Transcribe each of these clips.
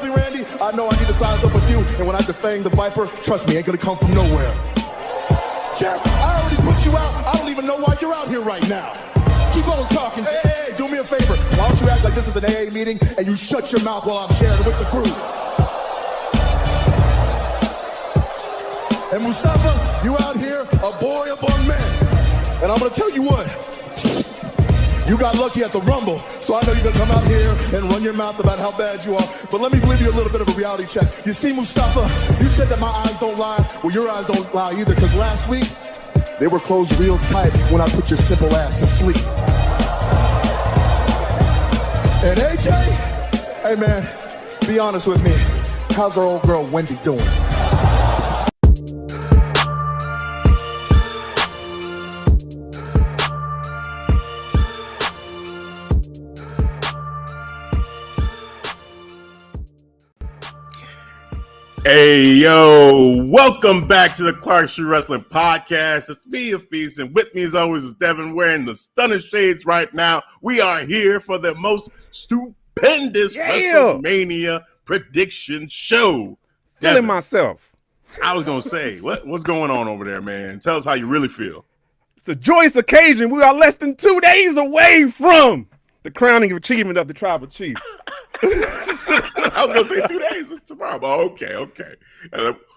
personally, Randy, I know I need to size up with you, and when I defang the Viper, trust me, ain't gonna come from nowhere. Jeff, I already put you out. I don't even know why you're out here right now. Keep on talking. Hey, do me a favor. Why don't you act like this is an AA meeting and you shut your mouth while I'm sharing with the group? And Mustafa, you out here, a boy among men. And I'm gonna tell you what, you got lucky at the Rumble, so I know you're gonna come out here and run your mouth about how bad you are. But let me give you a little bit of a reality check. You see, Mustafa, you said that my eyes don't lie. Well, your eyes don't lie either, because last week, they were closed real tight when I put your simple ass to sleep. And AJ, hey man, be honest with me. How's our old girl Wendy doing? Hey, yo, welcome back to the Clark Street Wrestling Podcast. It's me, Afeez, and with me as always is Devin, wearing the stunning shades right now. We are here for the most stupendous WrestleMania prediction show. Feeling myself. I was going to say, what's going on over there, man? Tell us how you really feel. It's a joyous occasion. We are less than 2 days away from the crowning achievement of the Tribal Chief. I was going to say 2 days. It's tomorrow. Okay.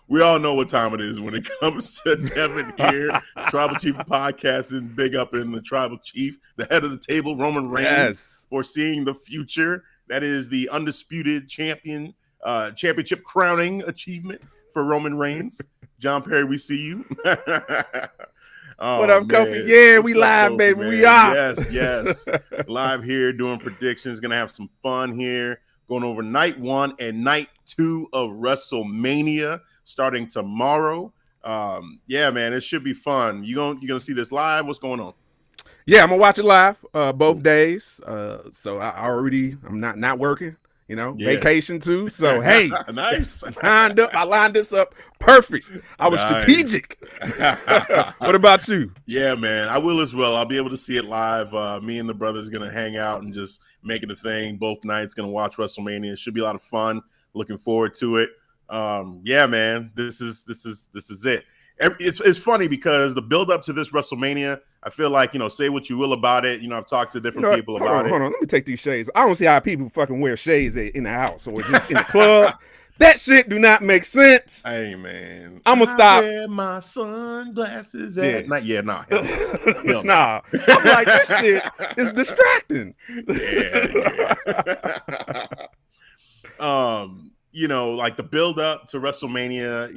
We all know what time it is when it comes to Devin here. Tribal Chief Podcasting, big up in the Tribal Chief, the head of the table, Roman Reigns, foreseeing the future. That is the undisputed championship crowning achievement for Roman Reigns. John Perry, we see you. Oh, what up, Kofi? Yeah, we live, Kofi, baby. Man. We are. Yes. Live here doing predictions. Gonna have some fun here. Going over night 1 and night 2 of WrestleMania starting tomorrow. Yeah, man, it should be fun. You gonna see this live? What's going on? Yeah, I'm gonna watch it live both days. So I'm not working. Vacation too. So hey, nice. I lined this up perfect. I was strategic. What about you? Yeah, man, I will as well. I'll be able to see it live. Me and the brothers gonna hang out and just make it a thing. Both nights gonna watch WrestleMania. It should be a lot of fun. Looking forward to it. Yeah, man, this is it. It's funny because the build up to this WrestleMania, I feel like, say what you will about it. I've talked to different people about it. Hold on. Let me take these shades. I don't see how people fucking wear shades in the house or just in the club. That shit do not make sense. Hey, man. I'm going to stop. Wear my sunglasses at night. Yeah, nah. Hell nah. I'm like, this shit is distracting. Yeah. Like the build up to WrestleMania,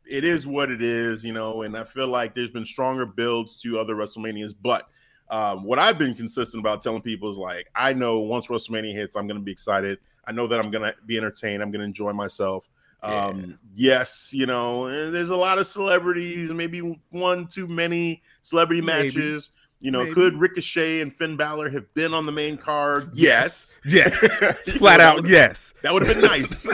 it is what it is, and I feel like there's been stronger builds to other WrestleManias. But what I've been consistent about telling people is like, I know once WrestleMania hits, I'm going to be excited. I know that I'm going to be entertained. I'm going to enjoy myself. Yes, and there's a lot of celebrities, maybe one too many celebrity matches. Could Ricochet and Finn Balor have been on the main card? Yes. Flat out, yes. That would have been nice.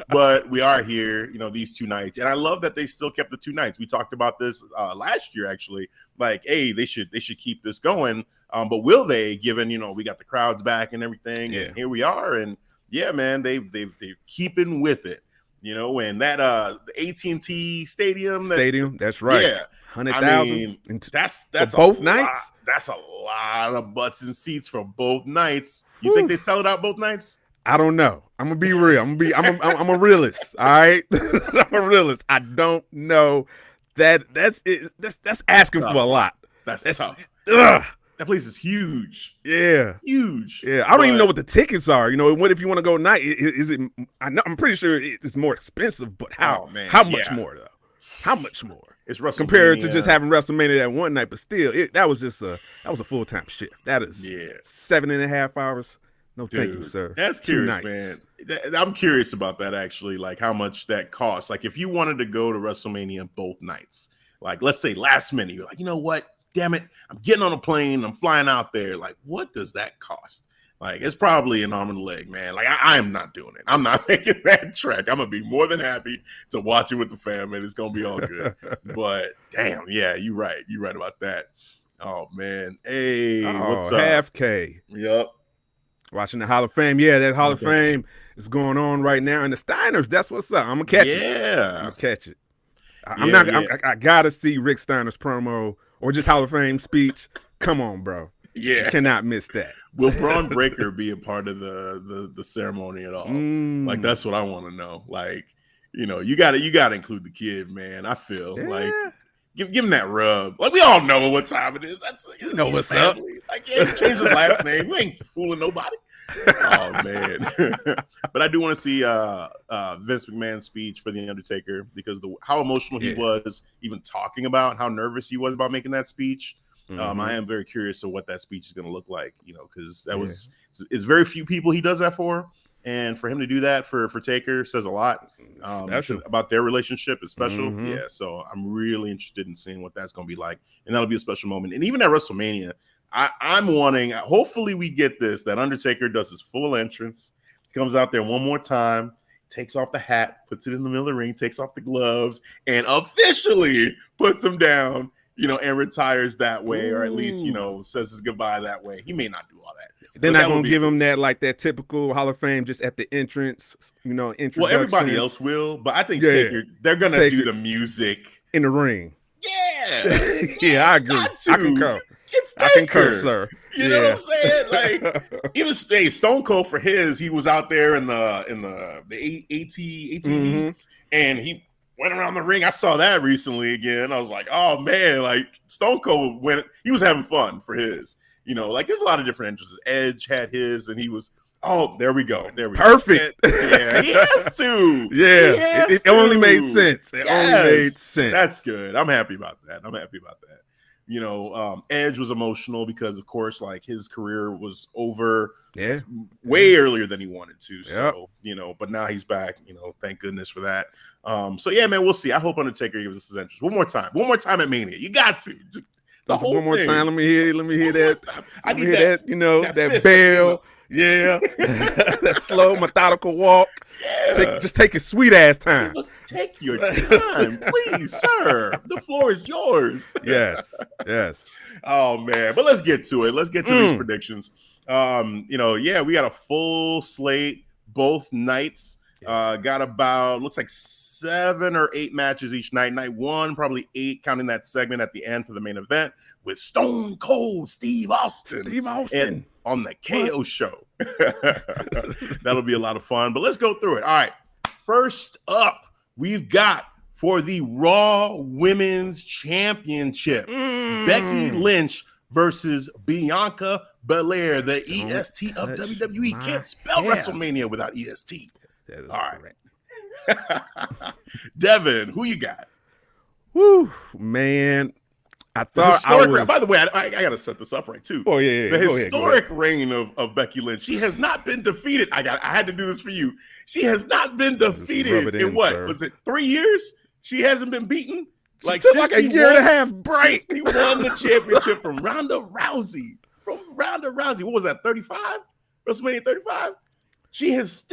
But we are here, these 2 nights. And I love that they still kept the 2 nights. We talked about this last year, actually. Like, hey, they should keep this going. But will they, given, we got the crowds back and everything. Yeah. And here we are. And, yeah, man, they're keeping with it. And that the AT&T Stadium. That's right. Yeah. 100,000. That's both nights. That's a lot of butts and seats for both nights. You think they sell it out both nights? I don't know. I'm gonna be real. I'm a realist. All right, I'm a realist. I don't know. That's asking for a lot. That's tough. Ugh. That place is huge. Yeah, huge. Yeah, I don't even know what the tickets are. What if you want to go night? Is it? I'm pretty sure it's more expensive, but how? Oh, man. How much more though? How much more? It's WrestleMania. Compared to just having WrestleMania that one night, but still, that was a full-time shift. That is 7.5 hours. No, thank you, sir. That's curious, man. I'm curious about that actually, like how much that costs. Like if you wanted to go to WrestleMania both nights, like let's say last minute, you're like, you know what? Damn it, I'm getting on a plane, I'm flying out there. Like, what does that cost? Like, it's probably an arm and a leg, man. Like, I am not doing it. I'm not making that trek. I'm going to be more than happy to watch it with the family. It's going to be all good. But, damn, yeah, you're right. You're right about that. Oh, man. Hey, what's up? Half K. Yep. Watching the Hall of Fame. Yeah, that Hall of Fame is going on right now. And the Steiners, that's what's up. I'm going to catch it. I'm going to catch it. I got to see Rick Steiner's promo or just Hall of Fame speech. Come on, bro. Yeah. You cannot miss that. Will Braun Breaker be a part of the ceremony at all? Like, that's what I want to know. Like, you got to include the kid, man. I feel like give him that rub. Like, we all know what time it is. That's what's family. Up. Like, yeah, change his last name. You ain't fooling nobody. Oh man. But I do want to see Vince McMahon's speech for The Undertaker because how emotional he was even talking about how nervous he was about making that speech. I am very curious of what that speech is going to look like, because it's very few people he does that for. And for him to do that for Taker says a lot about their relationship. It's special. Yeah, so I'm really interested in seeing what that's going to be like. And that'll be a special moment. And even at WrestleMania, I'm wanting, hopefully we get this, that Undertaker does his full entrance, comes out there one more time, takes off the hat, puts it in the middle of the ring, takes off the gloves, and officially puts him down, and retires that way, or at least, says his goodbye that way. He may not do all that. They're not going to give him that typical Hall of Fame just at the entrance, introduction. Well, everybody else will, but I think Taker, they're going to do the music. In the ring. Yeah. Yeah, I agree. I concur. It's Taker. I concur, sir. You know what I'm saying? Like, even Stone Cold for his, he was out there in the ATV, and he went around the ring. I saw that recently again. I was like, oh man, like Stone Cold he was having fun for his. Like there's a lot of different entrances. Edge had his, and he was. Oh, there we go. Perfect. Yeah, he has to. Yeah, it only made sense. It only made sense. That's good. I'm happy about that. Edge was emotional because, of course, like his career was over way earlier than he wanted to. So, but now he's back. Thank goodness for that. So yeah, man, we'll see. I hope Undertaker gives us his entrance one more time at Mania. You got to. The whole one more thing. time. Let me hear that. I need that. That bell. Yeah, that slow, methodical walk. Yeah. Just take your sweet ass time. Take your time, please, sir. The floor is yours. Yes. Oh man, but let's get to it. Let's get to these predictions. We got a full slate both nights. Got about looks like 7 or 8 matches each night. Night 1, probably 8, counting that segment at the end for the main event with Stone Cold Steve Austin. And on the KO show. That'll be a lot of fun. But let's go through it. All right. First up, we've got for the Raw Women's Championship, Becky Lynch versus Bianca Belair, the EST of WWE. Can't spell WrestleMania without EST. All right. Devin, who you got? Woo, man. I thought by the way, I got to set this up right, too. Oh, yeah. The historic reign of Becky Lynch. She has not been defeated. I had to do this for you. She has not been defeated in what? Sir. Was it 3 years? She hasn't been beaten? Like a year and a half break. She won the championship from Ronda Rousey. What was that, 35? WrestleMania 35? She has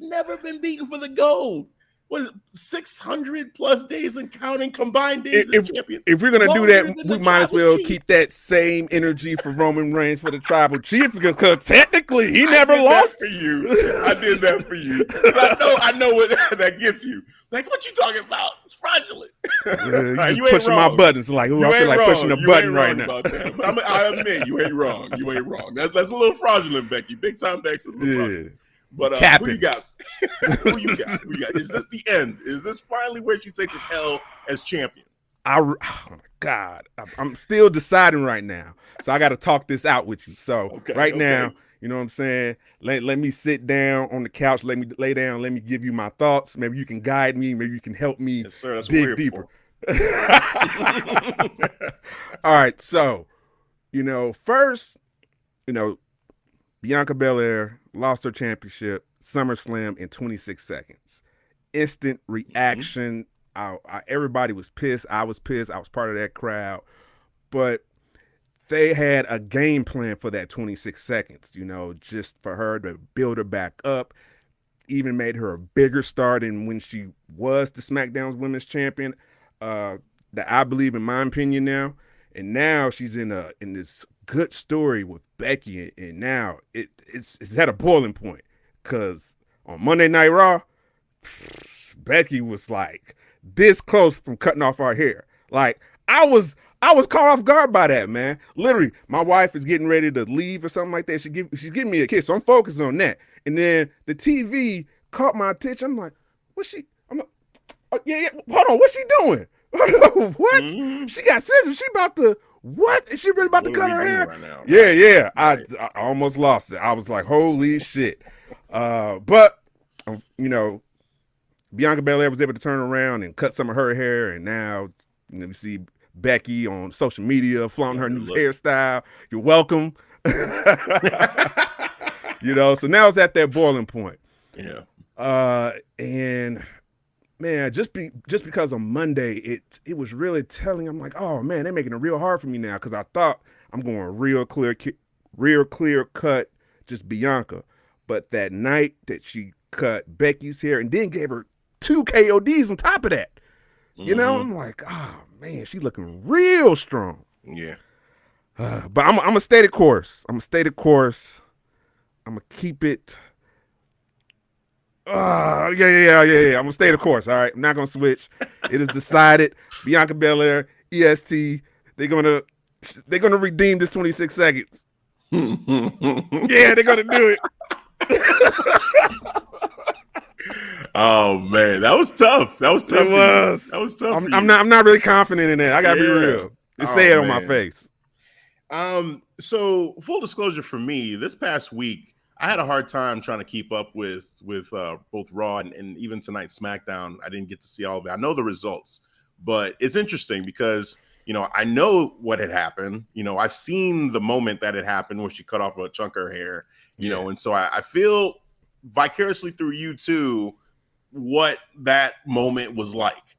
never been beaten for the gold. What is it, 600 plus days and counting combined days as champion? If we're going to do that, we might as well keep that same energy for Roman Reigns for the tribal chief because technically he never lost. For you. I did that for you. I know what that gets you. Like, what you talking about? It's fraudulent. You ain't pushing wrong. My buttons. Like, I feel like pushing a button right now. But I admit, you ain't wrong. That's a little fraudulent, Becky. Big time Beck's a little fraudulent. But who you got? Who you got? Is this the end? Is this finally where she takes an L as champion? Oh my God. I'm still deciding right now. So I got to talk this out with you. So now, you know what I'm saying? Let me sit down on the couch. Let me lay down. Let me give you my thoughts. Maybe you can guide me. Maybe you can help me dig deeper. All right. So, first, Bianca Belair lost her championship, SummerSlam, in 26 seconds. Instant reaction. Everybody was pissed. I was pissed. I was part of that crowd. But they had a game plan for that 26 seconds, just for her to build her back up. Even made her a bigger star than when she was the SmackDown's Women's Champion. That I believe, in my opinion now. and now she's in this good story with Becky, and now it's at a boiling point because on Monday Night Raw, Becky was like this close from cutting off our hair. Like I was caught off guard by that, man. Literally, my wife is getting ready to leave or something like that. She's giving me a kiss, so I'm focused on that. And then the TV caught my attention. I'm like, what's she? I'm like, oh, yeah. Hold on, what's she doing? What? She got scissors. She about to what? Is she really about to cut her hair? Right now, right? Yeah. Right. I almost lost it. I was like, holy shit. But Bianca Belair was able to turn around and cut some of her hair, and now we see Becky on social media flaunting her new hairstyle. You're welcome. So now it's at that boiling point. Yeah. And man, just because on Monday it was really telling. I'm like, oh man, they're making it real hard for me now because I thought I'm going real clear cut, just Bianca. But that night that she cut Becky's hair and then gave her 2 KODs on top of that, I'm like, oh man, she's looking real strong. Yeah. But I'm gonna stay the course. I'm gonna keep it. Yeah. I'm gonna stay the course. All right, I'm not gonna switch. It is decided. Bianca Belair, EST. They're gonna redeem this 26 seconds. Yeah, they're gonna do it. Oh man, that was tough. That was tough. That was tough. I'm not really confident in that. I gotta be real. Just say it on my face. So full disclosure for me, this past week, I had a hard time trying to keep up with both Raw and even tonight's SmackDown. I didn't get to see all of it. I know the results, but it's interesting because, I know what had happened. I've seen the moment that it happened where she cut off a chunk of her hair, and so I feel vicariously through you too what that moment was like.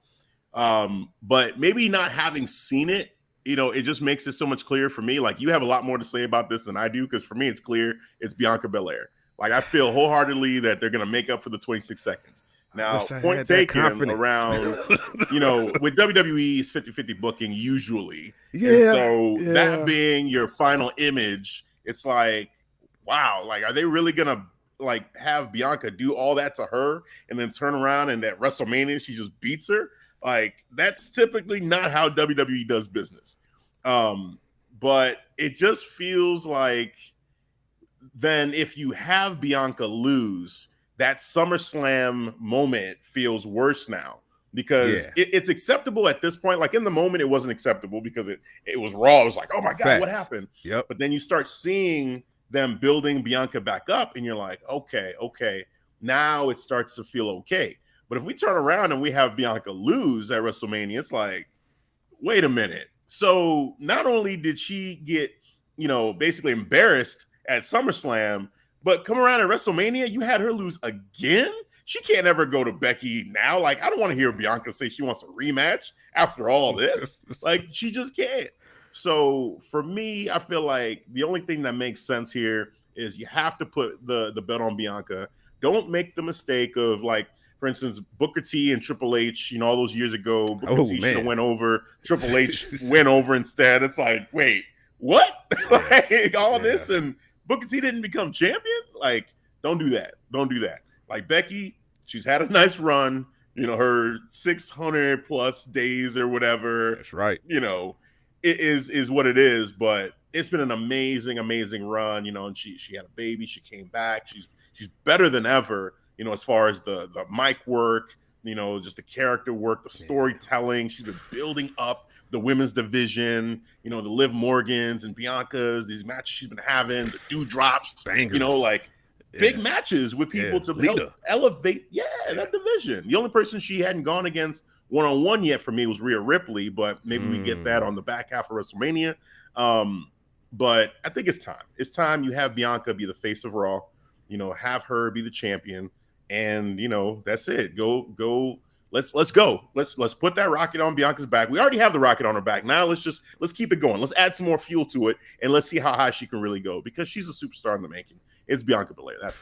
But maybe not having seen it, it just makes it so much clearer for me. Like, you have a lot more to say about this than I do, because for me, it's clear it's Bianca Belair. Like, I feel wholeheartedly that they're going to make up for the 26 seconds. Now, point taken around, with WWE's 50-50 booking usually. Yeah. And so that being your final image, it's like, wow, like, are they really going to have Bianca do all that to her and then turn around and at WrestleMania she just beats her? Like, that's typically not how WWE does business. But it just feels like then if you have Bianca lose, that SummerSlam moment feels worse now because it's acceptable at this point. Like, in the moment, it wasn't acceptable because it was Raw. It was like, oh my God, what happened? Yep. But then you start seeing them building Bianca back up and you're like, okay, now it starts to feel okay. But if we turn around and we have Bianca lose at WrestleMania, it's like, wait a minute. So not only did she get, basically embarrassed at SummerSlam, but come around at WrestleMania, you had her lose again? She can't ever go to Becky now. Like, I don't want to hear Bianca say she wants a rematch after all this. Like, she just can't. So for me, I feel like the only thing that makes sense here is you have to put the belt on Bianca. Don't make the mistake of, like, for instance, Booker T and Triple H, all those years ago, Booker T should have went over. Triple H went over instead. It's like, wait, what? This, and Booker T didn't become champion? Like, don't do that. Don't do that. Like, Becky, she's had a nice run, her 600 plus days or whatever. That's right. It is what it is, but it's been an amazing, amazing run, and she had a baby. She came back. She's better than ever. As far as the mic work, just the character work, the storytelling. She's been building up the women's division, the Liv Morgans and Biancas, these matches she's been having, the dewdrops, big matches with people to help elevate, that division. The only person she hadn't gone against one-on-one yet for me was Rhea Ripley, but maybe we get that on the back half of WrestleMania. But I think it's time. It's time you have Bianca be the face of Raw, have her be the champion. And that's it. Go. Let's go. Let's put that rocket on Bianca's back. We already have the rocket on her back. Now let's keep it going. Let's add some more fuel to it, and let's see how high she can really go, because she's a superstar in the making. It's Bianca Belair. That's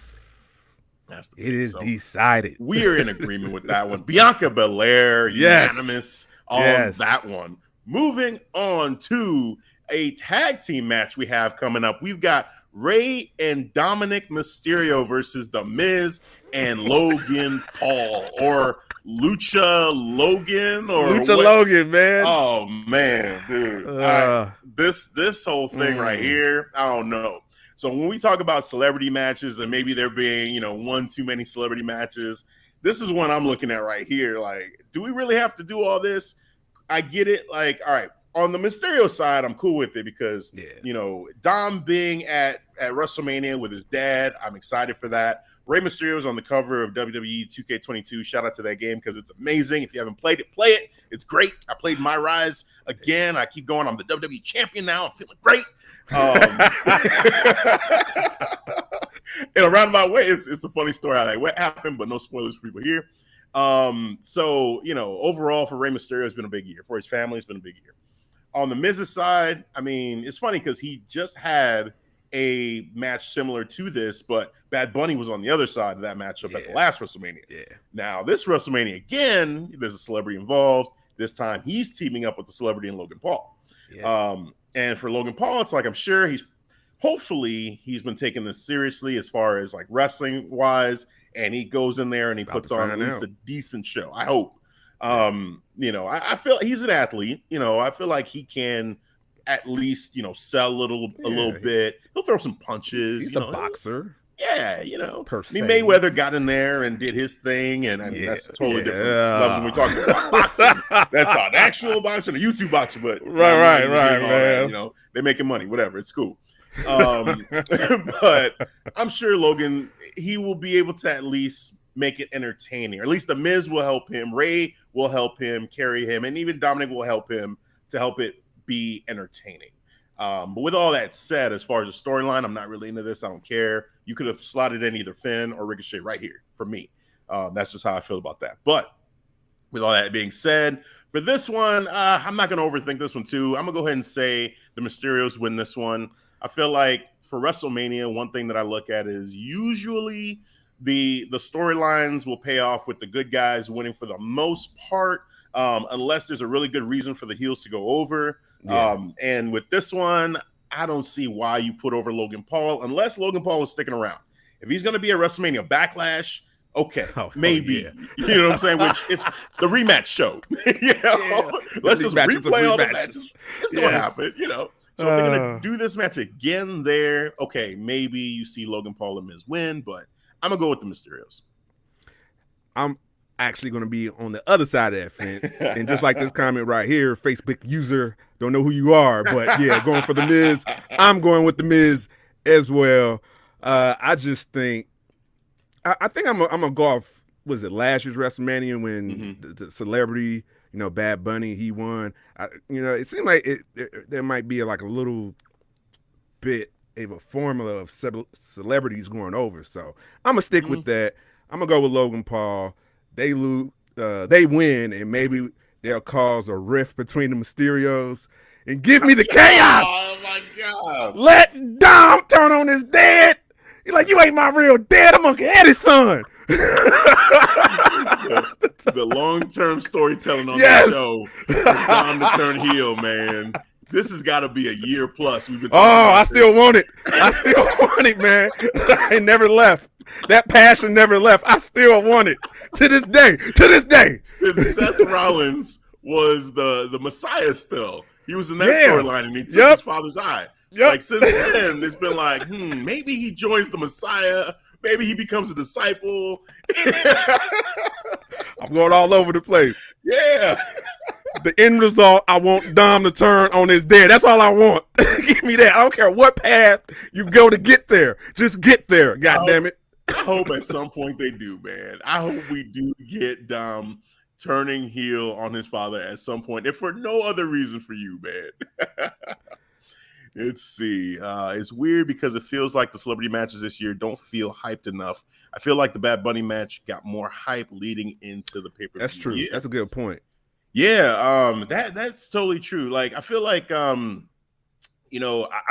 the thing. It is decided. We are in agreement with that one. Bianca Belair, unanimous on that one. Moving on to a tag team match we have coming up. We've got Rey and Dominik Mysterio versus The Miz and Logan Paul, or Lucha Logan, or Lucha what? Logan, man. Oh man, dude. This whole thing right here, I don't know. So when we talk about celebrity matches and maybe there being, one too many celebrity matches, this is one I'm looking at right here. Like, do we really have to do all this? I get it. Like, all right, on the Mysterio side, I'm cool with it because, Dom being at WrestleMania with his dad, I'm excited for that. Rey Mysterio is on the cover of WWE 2K22. Shout out to that game because it's amazing. If you haven't played it, play it. It's great. I played My Rise again. I keep going. I'm the WWE champion now. I'm feeling great. In a roundabout way, it's a funny story how what happened, but no spoilers for people here. So, overall for Rey Mysterio, it's been a big year. For his family, it's been a big year. On the Miz's side, I mean, it's funny because he just had a match similar to this, but Bad Bunny was on the other side of that matchup at the last WrestleMania. Yeah. Now, this WrestleMania, again, there's a celebrity involved. This time, he's teaming up with the celebrity in Logan Paul. Yeah. And for Logan Paul, it's like, I'm sure hopefully he's been taking this seriously as far as like wrestling wise, and he goes in there and he puts on at least a decent show. I hope. I feel he's an athlete. I feel like he can at least sell a little bit. He'll throw some punches. He's a boxer. Yeah, Mayweather got in there and did his thing, and I mean that's totally different levels when we talk about boxing. That's an actual boxer, a YouTube boxer, but right, man. That, they're making money, whatever. It's cool. But I'm sure Logan, he will be able to at least make it entertaining, or at least the Miz will help him, Rey will help him carry him, and even Dominik will help him to help it be entertaining. But with all that said, as far as the storyline, I'm not really into this. I don't care. You could have slotted in either Finn or Ricochet right here for me. That's just how I feel about that. But with all that being said, for this one, I'm not going to overthink this one too. I'm going to go ahead and say the Mysterios win this one. I feel like for WrestleMania, one thing that I look at is usually the storylines will pay off with the good guys winning for the most part, unless there's a really good reason for the heels to go over. Yeah. And with this one, I don't see why you put over Logan Paul unless Logan Paul is sticking around. If he's going to be at WrestleMania Backlash, okay, maybe. You know what I'm saying? Which it's the rematch show. Let's just replay all the matches. It's going to happen, So if they're going to do this match again there, okay, maybe you see Logan Paul and Miz win, but I'm going to go with the Mysterios. I'm actually going to be on the other side of that fence. And just like this comment right here, Facebook user, don't know who you are, but yeah, going for the Miz. I'm going with the Miz as well. I just think, I think I'm going to go off, was it last year's WrestleMania when the celebrity, Bad Bunny, he won. It seemed like there might be like a little bit of a formula of celebrities going over. So I'm going to stick with that. I'm going to go with Logan Paul. They win, and maybe they'll cause a rift between the Mysterios and give me the chaos. Oh, my God. Let Dom turn on his dad. He's like, you ain't my real dad. I'm Uncle Eddie's son. The long-term storytelling on the show for Dom to turn heel, man. This has got to be a year plus. We've been I still want it. I still want it, man. It never left. That passion never left. I still want it to this day. To this day. Since Seth Rollins was the Messiah still. He was in that storyline and he took his father's eye. Like since then, it's been like, maybe he joins the Messiah. Maybe he becomes a disciple. I'm going all over the place. Yeah. The end result, I want Dom to turn on his dad. That's all I want. Give me that. I don't care what path you go to get there. Just get there. God damn it. I hope at some point they do, man. I hope we do get Dom turning heel on his father at some point, if for no other reason for you, man. Let's see. It's weird because it feels like the celebrity matches this year don't feel hyped enough. I feel like the Bad Bunny match got more hype leading into the pay-per-view. That's true. Yeah. That's a good point. Yeah, that's totally true. Like, I feel like, I'm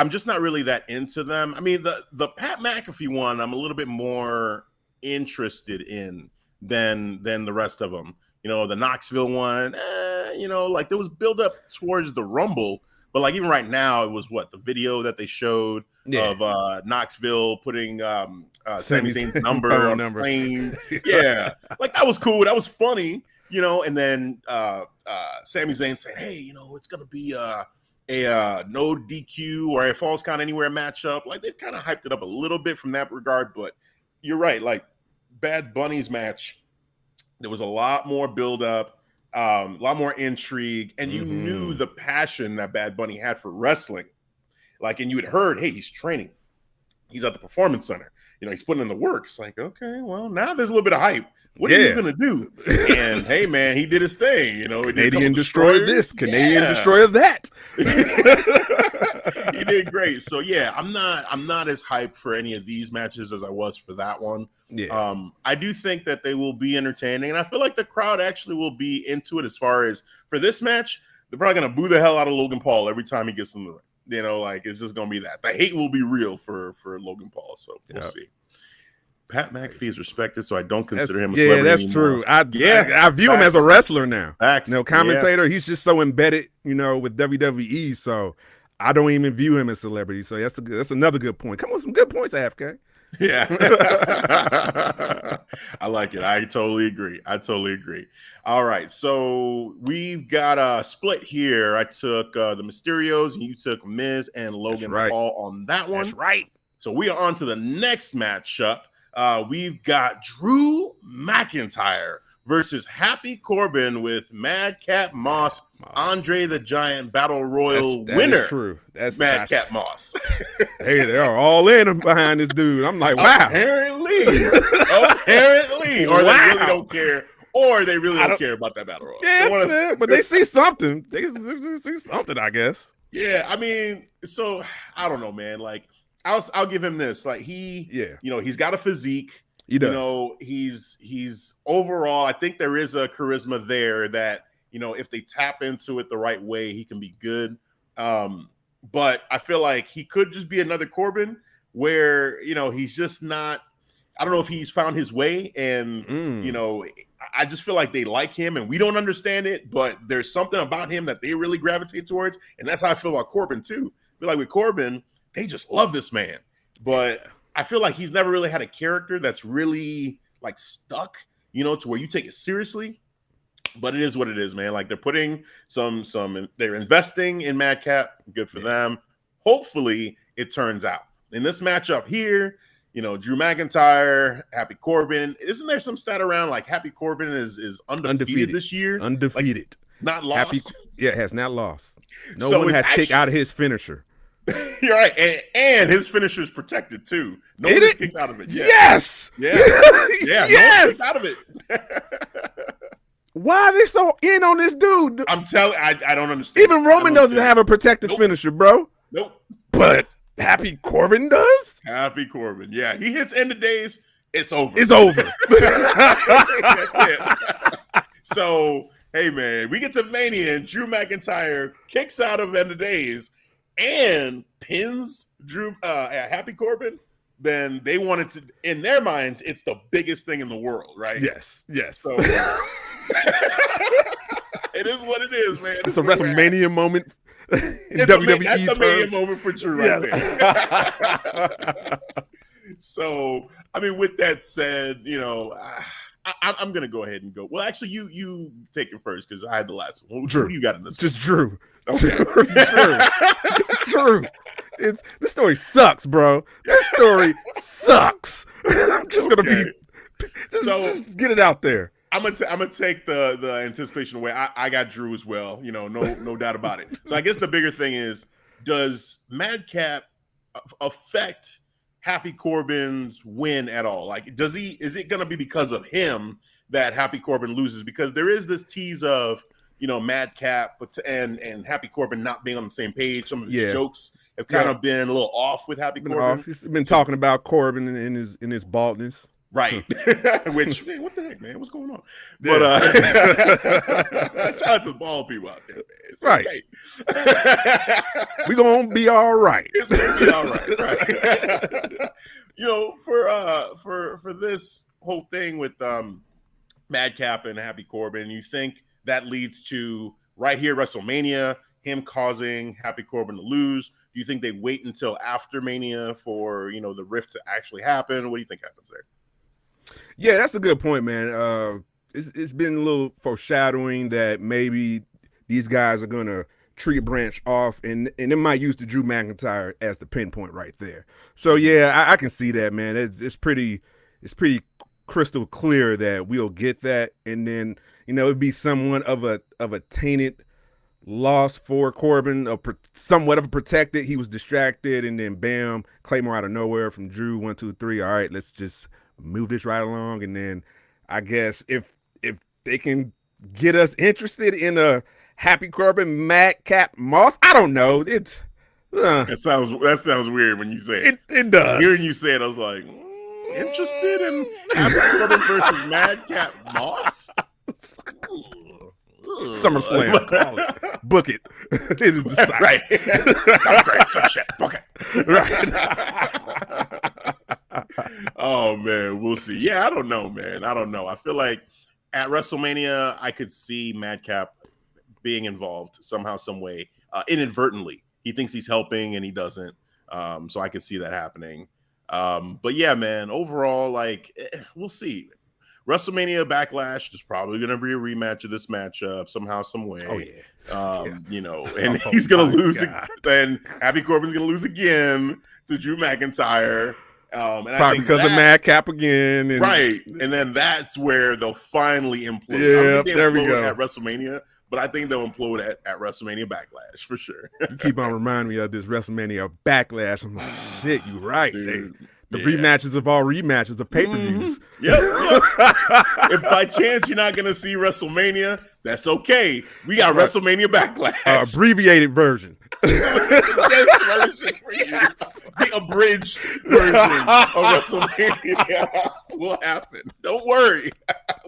just not really that into them. I mean, the Pat McAfee one, I'm a little bit more interested in than the rest of them. The Knoxville one, like there was build up towards the Rumble, but like even right now, it was the video that they showed of Knoxville putting Sami Zayn's number on the plane. Yeah, like that was cool. That was funny, and then Sami Zayn said, hey, it's gonna be a no DQ or a falls count anywhere matchup. Like they've kind of hyped it up a little bit from that regard, but you're right. Like Bad Bunny's match, there was a lot more build up, a lot more intrigue, and you knew the passion that Bad Bunny had for wrestling. Like, and you had heard, hey, he's training. He's at the Performance Center. He's putting in the work. It's like, okay, well, now the's a little bit of hype. What are you going to do? And, hey, man, he did his thing. Canadian Destroyer this, Canadian Destroyer that. He did great. So, yeah, I'm not as hyped for any of these matches as I was for that one. Yeah. I do think that they will be entertaining, and I feel like the crowd actually will be into it. As far as for this match, they're probably going to boo the hell out of Logan Paul every time he gets in the ring. Like it's just going to be that. The hate will be real for Logan Paul, so we'll see. Pat McAfee is respected, so I don't consider him a celebrity anymore. True. I view him as a wrestler now. Facts. Commentator, he's just so embedded, with WWE, so I don't even view him as a celebrity. So that's another good point. Come on, some good points, AFK. Yeah. I like it. I totally agree. All right. So we've got a split here. I took the Mysterios and you took Miz and Logan Paul on that one. That's right. So we are on to the next matchup. We've got Drew McIntyre versus Happy Corbin with Madcap Moss, Andre the Giant Battle Royal winner. Is true. That's Madcap Moss. Hey, they are all in behind this dude. I'm like, wow. Apparently, or they really don't care, or they really don't care about that Battle Royal. Yeah, but they see something. They see something, I guess. Yeah, I mean, so I don't know, man. Like, I'll give him this. Like he's got a physique. He does. He's overall, I think there is a charisma there that, if they tap into it the right way, he can be good. But I feel like he could just be another Corbin where, he's just not, I don't know if he's found his way. And, I just feel like they like him and we don't understand it, but there's something about him that they really gravitate towards. And that's how I feel about Corbin too. I feel like with Corbin, they just love this man. But I feel like he's never really had a character that's really like stuck, to where you take it seriously. But it is what it is, man. Like they're putting they're investing in Madcap. Good for them. Hopefully it turns out. In this matchup here, Drew McIntyre, Happy Corbin. Isn't there some stat around like Happy Corbin is undefeated this year? Undefeated. Like, not lost? Has not lost. No one has kicked out of his finisher. You're right, and his finisher is protected too. No one is kicked out of it. Yeah. Yes. Yeah. Yes. No one kicked out of it. Why are they so in on this dude? I'm telling, I don't understand. Even Roman doesn't have a protected finisher, bro. Nope. But Happy Corbin does. Happy Corbin, yeah. He hits end of days. It's over. It's over. That's it. So, hey man, we get to Mania and Drew McIntyre kicks out of end of days and pins Happy Corbin. Then they wanted to, in their minds, it's the biggest thing in the world, right? Yes. So it is what it is, man. It's a WrestleMania moment. It's WWE that's the Mania moment for Drew right there. So, I mean, with that said, I'm going to go ahead and go. Well, actually, you take it first because I had the last one. Drew, you got in this? Just Drew. Okay. Drew. This story sucks, bro. This story sucks. I'm just gonna just get it out there. I'm gonna take the anticipation away. I got Drew as well. No doubt about it. So I guess the bigger thing is, does Madcap affect Happy Corbin's win at all? Like, is it gonna be because of him that Happy Corbin loses? Because there is this tease of Madcap and Happy Corbin not being on the same page. Some of his jokes have kind of been a little off with Happy Corbin. He's been talking about Corbin in his baldness. Right. Which, man, what the heck, man? What's going on? But shout out to the bald people out there, man. It's right. Okay. We're gonna be all right. It's gonna be all right, right. For this whole thing with Madcap and Happy Corbin. You think that leads to right here WrestleMania, him causing Happy Corbin to lose? Do you think they wait until after Mania for, you know, the rift to actually happen? What do you think happens there? Yeah, that's a good point, man. It's been a little foreshadowing that maybe these guys are gonna tree branch off, and it might use the Drew McIntyre as the pinpoint right there. So yeah, I can see that, man. It's pretty crystal clear that we'll get that, and then it'd be somewhat of a tainted loss for Corbin, somewhat of a protected. He was distracted, and then bam, Claymore out of nowhere from Drew. 1, 2, 3. All right, let's just move this right along, and then I guess if they can get us interested in a Happy Corbin Madcap Moss, I don't know. That sounds weird when you say it. It does. Hearing you say it, I was like, interested in Happy Corbin versus Madcap Moss? SummerSlam. Call it. Book it. It is decided. Right. Good shit. Book it. Right. Oh, man. We'll see. Yeah, I don't know, man. I don't know. I feel like at WrestleMania, I could see Madcap being involved somehow, some way, inadvertently. He thinks he's helping and he doesn't. So I could see that happening. But yeah, man, overall, we'll see. WrestleMania Backlash, there's probably going to be a rematch of this matchup somehow, some way. Oh, yeah. And he's going to lose. Then Happy Corbin's going to lose again to Drew McIntyre. And probably I think because of Madcap again. Right. And then that's where they'll finally implode. Yeah, there we go. At WrestleMania, but I think they'll implode at WrestleMania Backlash for sure. You keep on reminding me of this WrestleMania Backlash. I'm like, shit, you right. Dude, the rematches of all rematches of pay-per-views. Mm-hmm. Yep. If by chance you're not going to see WrestleMania, that's okay. We got WrestleMania Backlash. Abbreviated version. The abridged version of WrestleMania will happen. Don't worry.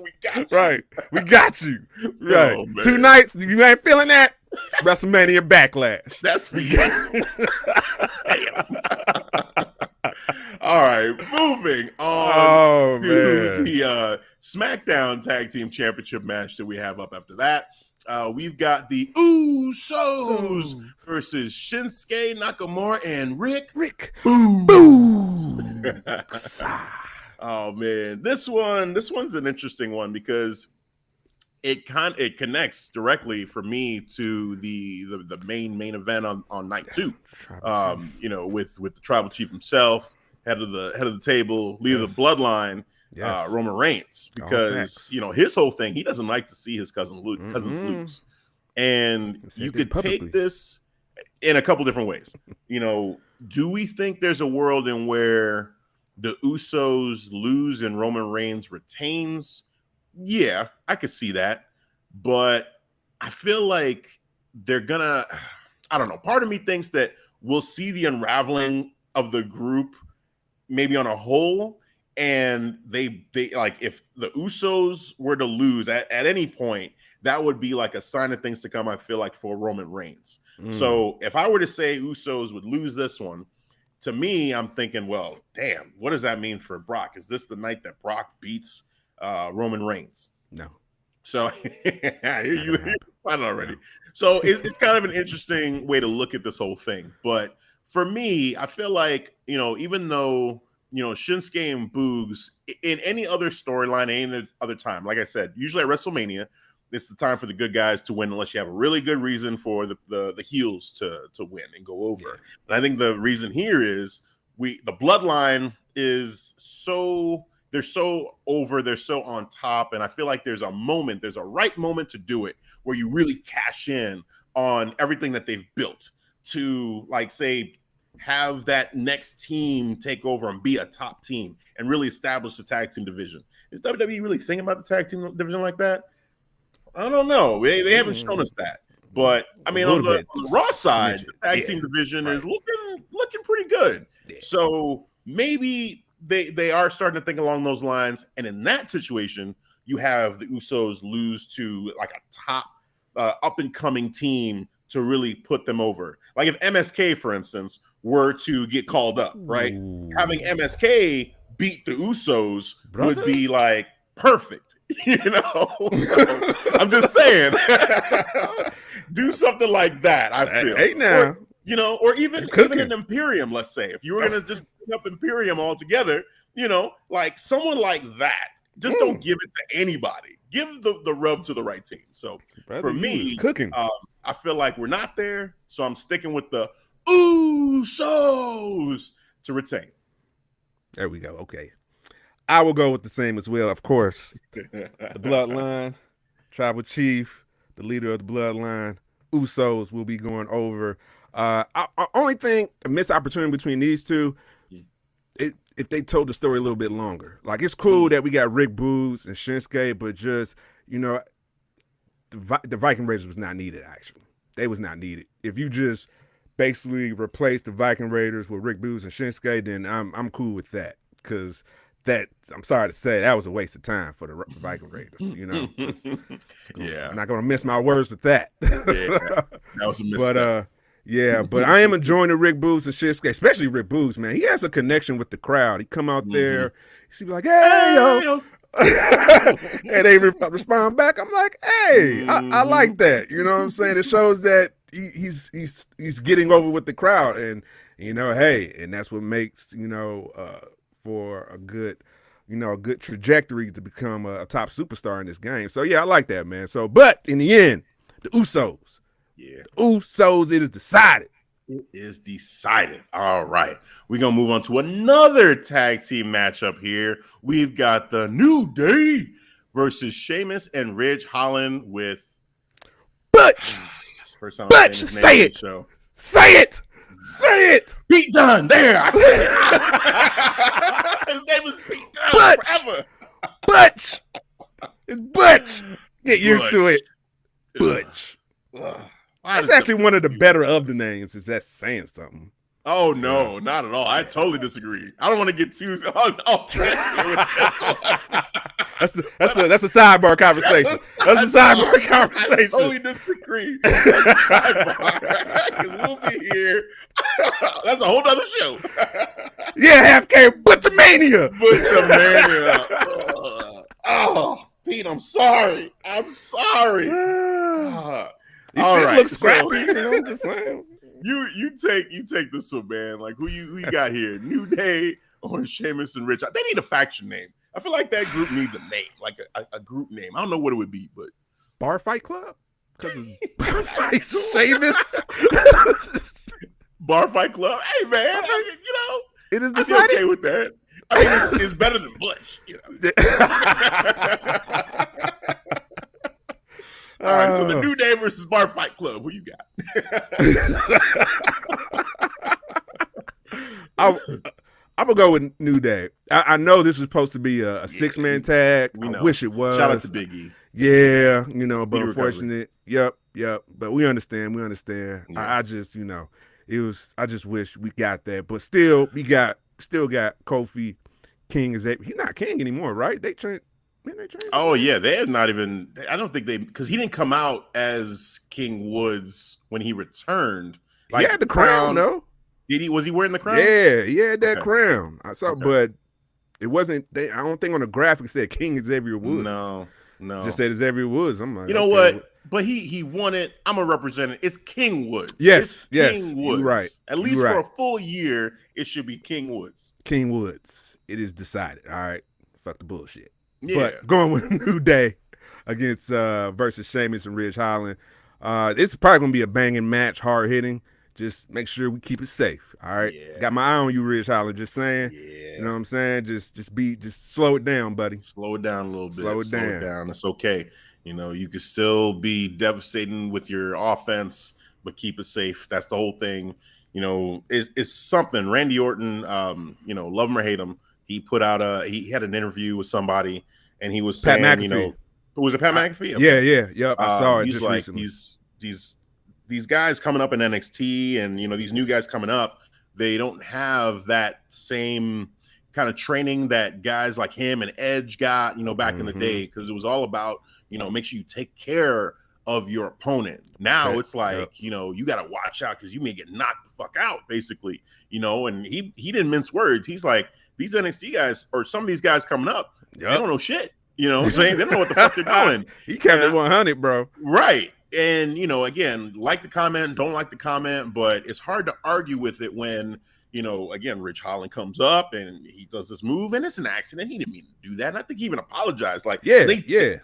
We got you. Right. We got you. Right. Oh, 2 nights. If you ain't feeling that, WrestleMania Backlash. That's for you. All right, moving on to the SmackDown Tag Team Championship match that we have up after that. We've got the Usos versus Shinsuke Nakamura and Rick Boogs. Oh man, this one's an interesting one because it connects directly for me to the main event on night 2. With the tribal chief himself, head of the table, leader of the bloodline. Yes. Roman Reigns, because his whole thing, he doesn't like to see his cousins lose, and you could take this in a couple different ways. Do we think there's a world in where the Usos lose and Roman Reigns retains? Yeah, I could see that, but I feel like they're gonna. I don't know. Part of me thinks that we'll see the unraveling of the group, maybe on a whole. And they like, if the Usos were to lose at any point, that would be like a sign of things to come, I feel like, for Roman Reigns. So if I were to say Usos would lose this one, to me, I'm thinking, well, damn, what does that mean for Brock? Is this the night that Brock beats Roman Reigns? No. So you find it already. So it's kind of an interesting way to look at this whole thing. But for me, I feel like, even though Shinsuke and Boogs, in any other storyline, any other time, like I said, usually at WrestleMania, it's the time for the good guys to win, unless you have a really good reason for the heels to win and go over. Yeah. And I think the reason here is the bloodline is they're so over, they're so on top, and I feel like there's a right moment to do it where you really cash in on everything that they've built to, like, say, have that next team take over and be a top team and really establish the tag team division. Is WWE really thinking about the tag team division like that? I don't know. They haven't shown us that. But I mean, on the Raw side, the tag team division is looking pretty good. Yeah. So maybe they are starting to think along those lines. And in that situation, you have the Usos lose to like a top up and coming team to really put them over. Like if MSK, for instance, were to get called up, right? Having MSK beat the Usos would be like, perfect. So I'm just saying, do something like that. I feel, hey now, or even an Imperium. Let's say if you were gonna just bring up Imperium altogether, like someone like that. Just don't give it to anybody. Give the rub to the right team. So for me, cooking. I feel like we're not there. So I'm sticking with the Usos to retain. There we go. Okay. I will go with the same as well, of course. The bloodline, tribal chief, the leader of the bloodline, Usos will be going over. Only thing, a missed opportunity between these two, if they told the story a little bit longer. Like, it's cool that we got Rick Boogs and Shinsuke, but just, the Viking Raiders was not needed, actually. They was not needed. If you just basically replace the Viking Raiders with Rick Boogs and Shinsuke, then I'm cool with that. Because I'm sorry to say, that was a waste of time for the Viking Raiders. I'm not going to miss my words with that. That was a mistake. But I am enjoying the Rick Boogs and Shinsuke, especially Rick Boogs, man. He has a connection with the crowd. He come out there, he be like, hey, yo. And they respond back. I'm like, hey, I like that. You know what I'm saying? It shows that he's getting over with the crowd, and and that's what makes for a good trajectory to become a top superstar in this game. So yeah, I like that, man. So, but in the end, the Usos. Yeah, the Usos. It is decided. It is decided. All right. We're going to move on to another tag team matchup here. We've got the New Day versus Sheamus and Ridge Holland with Butch. First time Butch, say it. Show. Say it. Say it. Pete Dunne. There. I said it. His name is Pete Dunne Butch. Forever. Butch. It's Butch. Get used to it. Butch. That's actually one of the better of the names. Is that saying something? Oh no, not at all. I totally disagree. I don't want to get too off track with this one. That's a sidebar conversation. That's a sidebar conversation. I totally disagree. That's a sidebar because we'll be here. That's a whole other show. Yeah, half K Butchermania. Butchermania. Oh, Pete, I'm sorry. He still looks scrappy. Just saying. You take this one, man. Like who you got here? New Day or Sheamus and Rich? They need a faction name. I feel like that group needs a name, like a group name. I don't know what it would be, but Bar Fight Club. Because Bar Fight Sheamus. Bar Fight Club. Hey man, it is decided. I'm okay with that. I mean, it's better than Butch. All right, so the New Day versus Bar Fight Club. Who you got? I'm gonna go with New Day. I know this was supposed to be a 6-man tag. I wish it was. Shout out to Big E. Yeah, but unfortunate. Yep. But we understand. Yeah. I just wish we got that. But still, we got Kofi King is he's not king anymore, right? They changed. Oh yeah, they have not even. I don't think because he didn't come out as King Woods when he returned. Like, he had the crown, though. Did he? Was he wearing the crown? Yeah, he had that crown. I saw, but it wasn't. I don't think on the graphic it said King Xavier Woods. No, just said Xavier Woods. I'm like, you know what? But he won it. I'm a representative. It's King Woods. Yes, King Woods. You're right. At least for a full year, it should be King Woods. King Woods. It is decided. All right. Fuck the bullshit. Yeah. But going with New Day against versus Sheamus and Ridge Holland. It's probably gonna be a banging match, hard hitting. Just make sure we keep it safe. All right. Yeah. Got my eye on you, Ridge Holland. Just saying. Yeah. You know what I'm saying? Just slow it down, buddy. Slow it down a little bit. Slow it down. It's okay. You can still be devastating with your offense, but keep it safe. That's the whole thing. It's something. Randy Orton, love him or hate him, he put out he had an interview with somebody, and he was saying, was it Pat McAfee? Okay. Yeah. I saw it. He's just like recently. these guys coming up in NXT, and these new guys coming up, they don't have that same kind of training that guys like him and Edge got, back in the day, because it was all about, make sure you take care of your opponent. Now it's like, you got to watch out because you may get knocked the fuck out, basically, and he didn't mince words. He's like, these NXT guys or some of these guys coming up, they don't know shit. You know what I'm saying? They don't know what the fuck they're doing. He kept it 100, bro. Right. And, you know, again, like the comment, don't like the comment, but it's hard to argue with it when, you know, again, Rich Holland comes up and he does this move and it's an accident. He didn't mean to do that. And I think he even apologized. Like, they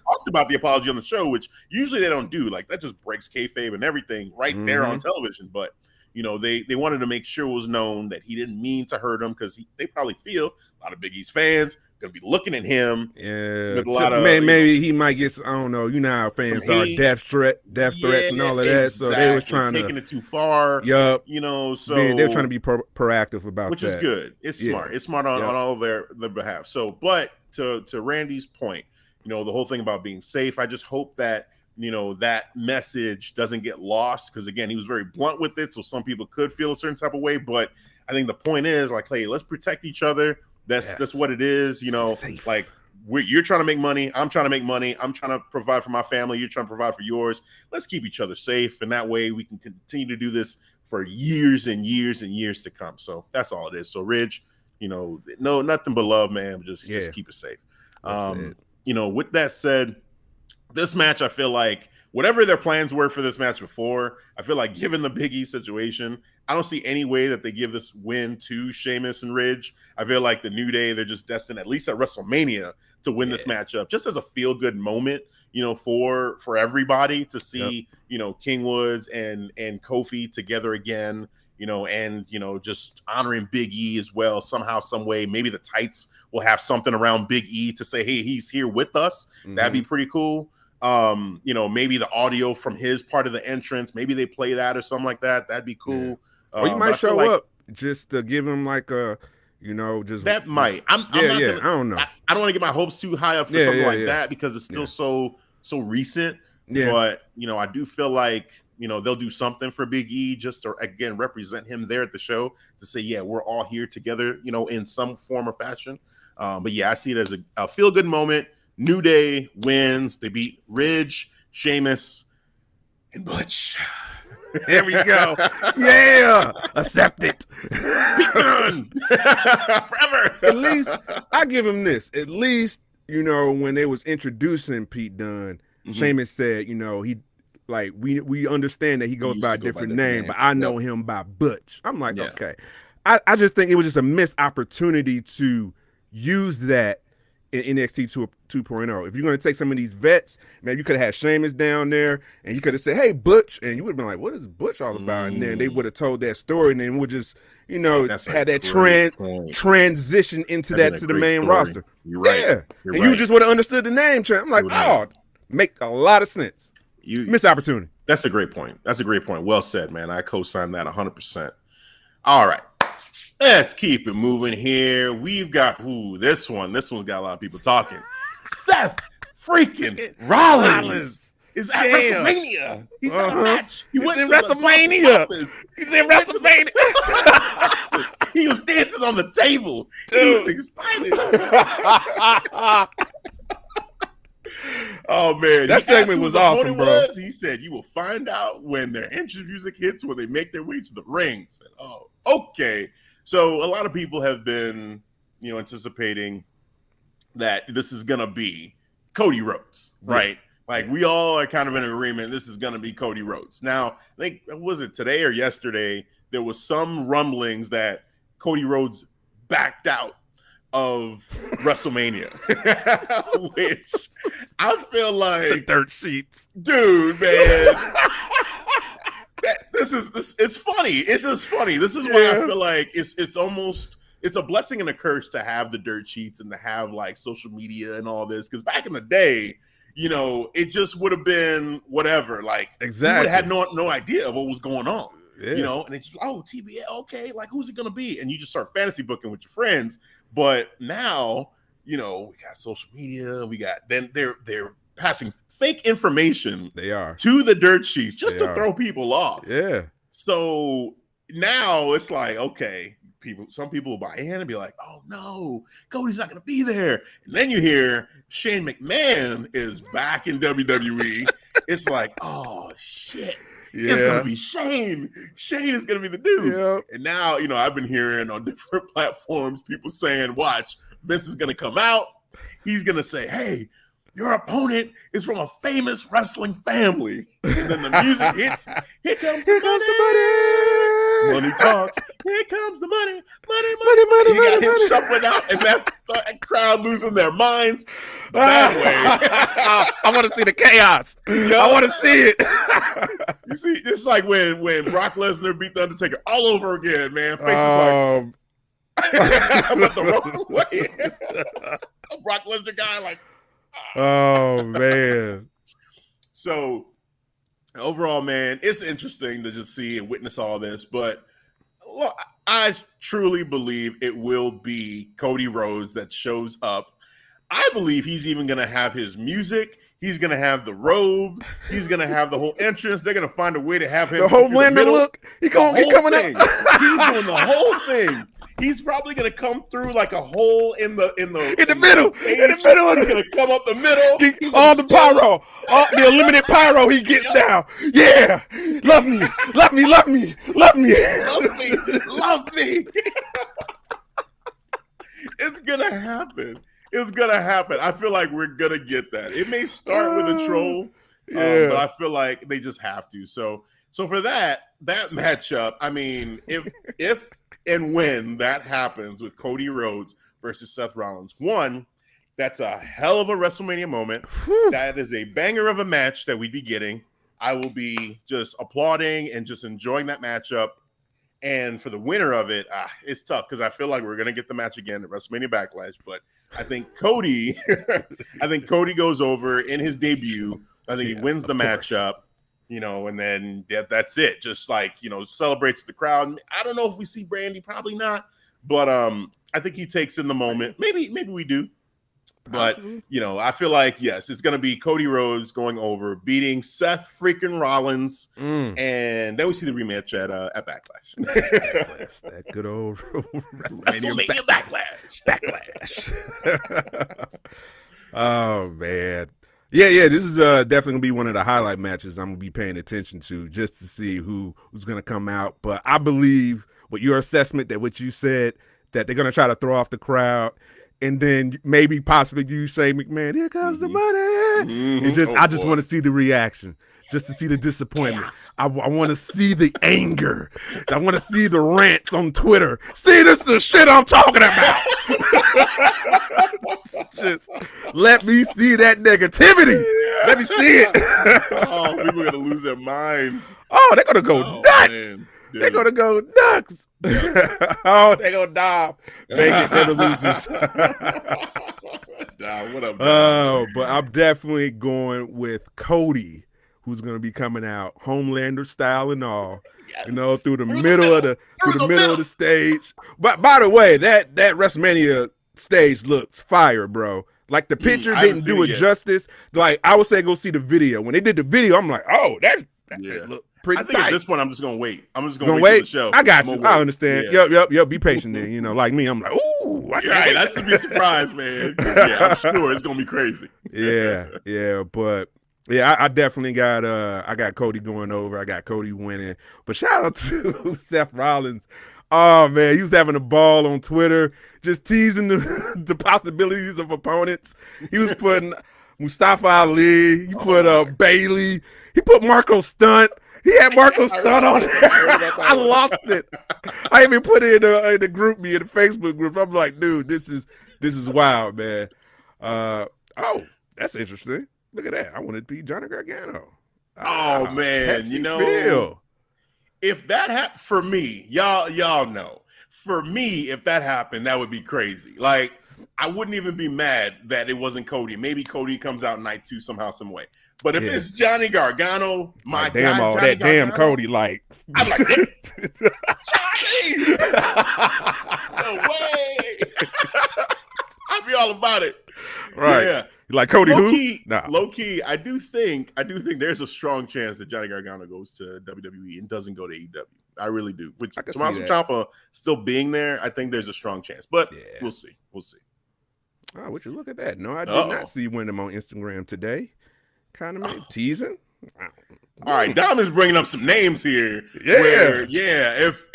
talked about the apology on the show, which usually they don't do. Like, that just breaks kayfabe and everything right there on television. But, you know, they wanted to make sure it was known that he didn't mean to hurt him because they probably feel a lot of Big E's fans gonna be looking at him. Yeah, with a lot of, maybe he might get. I don't know. You know how fans are, death threats and all of that. Exactly. So they was trying taking it too far. Yup. You know, so they're trying to be proactive about which that, is good. It's smart. It's smart on all their behalf. So, but to Randy's point, you know, the whole thing about being safe. I just hope that, you know, that message doesn't get lost because again, he was very blunt with it. So some people could feel a certain type of way, but I think the point is like, hey, let's protect each other. That's what it is, you know. Safe. Like you're trying to make money, I'm trying to make money, I'm trying to provide for my family, you're trying to provide for yours. Let's keep each other safe, and that way we can continue to do this for years and years and years to come. So that's all it is. So Ridge, you know, no, nothing but love, man. Just keep it safe. You know, with that said, this match, I feel like whatever their plans were for this match before, I feel like given the Big E situation, I don't see any way that they give this win to Sheamus and Ridge. I feel like the New Day, they're just destined, at least at WrestleMania, to win this matchup, just as a feel-good moment, you know, for everybody to see, you know, King Woods and Kofi together again, you know, and, you know, just honoring Big E as well, somehow, some way. Maybe the tights will have something around Big E to say, hey, he's here with us. That'd be pretty cool. You know, maybe the audio from his part of the entrance, maybe they play that or something like that. That'd be cool. Or you might show up just to give him like a, you know, just that might. I'm not gonna, I don't know. I don't want to get my hopes too high up for something like that because it's still so recent. But you know, I do feel like, you know, they'll do something for Big E just to again represent him there at the show to say, yeah, we're all here together, you know, in some form or fashion. But yeah, I see it as a feel good moment. New Day wins. They beat Ridge, Sheamus, and Butch. There we go. Yeah, accept it. Done. Forever. At least I give him this. At least, you know, when they was introducing Pete Dunne, Sheamus said, you know, he like we understand that he goes by a different name, but I know him by Butch. I'm like, okay. I just think it was just a missed opportunity to use that in NXT 2.0. If you're going to take some of these vets, maybe you could have had Sheamus down there and you could have said, hey, Butch, and you would have been like, what is Butch all about? And then they would have told that story and then would just, you know, had that transition into that to the main roster. You're right. Yeah. You're and you just would have understood the name. I'm like, oh, make a lot of sense. You missed opportunity. That's a great point. That's a great point. Well said, man. I co-sign that 100%. All right. Let's keep it moving here. We've got this one's got a lot of people talking. Seth freaking Rollins is at WrestleMania. He's got a match. He went to WrestleMania. He's in WrestleMania. He was dancing on the table. Dude. He was excited. Oh man, that segment was awesome, bro. He said, "You will find out when their entrance music hits when they make their way to the ring." I said, "Oh, okay." So a lot of people have been, you know, anticipating that this is gonna be Cody Rhodes, right? Like we all are kind of in agreement. This is gonna be Cody Rhodes. Now, I think was it today or yesterday? There was some rumblings that Cody Rhodes backed out of WrestleMania, which I feel like the dirt sheets, dude, man. It's funny. It's just funny. This is why I feel like it's almost a blessing and a curse to have the dirt sheets and to have like social media and all this. Because back in the day, you know, it just would have been whatever. Like you would have had no idea of what was going on. Yeah. You know, and it's TBA, okay, like who's it gonna be? And you just start fantasy booking with your friends. But now, you know, we got social media, then they're passing fake information to the dirt sheets just to throw people off. Yeah. So now it's like, okay, some people will buy in and be like, oh no, Cody's not gonna be there. And then you hear Shane McMahon is back in WWE. It's like, oh shit. Yeah. It's gonna be Shane. Shane is gonna be the dude. Yep. And now, you know, I've been hearing on different platforms people saying, watch, Vince is gonna come out. he's gonna say, "Hey, your opponent is from a famous wrestling family," and then the music hits. Here comes the money. Money talks. Here comes the money. Money. You got him shuffling out, and that crowd losing their minds. That way. I want to see the chaos. I want to see it. You see, it's like when Brock Lesnar beat the Undertaker all over again, man. Face is like, but the wrong way. A Brock Lesnar guy, like. Oh man. So overall, man, it's interesting to just see and witness all this, but look, I truly believe it will be Cody Rhodes that shows up. I believe he's even going to have his music. He's going to have the robe. He's going to have the whole entrance. They're going to find a way to have him. The Homelander look. He's coming out. He's doing the whole thing. He's probably going to come through like a hole in the middle. Stage. In the middle. He's going to come up the middle. All the pyro. All the unlimited pyro he gets down. Yeah. Love me. Love me. Love me. Love me. Love me. Love me. It's going to happen. It's going to happen. I feel like we're going to get that. It may start with a troll, but I feel like they just have to. So for that matchup, I mean, if and when that happens with Cody Rhodes versus Seth Rollins, one, that's a hell of a WrestleMania moment. Whew. That is a banger of a match that we'd be getting. I will be just applauding and just enjoying that matchup. And for the winner of it, it's tough because I feel like we're going to get the match again at WrestleMania Backlash. But I think Cody goes over in his debut. I think he wins the matchup, and then that's it. Just like, celebrates the crowd. I don't know if we see Brandy, probably not. But I think he takes in the moment. Maybe we do. But, I feel like, yes, it's going to be Cody Rhodes going over, beating Seth freaking Rollins. And then we see the rematch at Backlash. That good old WrestleMania Backlash. Oh, man. Yeah, this is definitely going to be one of the highlight matches I'm going to be paying attention to just to see who's going to come out. But I believe with your assessment that what you said, that they're going to try to throw off the crowd. And then maybe possibly you say, McMahon, here comes the money. And I just want to see the reaction, just to see the disappointment. Yes. I want to see the anger. I want to see the rants on Twitter. See, this is the shit I'm talking about. Just let me see that negativity. Let me see it. People are going to lose their minds. Oh, they're going to go nuts. Man. Dude. They're gonna go nuts. Oh, they're gonna die. They're the losers. What up, oh, but I'm definitely going with Cody, who's gonna be coming out Homelander style and all. Yes. Through the middle of the stage. But by the way, that WrestleMania stage looks fire, bro. Like the picture didn't do it justice. Like I would say, go see the video. When they did the video, I'm like, oh, that look pretty I think tight. At this point, I'm just gonna wait. I'm just gonna wait for the show. I got you. I understand. Yeah. Yep. Be patient then. Like me, I'm like, ooh. Right. That should be a surprise, man. Yeah, I'm sure it's gonna be crazy. Yeah. But yeah, I definitely got I got Cody going over. I got Cody winning. But shout out to Seth Rollins. Oh man, he was having a ball on Twitter, just teasing the possibilities of opponents. He was putting Mustafa Ali. He put Bailey. He put Marco Stunt. He had Marco Stunt on there. I lost it. I even put it in the group me in the Facebook group. I'm like, dude, this is wild, man. Oh, that's interesting. Look at that. I wanted to be Johnny Gargano. Oh man, Phil. If that happened for me, y'all know. For me, if that happened, that would be crazy. Like, I wouldn't even be mad that it wasn't Cody. Maybe Cody comes out night 2 somehow, some way. But if it's Johnny Gargano, my damn, guy, all Johnny that Gargano, damn Cody, like I'm like, Johnny, no way. I'd be all about it, right? Yeah, like Cody. Low key. I do think there's a strong chance that Johnny Gargano goes to WWE and doesn't go to AEW. I really do. With Tommaso Ciampa still being there, I think there's a strong chance. But we'll see. Oh, would you look at that? No, I did not see Wyndham on Instagram today. Kind of teasing. All right, Dom is bringing up some names here. If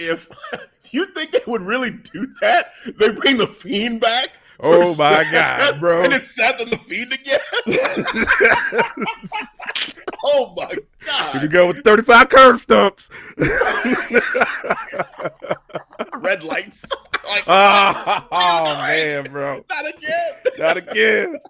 you think they would really do that, they bring the Fiend back. Oh my God, bro. And it's Seth in the feed again. Oh my God. Here we go with 35 curb stumps. Red lights. Like, man, bro. Not again. Not again.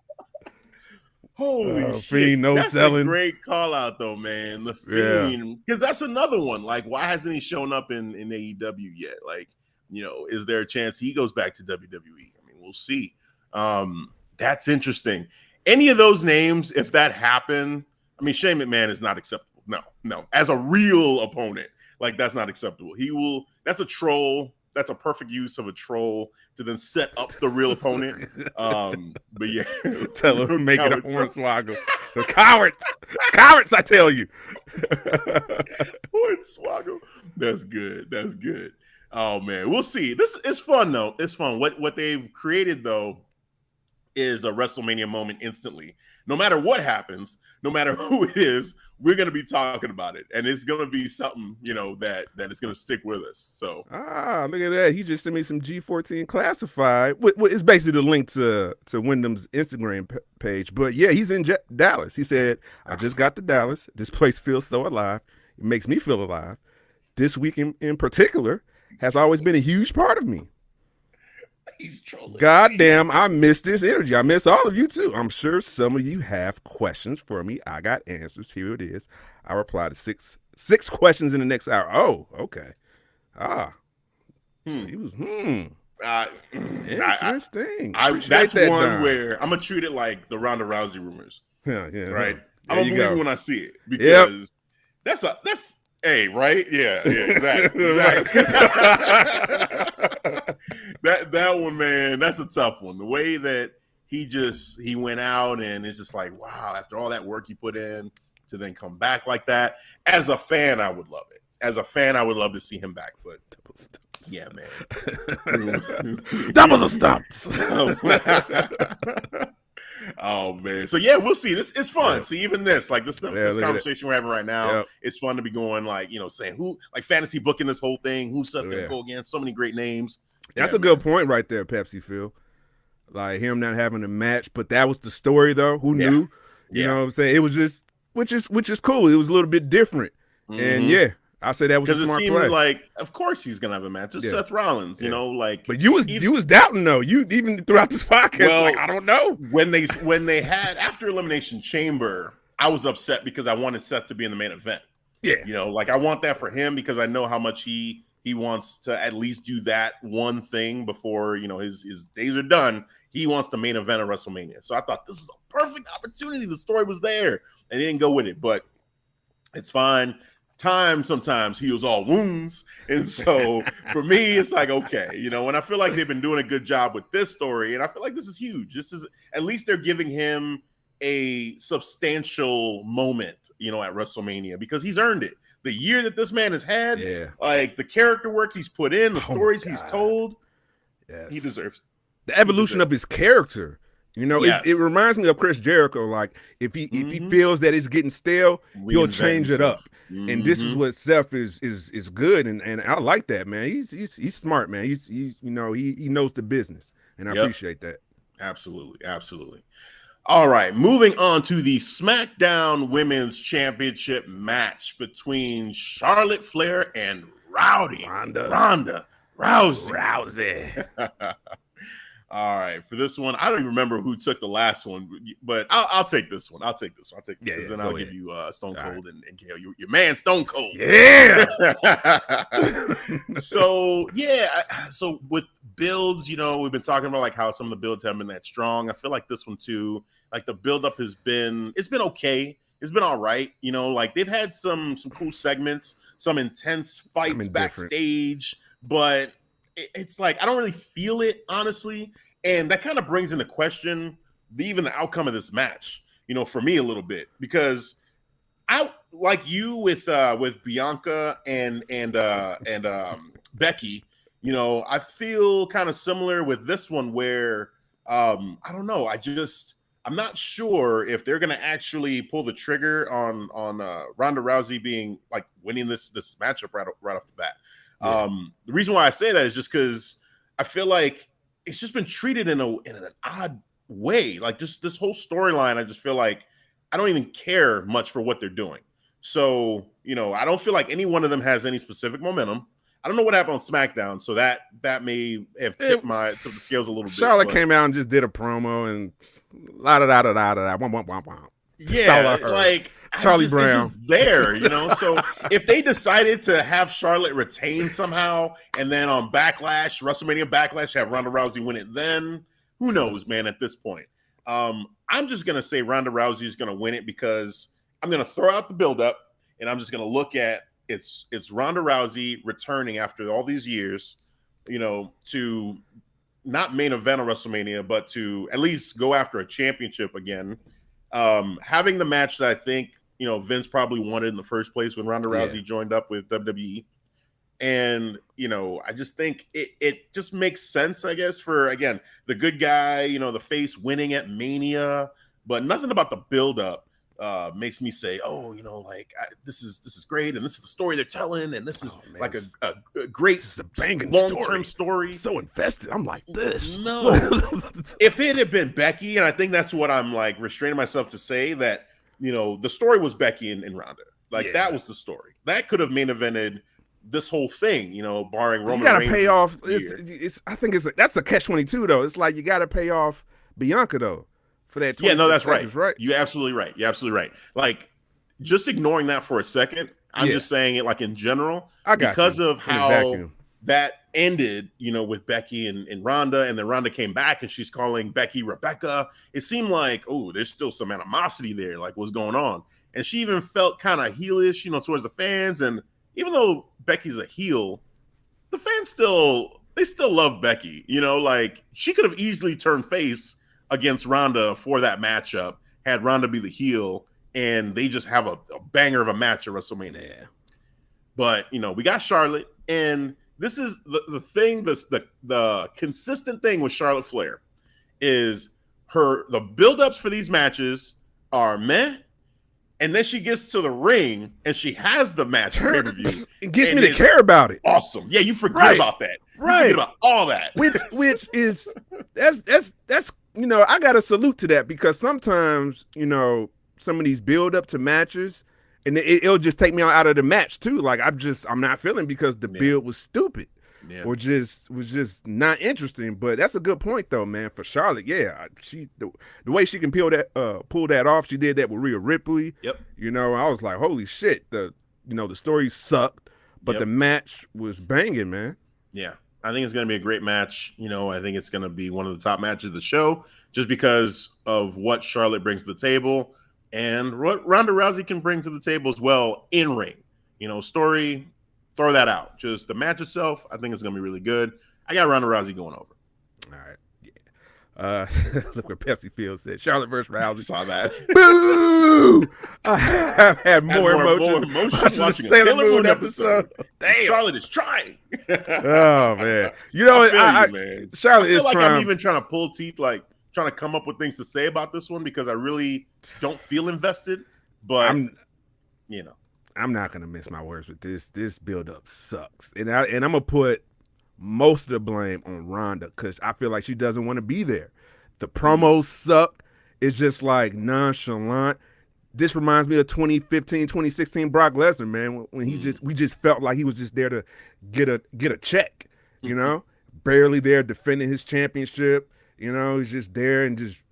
Holy shit. Fiend, no that's selling. A great call out though, man. The Fiend. Because that's another one. Like, why hasn't he shown up in AEW yet? Like, is there a chance he goes back to WWE? I mean, we'll see. That's interesting. Any of those names, if that happened, I mean, Shane McMahon is not acceptable. No. As a real opponent, like, that's not acceptable. That's a troll. That's a perfect use of a troll to then set up the real opponent. But yeah. Tell him make it a hornswoggle. The cowards. Cowards, I tell you. Hornswoggle. That's good. Oh man, we'll see. This is fun though. It's fun. What they've created though is a WrestleMania moment instantly. No matter what happens, no matter who it is, we're gonna be talking about it, and it's gonna be something that is gonna stick with us. So look at that. He just sent me some G14 classified. It's basically the link to Wyndham's Instagram page. But yeah, he's in Dallas. He said, "I just got to Dallas. This place feels so alive. It makes me feel alive. This week in particular has always been a huge part of me." He's trolling. God damn, I miss this energy. I miss all of you too. I'm sure some of you have questions for me. I got answers. Here it is. I reply to six questions in the next hour. Oh, okay. So he was interesting. That's one where I'm gonna treat it like the Ronda Rousey rumors. Yeah. Right. I'm gonna believe it when I see it because that's hey, right? Yeah, exactly. That one, man, that's a tough one. The way that he went out and it's just like, wow, after all that work he put in to then come back like that. As a fan, I would love it. As a fan, I would love to see him back. But yeah, man. Double the stumps. Oh man. So yeah, we'll see. This is fun. See, even this conversation we're having right now, it's fun to be going saying who, like, fantasy booking this whole thing, who's Seth gonna go against, so many great names. That's a good point right there, Pepsi Phil. Like him not having a match, but that was the story though. Who knew? You know what I'm saying? It was just which is cool. It was a little bit different. And I say that was a smart play. Because it seemed like, of course he's gonna have a match. It's Seth Rollins, But you was doubting though. You even throughout this podcast, I don't know. When they had after Elimination Chamber, I was upset because I wanted Seth to be in the main event. Yeah, I want that for him because I know how much he wants to at least do that one thing before his days are done. He wants the main event of WrestleMania. So I thought this was a perfect opportunity. The story was there, and he didn't go with it, but it's fine. Time sometimes heals all wounds, and so for me it's like, okay, and I feel like they've been doing a good job with this story, and I feel like this is huge. This is, at least they're giving him a substantial moment at WrestleMania because he's earned it. The year that this man has had, like the character work he's put in, the stories he's told, he deserves it. The evolution of his character. It reminds me of Chris Jericho. Like if he feels that it's getting stale, he'll change it up. And this is what Seth is good, and I like that, man. He's smart, man. He knows the business, and I appreciate that. Absolutely. All right, moving on to the SmackDown Women's Championship match between Charlotte Flair and Ronda Rousey. All right, for this one, I don't even remember who took the last one, but I'll take this one. I'll take this. Then I'll give you Stone Cold and KO. Your man, Stone Cold. Yeah. So with builds, we've been talking about like how some of the builds haven't been that strong. I feel like this one too. Like the buildup it's been okay. It's been all right. Like they've had some cool segments, some intense fights backstage, but it's like I don't really feel it, honestly. And that kind of brings into question even the outcome of this match, for me a little bit, because I like you with Bianca and Becky, I feel kind of similar with this one where I don't know, I'm not sure if they're gonna actually pull the trigger on Ronda Rousey being like winning this matchup right off the bat. The reason why I say that is just because I feel like it's just been treated in an odd way. Like just this whole storyline, I just feel like I don't even care much for what they're doing. So, I don't feel like any one of them has any specific momentum. I don't know what happened on SmackDown, so that may have tipped the scales a little bit. Charlotte came out and just did a promo and la da da da da da da. Yeah, like Charlie Brown. It's just there, So if they decided to have Charlotte retain somehow, and then on Backlash, WrestleMania Backlash, have Ronda Rousey win it, then who knows, man? At this point, I'm just gonna say Ronda Rousey is gonna win it because I'm gonna throw out the buildup, and I'm just gonna look at it's Ronda Rousey returning after all these years, to not main event of WrestleMania, but to at least go after a championship again. Having the match that I think Vince probably wanted in the first place when Ronda Rousey joined up with WWE. And, I just think it just makes sense, I guess, for, again, the good guy, the face winning at Mania, but nothing about the buildup makes me say, this is great, and this is the story they're telling, and this is like a great, this is a banging long-term story. So invested. I'm like, this. No. If it had been Becky, and I think that's what I'm like restraining myself to say, that, the story was Becky and Ronda. That was the story. That could have main evented this whole thing, barring Roman Reigns. You got to pay off. I think that's a catch-22, though. It's like you got to pay off Bianca, though. For that that's right. You're absolutely right. Like, just ignoring that for a second, I'm just saying it like in general, because of how that ended, with Becky and Ronda, and then Ronda came back and she's calling Becky Rebecca. It seemed like, there's still some animosity there, like what's going on. And she even felt kind of heelish, towards the fans. And even though Becky's a heel, the fans still love Becky, like she could have easily turned face against Ronda for that matchup, had Ronda be the heel, and they just have a banger of a match at WrestleMania. Yeah. But, we got Charlotte, and this is the thing, the consistent thing with Charlotte Flair is the buildups for these matches are meh, and then she gets to the ring and she has the match pay-per-view. It gets me to care about it. Awesome. Yeah, you forget about that. Right. You forget about all that. Which is that's I got to salute to that, because sometimes, some of these build up to matches, and it'll just take me out of the match too. Like I'm not feeling because the build was stupid, or was just not interesting. But that's a good point though, man. For Charlotte, the way she can pull that off, she did that with Rhea Ripley. Yep. I was like, holy shit. The story sucked, but the match was banging, man. Yeah. I think it's going to be a great match. I think it's going to be one of the top matches of the show, just because of what Charlotte brings to the table and what Ronda Rousey can bring to the table as well in ring. Story, throw that out. Just the match itself, I think it's going to be really good. I got Ronda Rousey going over. All right. Yeah. Look what Pepsi Field said. Charlotte versus Rousey. Saw that. Boo! I have had more emotion watching a Sailor Moon episode. Damn. Charlotte is trying. Oh, man. Man. Charlotte is trying. I'm even trying to pull teeth, like trying to come up with things to say about this one, because I really don't feel invested. But, I'm not going to miss my words with this. This build-up sucks. And I'm going to put most of the blame on Ronda, because I feel like she doesn't want to be there. The promos suck. It's just like nonchalant. This reminds me of 2015, 2016 Brock Lesnar, man, when we just felt like he was just there to get a check, barely there defending his championship. He's just there and just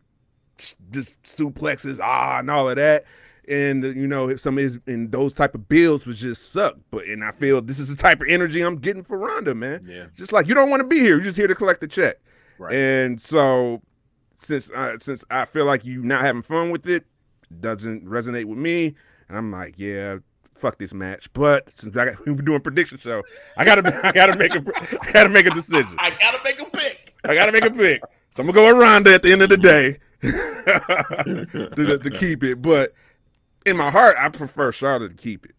suplexes, and all of that. And, some of his, and those type of builds was just suck. And I feel this is the type of energy I'm getting for Ronda, man. Yeah. Just like, you don't want to be here. You're just here to collect the check. Right. And so since I feel like you not having fun with it, doesn't resonate with me. And I'm like, yeah, fuck this match. But since we're doing prediction show, I gotta make a decision. I gotta make a pick. So I'm gonna go with Ronda at the end of the day to keep it. But in my heart, I prefer Charlotte to keep it.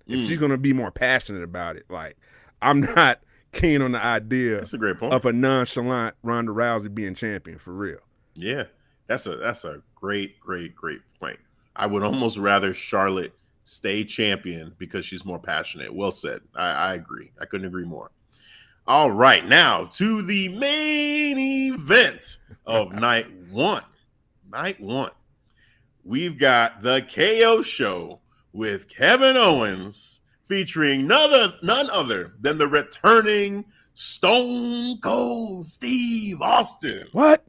If she's gonna be more passionate about it, like I'm not keen on the idea. That's a great point. Of a nonchalant Ronda Rousey being champion for real. Yeah, that's a great point. I would almost rather Charlotte stay champion because she's more passionate. Well said. I agree. I couldn't agree more. All right, now to the main event of night one. Night one. We've got the KO show with Kevin Owens featuring none other than the returning Stone Cold Steve Austin. What?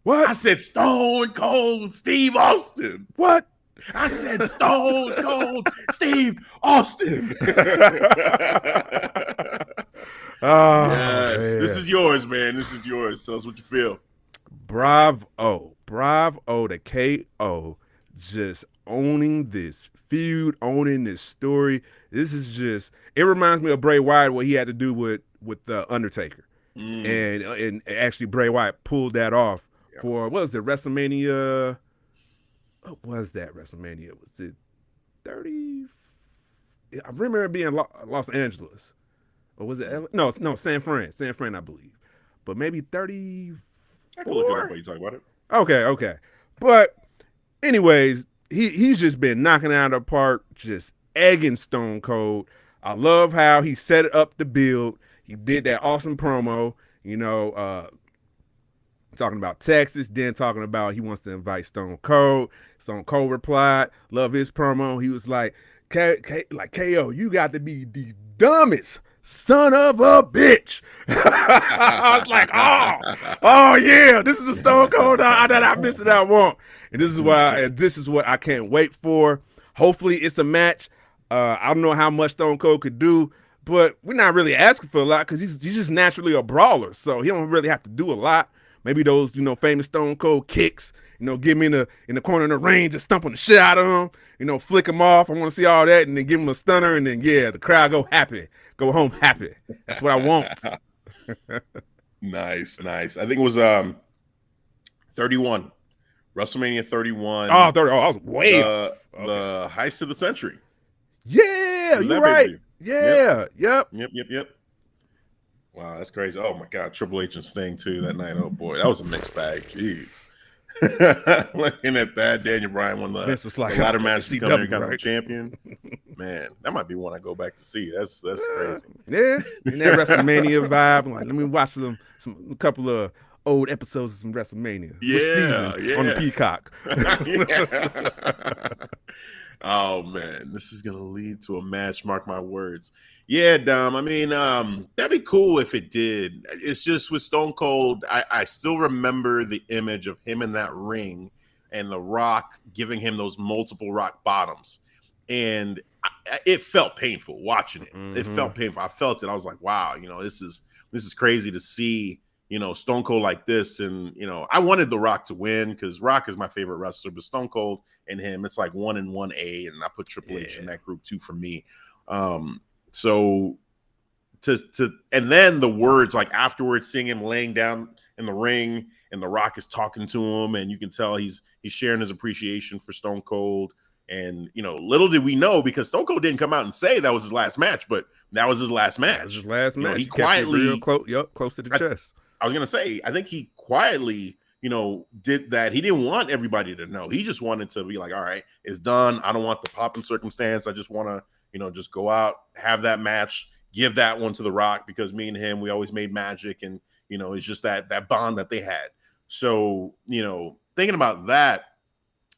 I said Stone Cold Steve Austin. What? I said Stone Cold Steve Austin. Oh, yes, man. This is yours, man. This is yours. Tell us what you feel. Bravo to KO, just owning this feud, owning this story. This is just, it reminds me of Bray Wyatt, what he had to do with the Undertaker. And actually Bray Wyatt pulled that off for, what was it, WrestleMania? What was that WrestleMania? Was it 30? I remember it being Los Angeles. Or was it no, San Fran, I believe. But maybe 30. I can look it up while you talk about it. Okay. But anyways, he's just been knocking it out of the park, just egging Stone Cold. I love how he set up the build. He did that awesome promo, talking about Texas, then talking about he wants to invite Stone Cold. Stone Cold replied, love his promo. He was like, KO, you got to be the dumbest son of a bitch. I was like, oh yeah, this is the Stone Cold that I missed it, I want. And this is what I can't wait for. Hopefully it's a match. I don't know how much Stone Cold could do, but we're not really asking for a lot because he's just naturally a brawler, so he don't really have to do a lot. Maybe those, famous Stone Cold kicks, get me in the corner of the ring, just stumping the shit out of him, flick him off. I want to see all that, and then give him a stunner, and then, the crowd go home happy. That's what I want. Nice. I think it was 31. WrestleMania 31. Oh, 30. Oh, I was way off. The heist of the century. Yeah, you're right. Yeah, yep. Wow, that's crazy. Oh my God, Triple H and Sting too that night. Oh boy, that was a mixed bag. Jeez. Looking at that, Daniel Bryan won the ladder match to become the champion. Man, that might be one I go back to see. That's crazy. Yeah, in that WrestleMania vibe. Like, let me watch a couple of old episodes of some WrestleMania. Yeah. On the Peacock. Oh man, this is gonna lead to a match. Mark my words. Yeah, Dom. I mean, that'd be cool if it did. It's just with Stone Cold, I still remember the image of him in that ring and The Rock giving him those multiple rock bottoms, and it felt painful watching it. Mm-hmm. It felt painful. I felt it. I was like, wow, this is crazy to see. Stone Cold like this. And, I wanted The Rock to win because Rock is my favorite wrestler, but Stone Cold and him, it's like 1 and 1A, and I put Triple H in that group too for me. So and then the words, like afterwards, seeing him laying down in the ring and The Rock is talking to him, and you can tell he's sharing his appreciation for Stone Cold. And, little did we know, because Stone Cold didn't come out and say that was his last match, but that was his last match. That was his last match. He quietly close to the chest. I was going to say, I think he quietly, did that. He didn't want everybody to know. He just wanted to be like, all right, it's done. I don't want the popping circumstance. I just want to, just go out, have that match, give that one to The Rock, because me and him, we always made magic. And, it's just that bond that they had. So, thinking about that,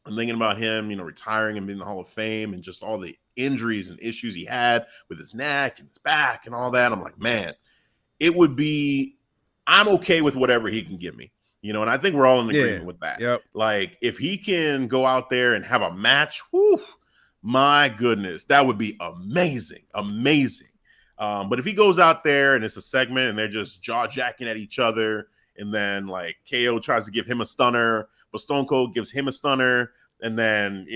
I'm thinking about him, retiring and being in the Hall of Fame and just all the injuries and issues he had with his neck and his back and all that. I'm like, man, I'm okay with whatever he can give me, and I think we're all in agreement with that. Yep. Like, if he can go out there and have a match, whew, my goodness, that would be amazing. But if he goes out there and it's a segment and they're just jaw jacking at each other, and then like KO tries to give him a stunner, but Stone Cold gives him a stunner, and then,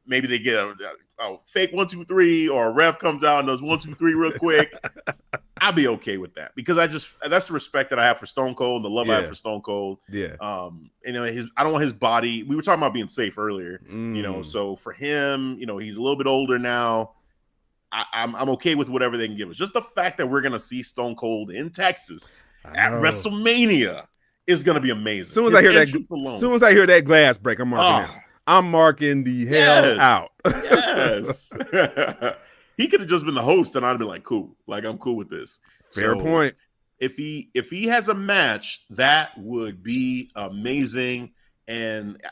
maybe they get a fake 1, 2, 3, or a ref comes out and does 1, 2, 3 real quick. I'll be okay with that, because that's the respect that I have for Stone Cold, the love I have for Stone Cold. Yeah. I don't want his body. We were talking about being safe earlier, so for him, he's a little bit older now. I'm okay with whatever they can give us. Just the fact that we're going to see Stone Cold in Texas at WrestleMania is going to be amazing. As soon as I hear that glass break, I'm marking it. I'm marking the hell out. Yes. He could have just been the host, and I'd be like, cool. Like, I'm cool with this. Fair point. if he has a match, that would be amazing. And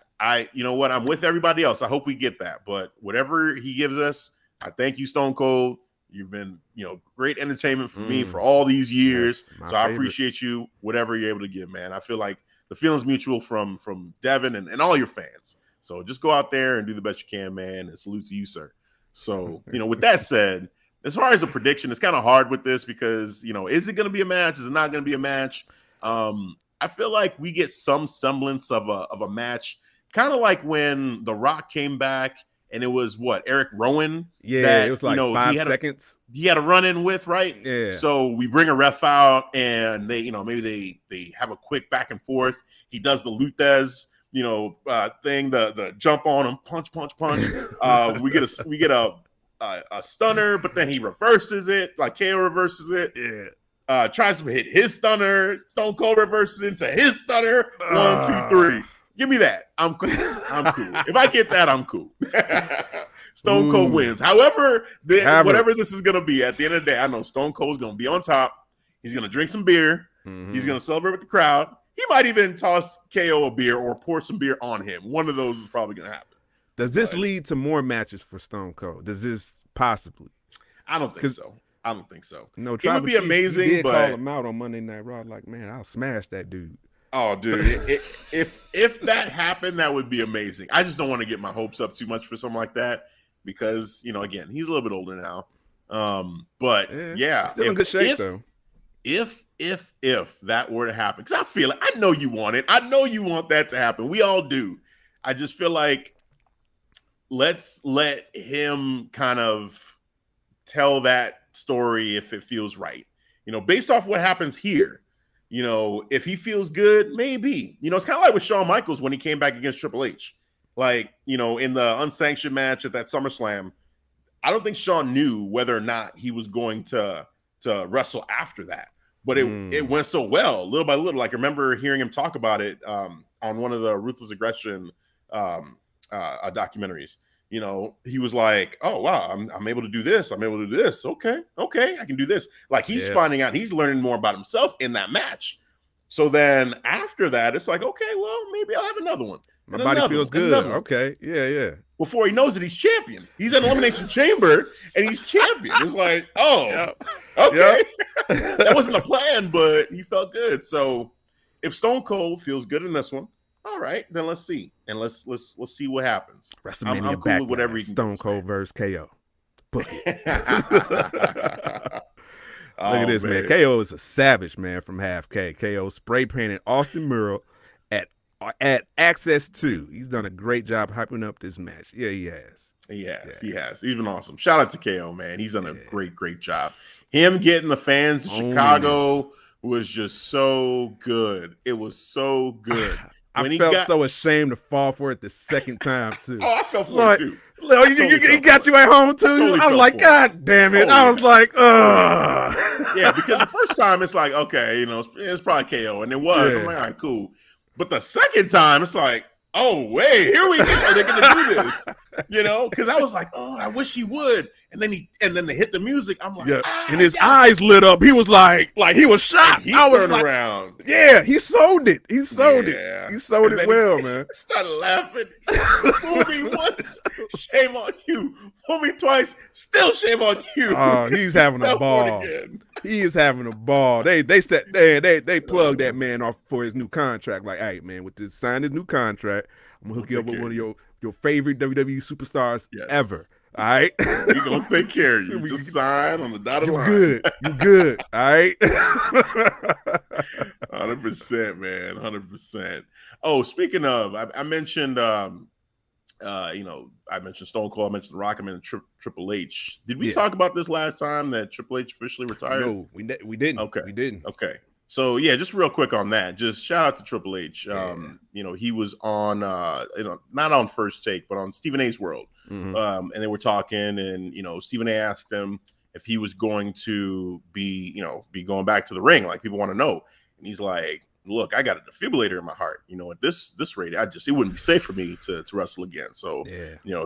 you know what? I'm with everybody else. I hope we get that. But whatever he gives us, I thank you, Stone Cold. You've been, great entertainment for me for all these years. So I appreciate you, whatever you're able to give, man. I feel like the feeling's mutual from Devin and all your fans. So just go out there and do the best you can, man. And salute to you, sir. So, with that said, as far as a prediction, it's kind of hard with this because, is it going to be a match? Is it not going to be a match? I feel like we get some semblance of a match, kind of like when The Rock came back and it was Eric Rowan. Yeah, that, it was like 5 seconds. He had a run in with, right? Yeah. So we bring a ref out and they, maybe they have a quick back and forth. He does the Luthez, thing, the jump on him, punch. We get a stunner, but then he reverses it, like KO reverses it. Yeah. Tries to hit his stunner. Stone Cold reverses into his stunner. 1, 2, 3. Give me that. I'm cool. If I get that, I'm cool. Stone Cold wins. However, whatever this is going to be, at the end of the day, I know Stone Cold's going to be on top. He's going to drink some beer. Mm-hmm. He's going to celebrate with the crowd. He might even toss KO a beer or pour some beer on him. One of those is probably going to happen. Does this lead to more matches for Stone Cold? Does this possibly? I don't think so. No, it would be amazing. He did but call him out on Monday Night Raw, like, man, I'll smash that dude. Oh, dude! If that happened, that would be amazing. I just don't want to get my hopes up too much for something like that because again, he's a little bit older now. But yeah, still in good shape though. If that were to happen, because I feel it, I know you want it. I know you want that to happen. We all do. I just feel like let's let him kind of tell that story if it feels right. Based off what happens here. If he feels good, maybe. It's kind of like with Shawn Michaels when he came back against Triple H. Like, in the unsanctioned match at that SummerSlam, I don't think Shawn knew whether or not he was going to wrestle after that. But it went so well, little by little. Like, I remember hearing him talk about it on one of the Ruthless Aggression documentaries. He was like, oh, wow, I'm able to do this. I'm able to do this. Okay, I can do this. Like, he's finding out, he's learning more about himself in that match. So then after that, it's like, okay, well, maybe I'll have another one. My body feels good. Okay, yeah. Before he knows it, he's champion. He's in Elimination Chamber, and he's champion. It's like, oh, okay. That wasn't the plan, but he felt good. So if Stone Cold feels good in this one, all right, then let's see, and let's see what happens. WrestleMania I'm cool with whatever you can. Stone Cold versus KO. Book it. Look at this, man. KO is a savage, man, from Half K. KO spray painted Austin Mural at Access 2. He's done a great job hyping up this match. Yeah, he has. He has. He's been awesome. Shout out to KO, man. He's done a great job. Him getting the fans in Chicago was just so good. It was so good. I felt so ashamed to fall for it the second time, too. Oh, I fell for it, too. He got you at home, too? Totally I was like, God damn it. I was like, ugh. Yeah, because the first time, it's like, okay, it's probably KO. And it was. I'm like, all right, cool. But the second time, it's like, oh, wait, here we go. They're going to do this. Because I was like, oh, I wish he would. And then they hit the music. I'm like, and his eyes lit up. He was like he was shocked. He turned around. Yeah, he sold it. He sold it. He sold it well, man. Started laughing. Fool me once, shame on you. Fool me twice, still shame on you. He's having a ball. He is having a ball. They plugged that man off for his new contract. Like, hey, man, with this sign his new contract, I'm gonna hook you up with one of your favorite WWE superstars ever. All right, we're gonna take care of you. Just sign on the dotted line. You good. All right. 100%, man. 100%. Oh, speaking of, I mentioned, I mentioned Stone Cold. I mentioned The Rock. I mentioned Triple H. Did we talk about this last time that Triple H officially retired? No, we didn't. Okay, we didn't. Okay. So yeah, just real quick on that. Just shout out to Triple H. He was on not on First Take, but on Stephen A's World. Mm-hmm. And they were talking, and Stephen A asked him if he was going to be going back to the ring. Like, people want to know. And he's like, look, I got a defibrillator in my heart. At this rate, it wouldn't be safe for me to wrestle again. So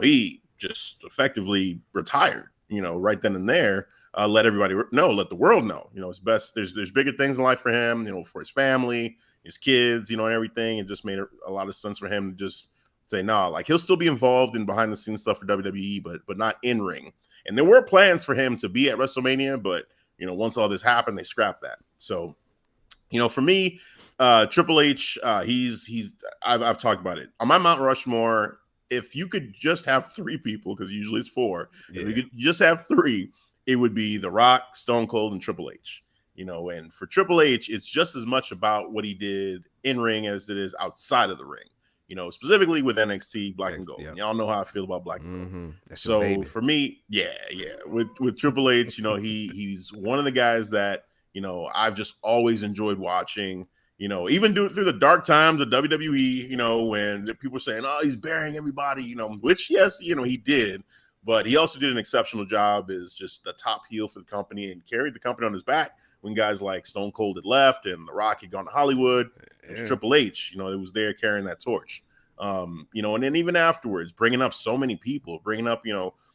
he just effectively retired. right then and there, let everybody know, let the world know, it's best. There's bigger things in life for him, for his family, his kids, and everything. It just made a lot of sense for him to just say, no, like he'll still be involved in behind the scenes stuff for WWE, but not in ring. And there were plans for him to be at WrestleMania, but once all this happened, they scrapped that. So, for me, Triple H, I've talked about it on my Mount Rushmore. If you could just have 3 people, because usually it's 4, if you could just have 3, it would be The Rock, Stone Cold, and Triple H. And for Triple H, it's just as much about what he did in ring as it is outside of the ring. Specifically with NXT Black and Gold. Yeah. Y'all know how I feel about Black and Gold. Mm-hmm. So for me, yeah. With Triple H, he's one of the guys that, I've just always enjoyed watching. Even through the dark times of WWE, when people were saying, oh, he's burying everybody, which, yes, he did. But he also did an exceptional job as just the top heel for the company and carried the company on his back when guys like Stone Cold had left and The Rock had gone to Hollywood. It was Triple H, it was there carrying that torch. And then even afterwards, bringing up so many people, bringing up,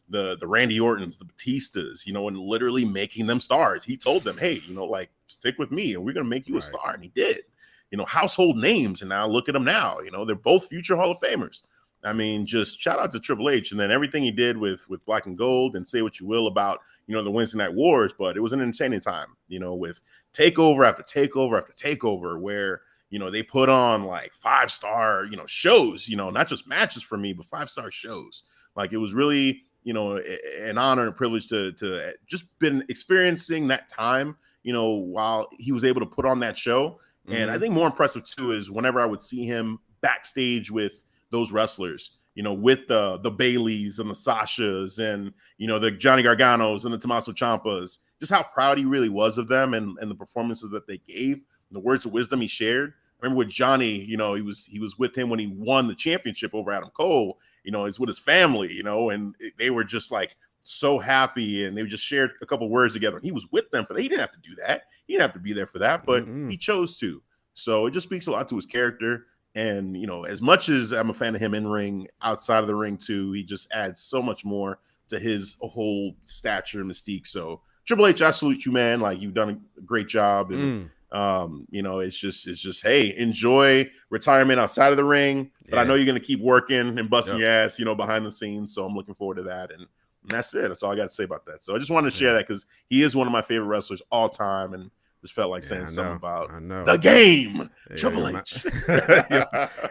the Randy Ortons, the Batistas, and literally making them stars. He told them, hey, stick with me and we're going to make you a star. And he did. Household names. And now look at them now. They're both future Hall of Famers. I mean, just shout out to Triple H and then everything he did with Black and Gold, and say what you will about, the Wednesday Night Wars, but it was an entertaining time, with takeover after takeover after takeover where, they put on like 5-star, shows, not just matches for me, but 5-star shows. Like it was really, an honor and a privilege to just been experiencing that time, while he was able to put on that show. And I think more impressive too is whenever I would see him backstage with those wrestlers, with the Baileys and the Sashas and, the Johnny Garganos and the Tommaso Ciampas, just how proud he really was of them and the performances that they gave, and the words of wisdom he shared. I remember with Johnny, he was with him when he won the championship over Adam Cole, he's with his family, and they were just like so happy, and they just shared a couple words together. He was with them for that. He didn't have to do that. He didn't have to be there for that, but he chose to. So it just speaks a lot to his character. And, as much as I'm a fan of him in ring, outside of the ring too, he just adds so much more to his whole stature and mystique. So Triple H, I salute you, man. Like you've done a great job. And, it's just, hey, enjoy retirement outside of the ring, but I know you're going to keep working and busting your ass, behind the scenes. So I'm looking forward to that. And that's it. That's all I got to say about that. So I just wanted to share that because he is one of my favorite wrestlers all time. And just felt like saying something about the game, Triple H.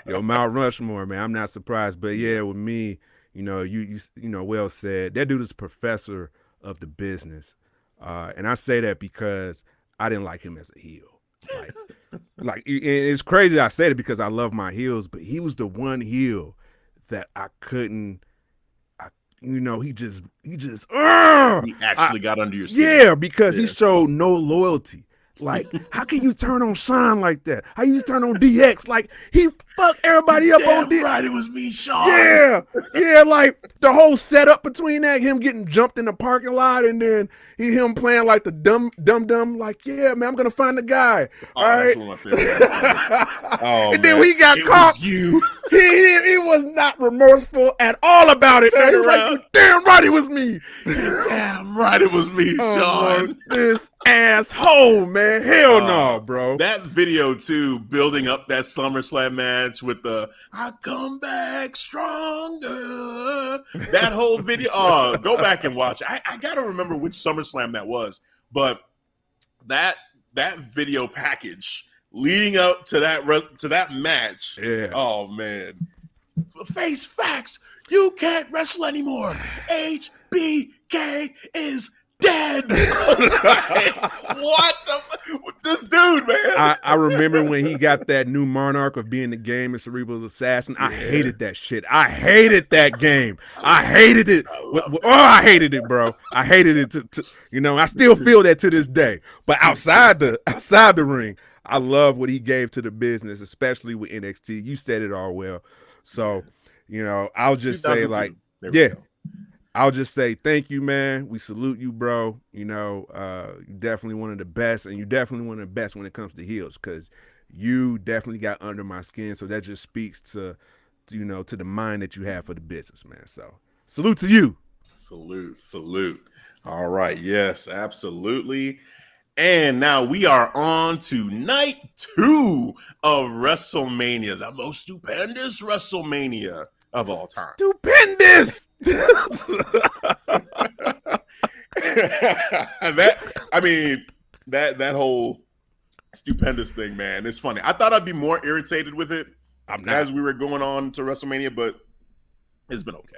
Yo, Mount Rushmore, man. I'm not surprised, but with me, you well said. That dude is a professor of the business, and I say that because I didn't like him as a heel. Like it's crazy I said it because I love my heels, but he was the one heel that I couldn't. He actually got under your skin. Yeah, because he showed no loyalty. Like, how can you turn on Sean like that? How you turn on DX? Like, he fucked everybody up on DX. Right, it was me, Sean. Yeah, like the whole setup between that, him getting jumped in the parking lot, and then him playing like the dumb, like, yeah, man, I'm gonna find the guy. All right. And then when he got caught, he was not remorseful at all about it. Man. He was like, you damn right it was me. Damn right it was me, Sean. This asshole, man. Hell no, bro. That video too, building up that SummerSlam match with the I come back stronger. That whole video. Go back and watch. I gotta remember which SummerSlam that was, but that video package leading up to that match. Yeah. Oh man. Face facts. You can't wrestle anymore. HBK is dead. What this dude, man? I remember when he got that new monarch of being the game and Cerebral Assassin. I hated that shit. I hated that game. I hated it. I hated it, bro. I hated it. I still feel that to this day. But outside the ring, I love what he gave to the business, especially with NXT. You said it all well. So, I'll just say I'll just say thank you, man. We salute you, bro. You're definitely one of the best, and you're definitely one of the best when it comes to heels, because you definitely got under my skin. So that just speaks to the mind that you have for the business, man. So salute to you. Salute. All right. Yes, absolutely. And now we are on to night 2 of WrestleMania, the most stupendous WrestleMania of all time. Stupendous. that whole stupendous thing, man, it's funny. I thought I'd be more irritated with it as we were going on to WrestleMania, but it's been okay.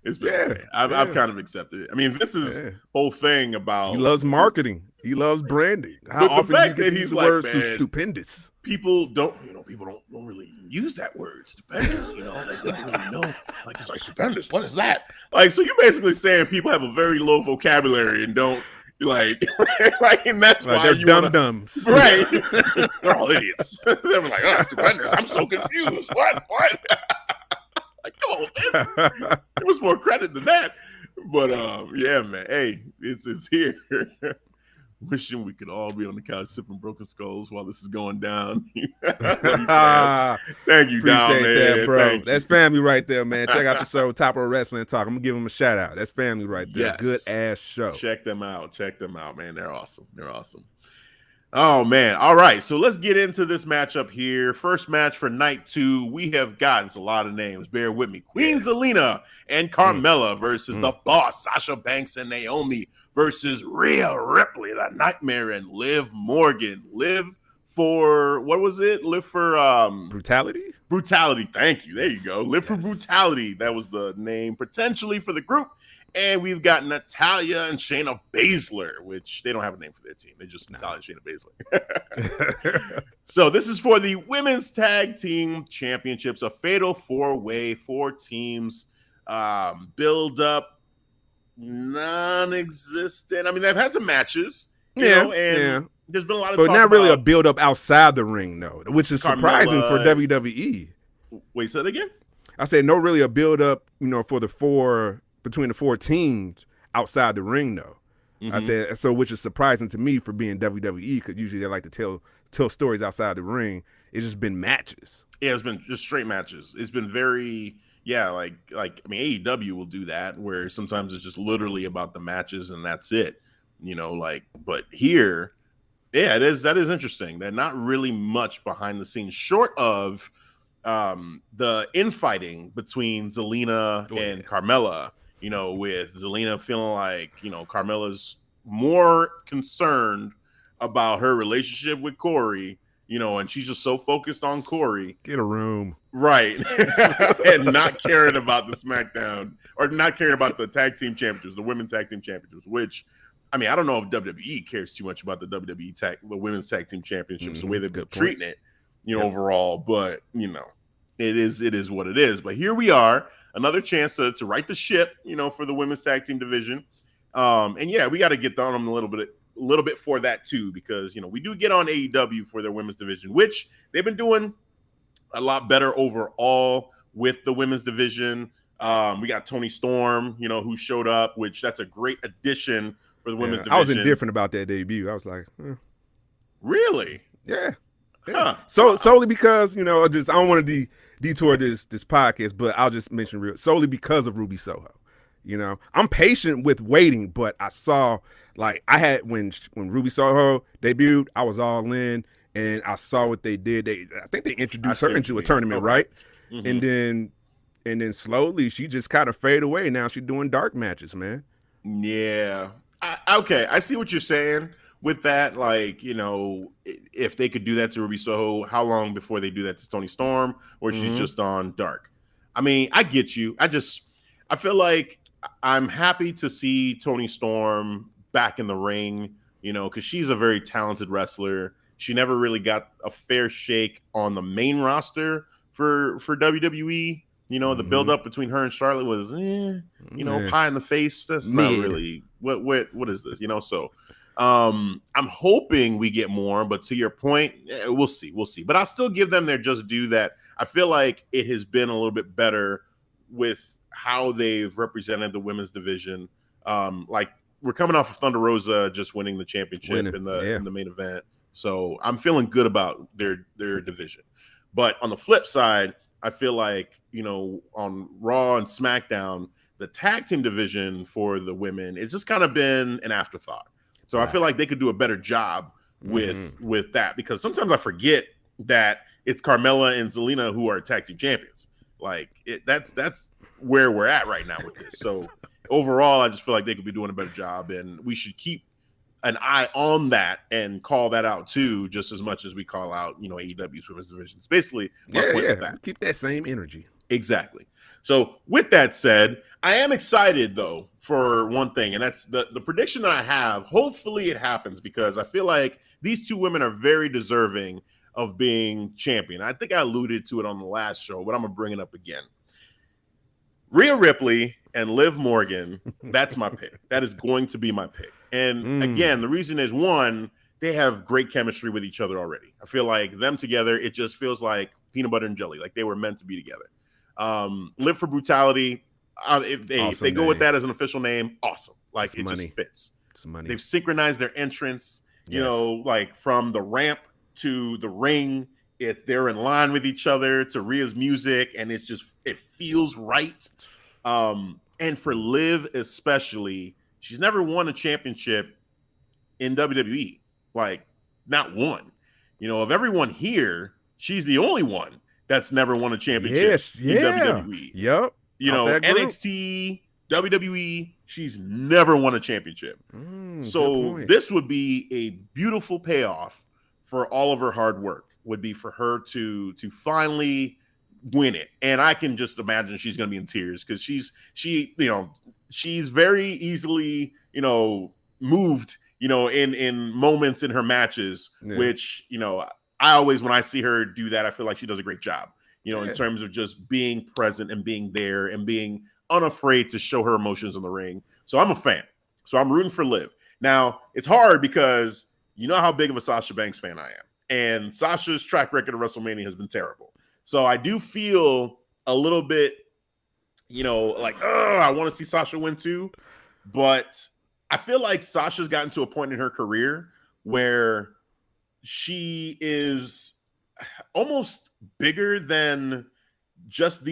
It's been okay. I've kind of accepted it. I mean, Vince's whole thing about he loves marketing, he loves branding. How often the fact that he's like, words man, stupendous. People don't really use that word, stupendous. They don't really know. Like it's like stupendous. What is that? Like, so you're basically saying people have a very low vocabulary and don't like, and that's like why they're dumb-dumbs, right? They're all idiots. They were like, oh, stupendous. I'm so confused. What? Like, come on, Vince. It was more credit than that. But yeah, man. Hey, it's here. Wishing we could all be on the couch sipping broken skulls while this is going down. Thank you, Dom, man. That, bro. That's family right there, man. Check out the show, Top of Wrestling Talk. I'm gonna give them a shout out. That's family right there. Yes. Good ass show. Check them out, man. They're awesome. Oh man. All right. So let's get into this matchup here. First match for night 2. We have gotten a lot of names. Bear with me. Queen Zelina and Carmella versus the Boss, Sasha Banks and Naomi versus Rhea Ripley, the Nightmare, and Liv Morgan. Live for what was it? Live for brutality. Brutality. Thank you. There you go. Live for brutality. That was the name potentially for the group. And we've got Natalya and Shayna Baszler, which they don't have a name for their team. They're just Natalya and Shayna Baszler. So this is for the Women's Tag Team Championships, a fatal 4-way, 4 teams, build up, non-existent. I mean, they've had some matches, and there's been a lot of talk, but not really a build up outside the ring, though, which is Carmella, surprising for WWE. Wait, say that again? I said no, really a build up, for the 4. Between the 4 teams outside the ring, though. I said so, which is surprising to me for being WWE, because usually they like to tell stories outside the ring. It's just been matches. Yeah, it's been just straight matches. It's been very like I mean, AEW will do that where sometimes it's just literally about the matches and that's it. But here, that is interesting. They're not really much behind the scenes, short of the infighting between Zelina and Carmella. With Zelina feeling like, Carmella's more concerned about her relationship with Corey, and she's just so focused on Corey. Get a room. Right. And not caring about the SmackDown, or not caring about the tag team championships, the women's tag team championships, which, I mean, I don't know if WWE cares too much about the the women's tag team championships, the way they've been treating it, overall, but, it is what it is. But here we are. Another chance to right the ship, for the women's tag team division. And yeah, we got to get on them a little bit for that too, because, we do get on AEW for their women's division, which they've been doing a lot better overall with the women's division. We got Toni Storm, who showed up, which that's a great addition for the women's division. I was indifferent about that debut. I was like, really? Yeah. Huh. So solely because, I don't want to detour this podcast, but I'll just mention solely because of Ruby Soho. I'm patient with waiting, but I saw, like, I had when Ruby Soho debuted, I was all in, and I saw what they did. I think they introduced her into a tournament, right? Mm-hmm. And then slowly she just kind of faded away. Now she's doing dark matches, man. Yeah. Okay, I see what you're saying with that. Like, if they could do that to Ruby Soho, how long before they do that to Toni Storm, or she's just on dark? I mean, I get you. I feel like I'm happy to see Toni Storm back in the ring, because she's a very talented wrestler. She never really got a fair shake on the main roster for WWE. The build-up between her and Charlotte was, pie in the face. That's not really what is this? So I'm hoping we get more, but to your point, we'll see. But I'll still give them their just due that I feel like it has been a little bit better with how they've represented the women's division. Like, we're coming off of Thunder Rosa just winning the championship in the main event, so I'm feeling good about their division. But on the flip side, I feel like, on Raw and SmackDown, the tag team division for the women, it's just kind of been an afterthought. So I feel like they could do a better job with that, because sometimes I forget that it's Carmella and Zelina who are tag team champions. Like that's where we're at right now with this. So overall, I just feel like they could be doing a better job, and we should keep an eye on that and call that out too, just as much as we call out, AEW's women's division. It's basically my point with that. Keep that same energy. Exactly. So with that said, I am excited though for one thing, and that's the prediction that I have. Hopefully it happens, because I feel like these two women are very deserving of being champion. I think I alluded to it on the last show, but I'm gonna bring it up again. Rhea Ripley and Liv Morgan, that's my pick. That is going to be my pick. And again, the reason is, one, they have great chemistry with each other already. I feel like them together, it just feels like peanut butter and jelly, like they were meant to be together. Live for Brutality, if they go with that as an official name, awesome. Like it just fits. It's money. They've synchronized their entrance, like from the ramp to the ring. They're in line with each other to Rhea's music, and it feels right. And for Liv especially, she's never won a championship in WWE. Like, not one. Of everyone here, she's the only one that's never won a championship in WWE. Yep. NXT, WWE, she's never won a championship. So this would be a beautiful payoff for all of her hard work, would be for her to finally win it. And I can just imagine she's going to be in tears, because she's very easily, moved, in moments in her matches, which, I always, when I see her do that, I feel like she does a great job, in terms of just being present and being there and being unafraid to show her emotions in the ring. So I'm a fan. So I'm rooting for Liv. Now, it's hard because you know how big of a Sasha Banks fan I am. And Sasha's track record of WrestleMania has been terrible. So I do feel a little bit, like, I want to see Sasha win too. But I feel like Sasha's gotten to a point in her career where she is almost bigger than just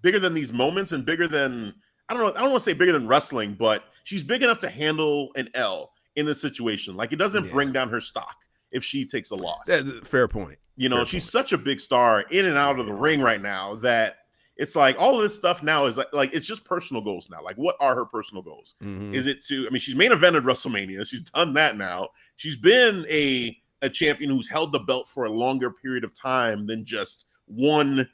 bigger than these moments, and bigger than, I don't want to say bigger than wrestling, but she's big enough to handle an L in this situation. Like, it doesn't bring down her stock if she takes a loss. Fair point. She's such a big star in and out of the ring right now that it's like all of this stuff now is like it's just personal goals now. Like, what are her personal goals? Is it she's main evented WrestleMania. She's done that now. She's been a champion who's held the belt for a longer period of time than just one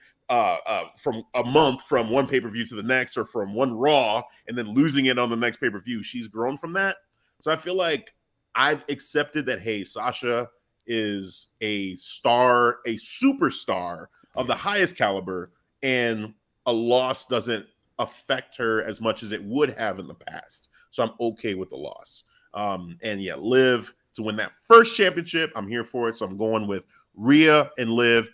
from a month, from one pay-per-view to the next, or from one Raw and then losing it on the next pay-per-view. She's grown from that. So I feel like I've accepted that, hey, Sasha is a star, a superstar of the highest caliber, and a loss doesn't affect her as much as it would have in the past. So I'm okay with the loss. Liv to win that first championship, I'm here for it. So I'm going with Rhea and Liv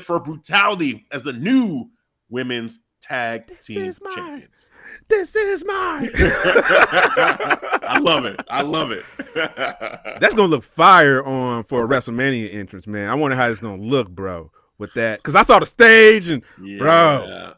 for Brutality as the new women's tag team champions. This is mine. I love it. That's gonna look fire for a WrestleMania entrance, man. I wonder how it's gonna look, bro, with that, because I saw the stage and bro,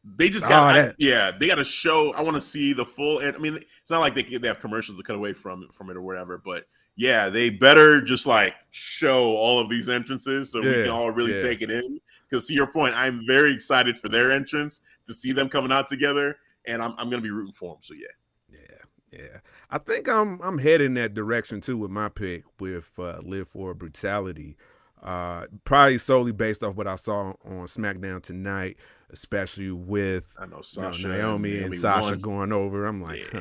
they just got they got to show. I want to see the full. And I mean, it's not like they have commercials to cut away from it or whatever, but yeah, they better just like show all of these entrances so we can all really take it in. Because to your point, I'm very excited for their entrance, to see them coming out together, and I'm going to be rooting for them. So yeah. I think I'm heading that direction too with my pick with Live for Brutality. Probably solely based off what I saw on SmackDown tonight, especially with Sasha, Naomi and Sasha going over. I'm like,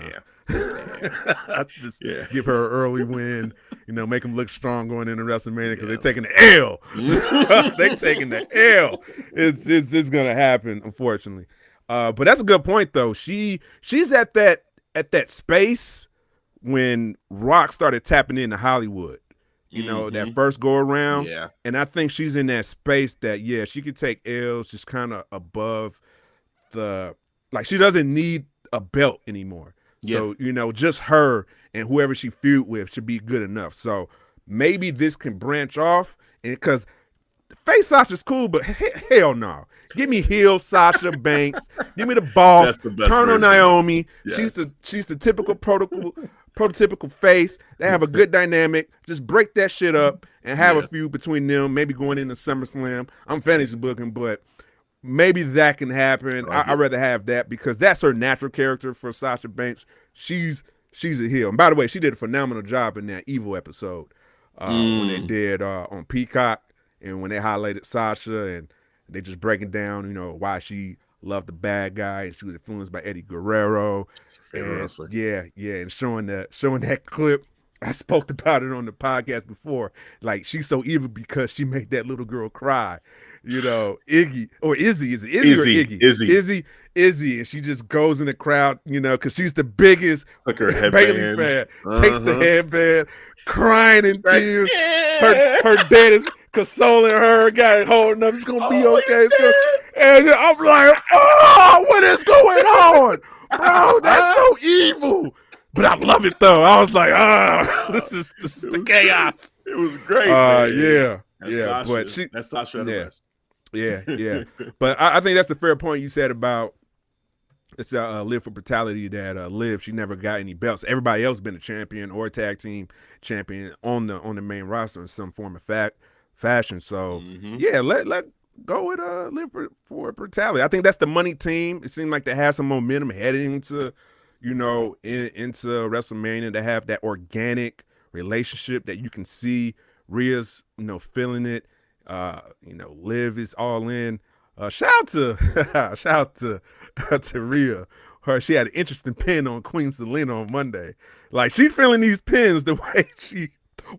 just give her an early win, make them look strong going into WrestleMania, because they're taking the L. They're taking the L. It's gonna happen, unfortunately. But that's a good point though. She's at that space when Rock started tapping into Hollywood. That first go around. Yeah. And I think she's in that space that, she could take L's just kind of above she doesn't need a belt anymore. Yeah. So, just her and whoever she feud with should be good enough. So maybe this can branch off, and because face Sasha's cool, but hell no. Give me heel Sasha Banks. Give me the boss. Turn on Naomi. Yes. She's the typical prototypical face. They have a good dynamic. Just break that shit up and have a feud between them. Maybe going into SummerSlam. I'm fantasy booking, but maybe that can happen. I'd rather have that because that's her natural character for Sasha Banks. She's a heel. And by the way, she did a phenomenal job in that Evil episode when they did on Peacock and when they highlighted Sasha and they just breaking down, why she loved the bad guy and she was influenced by Eddie Guerrero. And, and showing that clip. I spoke about it on the podcast before. Like, she's so evil because she made that little girl cry. Iggy or Izzy. Is it Izzy or Iggy? Izzy. And she just goes in the crowd, because she's the biggest Bailey fan. Takes the headband, crying in tears. Yeah. Her dad is consoling her, got it holding up. It's going to be okay. And I'm like, what is going on? Bro, that's so evil. But I love it, though. I was like, this is the chaos. It was great. That's Sasha at the best. Yeah. But I think that's a fair point you said about it's Liv for Brutality that Liv, she never got any belts. Everybody else been a champion or a tag team champion on the main roster in some form of fashion. So let go with Liv for Brutality. I think that's the money team. It seemed like they have some momentum heading into into WrestleMania. They have that organic relationship that you can see. Rhea's, feeling it. Liv is all in. Shout out to Rhea. She had an interesting pin on Queen Zelina on Monday. Like, she feeling these pins the way she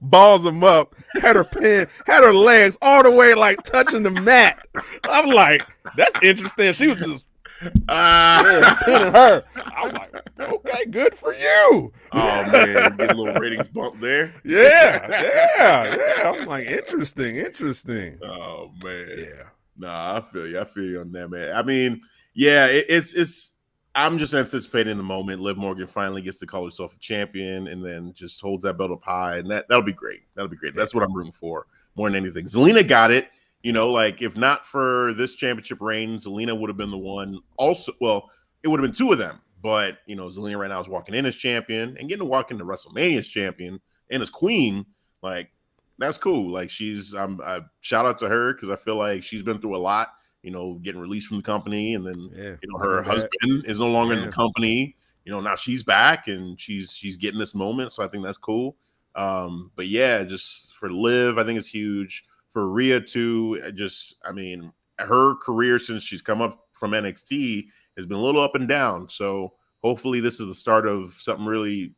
balls them up. Had her legs all the way like touching the mat. I'm like, that's interesting. She was just pinning her. I'm like, okay, good for you. Oh man, get a little ratings bump there. Yeah. I'm like, interesting. Oh man. Yeah. Nah, I feel you on that, man. I mean, yeah, it's I'm just anticipating the moment Liv Morgan finally gets to call herself a champion and then just holds that belt up high, and that'll be great. That's what I'm rooting for more than anything. Zelina got it. If not for this championship reign, Zelina would have been the one. Also, well, it would have been two of them. But, Zelina right now is walking in as champion and getting to walk into WrestleMania as champion and as queen. Like, that's cool. Like, I shout out to her because I feel like she's been through a lot, getting released from the company. And then, her husband is no longer in the company. Now she's back and she's getting this moment. So I think that's cool. But yeah, just for Liv, I think it's huge. For Rhea too, her career since she's come up from NXT has been a little up and down. So hopefully this is the start of something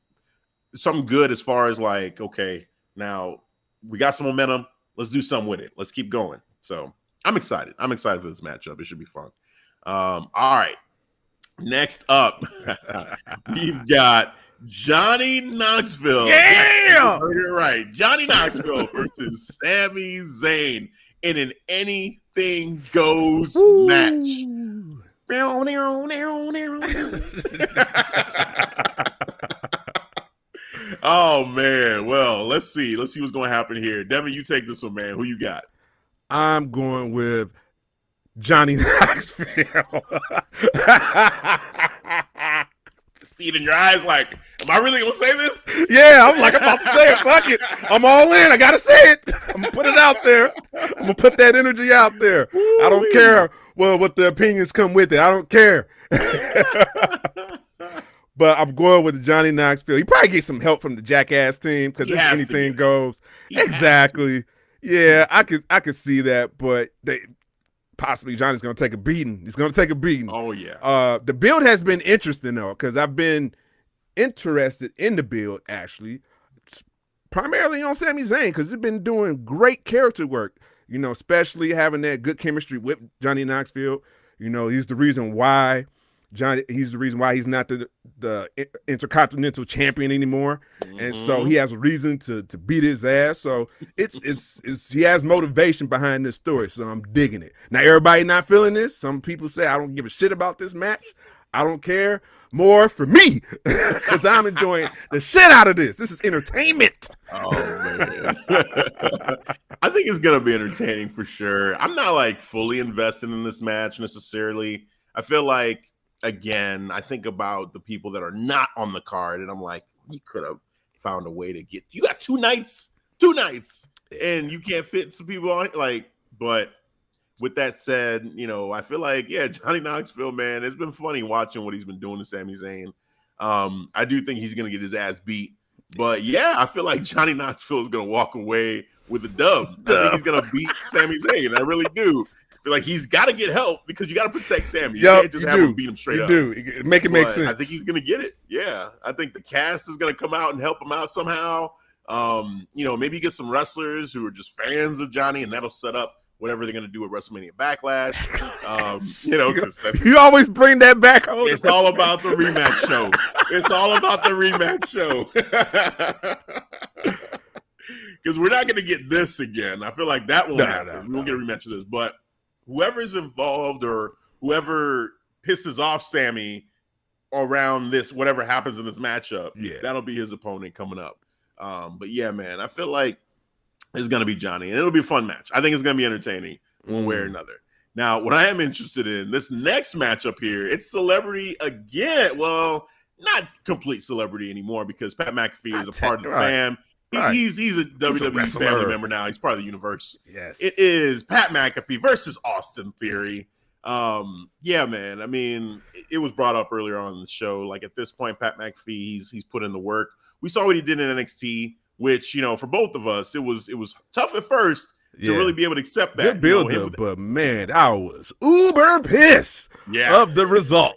good as far as like, okay, now we got some momentum. Let's do something with it. Let's keep going. So I'm excited. I'm excited for this matchup. It should be fun. All right. Next up, we've got Johnny Knoxville. Yeah! You heard it right. Johnny Knoxville versus Sami Zayn in an anything goes match. Oh man. Well, let's see what's going to happen here. Devin, you take this one, man. Who you got? I'm going with Johnny Knoxville. See it in your eyes like, am I really gonna say this? Yeah, I'm about to say it. Fuck it. I'm all in. I gotta say it. I'm gonna put it out there. I'm gonna put that energy out there. I don't care what the opinions come with it. I don't care. But I'm going with Johnny Knoxville. He probably get some help from the Jackass team because anything goes. Exactly. Yeah, I could see that, but possibly Johnny's going to take a beating. He's going to take a beating. Oh, yeah. The build has been interesting, though, because I've been interested in the build, actually, primarily on Sami Zayn, because he's been doing great character work, especially having that good chemistry with Johnny Knoxville. He's the reason why he's not the Intercontinental Champion anymore, and so he has a reason to beat his ass. So he has motivation behind this story. So I'm digging it. Now everybody not feeling this. Some people say I don't give a shit about this match. I don't care. More for me, because I'm enjoying the shit out of this. This is entertainment. Oh man, I think it's gonna be entertaining for sure. I'm not like fully invested in this match necessarily. I feel like, again, I think about the people that are not on the card, and I'm like, you could have found a way to get. You got two nights, and you can't fit some people on. Like, but with that said, I feel like, Johnny Knoxville, man, it's been funny watching what he's been doing to Sami Zayn. I do think he's gonna get his ass beat. But yeah, I feel like Johnny Knoxville is going to walk away with a dub. I think he's going to beat Sami Zayn. I really do. I feel like he's got to get help because you got to protect Sami. You can't just have him beat him straight up. You do. Make it make sense. I think he's going to get it. Yeah. I think the cast is going to come out and help him out somehow. Maybe get some wrestlers who are just fans of Johnny, and that'll set up whatever they're going to do at WrestleMania Backlash. Because you always bring that back home. It's all about the rematch show. It's all about the rematch show. Because we're not going to get this again. I feel like that won't happen. We won't get a rematch of this. But whoever's involved or whoever pisses off Sami around this, whatever happens in this matchup, that'll be his opponent coming up. But yeah, man, I feel like it's going to be Johnny, and it'll be a fun match. I think it's going to be entertaining one way or another. Now, what I am interested in, this next matchup here, it's celebrity again. Well, not complete celebrity anymore because Pat McAfee is a part of the fam. He's a WWE family member now. He's part of the universe. Yes. It is Pat McAfee versus Austin Theory. Yeah, man. I mean, it was brought up earlier on in the show. Like, at this point, Pat McAfee, he's put in the work. We saw what he did in NXT, which, for both of us, it was tough at first to really be able to accept that. Good build up, but man, I was uber pissed of the result.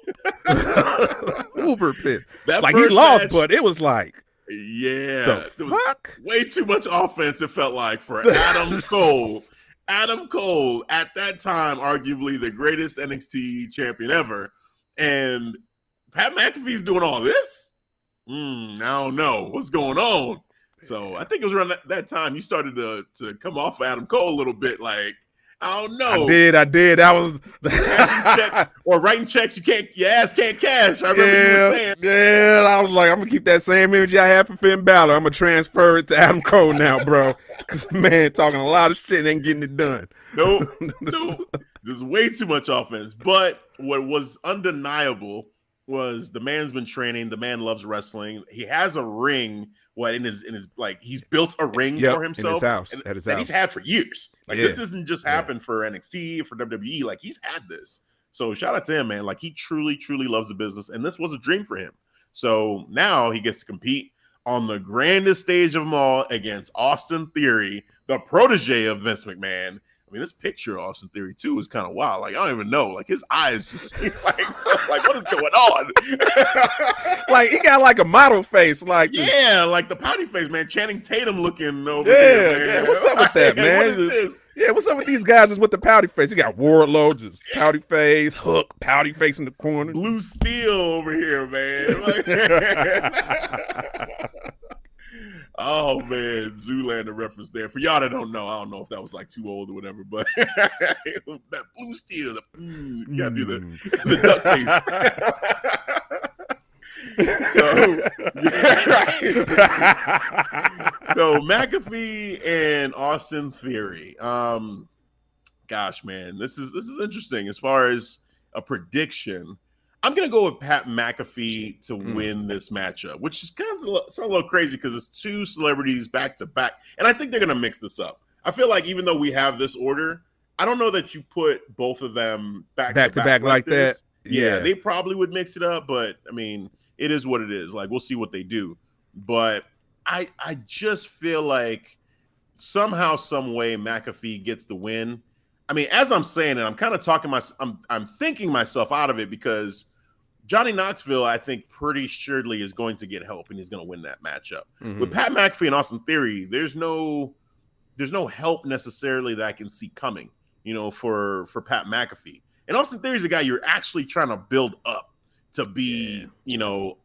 Uber pissed. Like, he lost, but it was like, the fuck? Way too much offense, it felt like, for Adam Cole. Adam Cole, at that time, arguably the greatest NXT champion ever. And Pat McAfee's doing all this? I don't know. What's going on? So I think it was around that time you started to come off of Adam Cole a little bit. Like, I don't know. I did. That was or writing checks your ass can't cash. I remember you were saying. Yeah, I was like, I'm gonna keep that same energy I had for Finn Balor. I'm gonna transfer it to Adam Cole now, bro. Because man, talking a lot of shit and ain't getting it done. Nope. There's way too much offense. But what was undeniable was the man's been training. The man loves wrestling. He has a ring. In his like, he's built a ring for himself in his house, that he's had for years. Like, this isn't just happened for NXT, for WWE. Like, he's had this. So shout out to him, man. Like, he truly, truly loves the business, and this was a dream for him. So now he gets to compete on the grandest stage of them all against Austin Theory, the protege of Vince McMahon. I mean, this picture of Austin Theory too is kind of wild. Like, I don't even know. Like, his eyes just seem like what is going on? Like, he got like a model face. Like, like the pouty face, man. Channing Tatum looking over here, man. Yeah. What's up with that, man? What is this? Yeah, what's up with these guys is with the pouty face? You got Wardlow, just pouty face, Hook, pouty face in the corner. Blue Steel over here, man. Oh man, Zoolander reference there. For y'all that don't know, I don't know if that was like too old or whatever, but that Blue Steel, you gotta do the duck face. So McAfee and Austin Theory. Gosh, man, this is interesting as far as a prediction. I'm going to go with Pat McAfee to win this matchup, which is kind of a little crazy because it's two celebrities back to back. And I think they're going to mix this up. I feel like even though we have this order, I don't know that you put both of them back to back like that. Yeah, they probably would mix it up. But, I mean, it is what it is. Like, we'll see what they do. But I just feel like somehow, some way, McAfee gets the win. I mean, as I'm saying it, I'm kind of talking I'm thinking myself out of it because Johnny Knoxville, I think, pretty surely is going to get help and he's going to win that matchup. Mm-hmm. With Pat McAfee and Austin Theory, there's no help necessarily that I can see coming, for Pat McAfee. And Austin Theory is a guy you're actually trying to build up to be,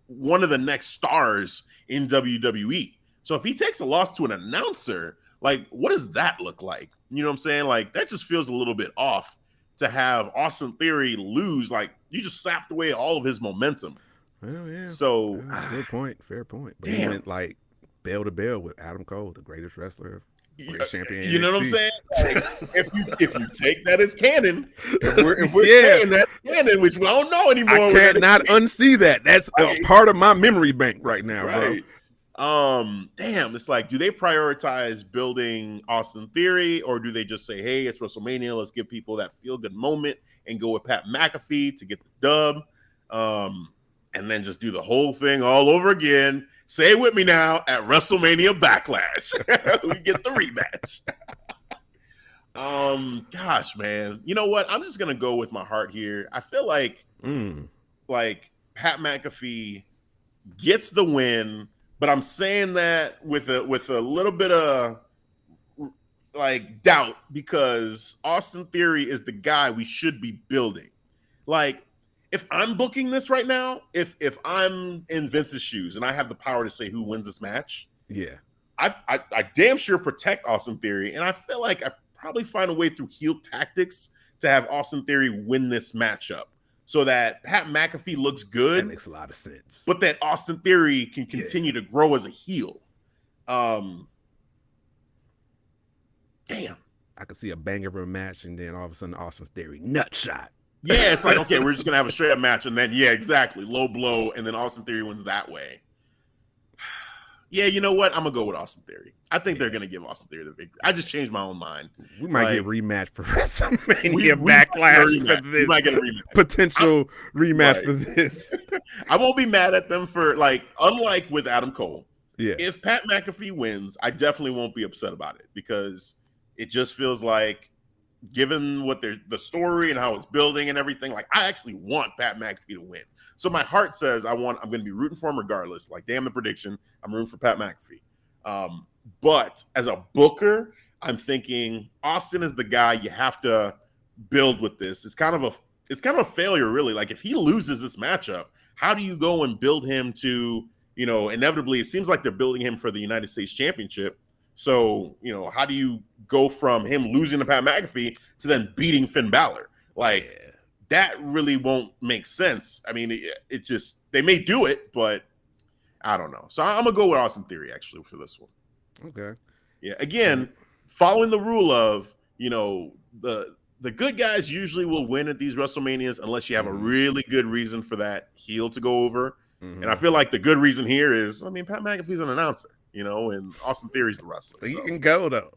one of the next stars in WWE. So if he takes a loss to an announcer, like, what does that look like? You know what I'm saying? Like, that just feels a little bit off to have Austin Theory lose. Like, you just sapped away all of his momentum. Well, yeah. So, fair point. But damn. he went like bell to bell with Adam Cole, the greatest wrestler, greatest champion. You know what I'm saying? Like, if you take that as canon, if we're saying that's canon, which we don't know anymore, I can't not unsee that. That's a part of my memory bank right now, right. Bro. Damn, it's like, do they prioritize building Austin Theory, or do they just say, hey, it's WrestleMania, let's give people that feel-good moment and go with Pat McAfee to get the dub, and then just do the whole thing all over again? Say it with me now, at WrestleMania Backlash. We get the rematch. Gosh, man. You know what? I'm just going to go with my heart here. I feel like Pat McAfee gets the win, but I'm saying that with a little bit of like doubt, because Austin Theory is the guy we should be building. Like, if I'm booking this right now, if I'm in Vince's shoes and I have the power to say who wins this match, yeah, I damn sure protect Austin Theory, and I feel like I probably find a way through heel tactics to have Austin Theory win this matchup so that Pat McAfee looks good. That makes a lot of sense. But that Austin Theory can continue to grow as a heel. Damn. I could see a banger of a match, and then all of a sudden Austin Theory nut shot. Yeah, it's like, okay, we're just going to have a straight up match, and then, yeah, exactly, low blow, and then Austin Theory wins that way. Yeah, you know what? I'm going to go with Austin Theory. I think they're going to give Austin Theory the victory. I just changed my own mind. We might get a rematch for WrestleMania Backlash for this. We might get a rematch. Potential rematch for this. I won't be mad at them for, like, unlike with Adam Cole, yeah. If Pat McAfee wins, I definitely won't be upset about it, because it just feels like, given what the story and how it's building and everything, like, I actually want Pat McAfee to win. So my heart says I'm going to be rooting for him regardless. Like, damn the prediction, I'm rooting for Pat McAfee. But as a booker, I'm thinking Austin is the guy you have to build with this. It's kind of a failure, really. Like, if he loses this matchup, how do you go and build him to, inevitably, it seems like they're building him for the United States Championship. So, how do you go from him losing to Pat McAfee to then beating Finn Balor? Like, that really won't make sense. I mean, it just, they may do it, but I don't know. So I'm going to go with Austin Theory, actually, for this one. Okay. Yeah. Again, following the rule of, the good guys usually will win at these WrestleManias unless you have a really good reason for that heel to go over. Mm-hmm. And I feel like the good reason here is, Pat McAfee's an announcer. And Austin Theory's the wrestler. He can go, though.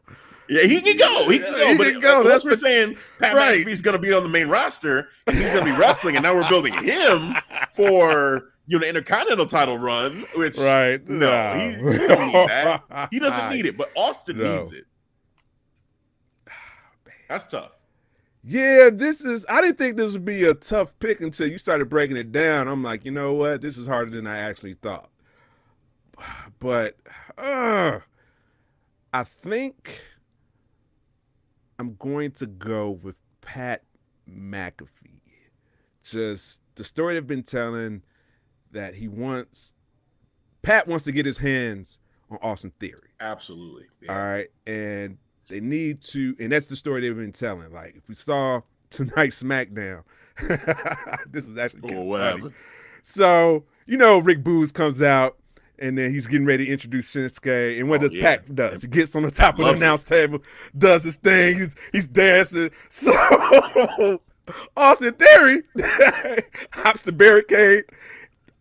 Yeah, he can go. He can go. Unless we're saying Pat McAfee's going to be on the main roster and he's going to be wrestling, and now we're building him for Intercontinental title run. Which he don't need that. He doesn't need it, but Austin needs it. That's tough. Yeah, I didn't think this would be a tough pick until you started breaking it down. I'm like, you know what? This is harder than I actually thought. But I think I'm going to go with Pat McAfee. Just the story they've been telling that Pat wants to get his hands on Austin Theory. Absolutely. Yeah. All right. And they need to, and that's the story they've been telling. Like, if we saw tonight's SmackDown, this was actually kind of funny. So, Rick Boogs comes out, and then he's getting ready to introduce Shinsuke. And what does Pat does? He gets on the top of the announce table, does his thing. He's dancing. So Austin Theory hops the barricade.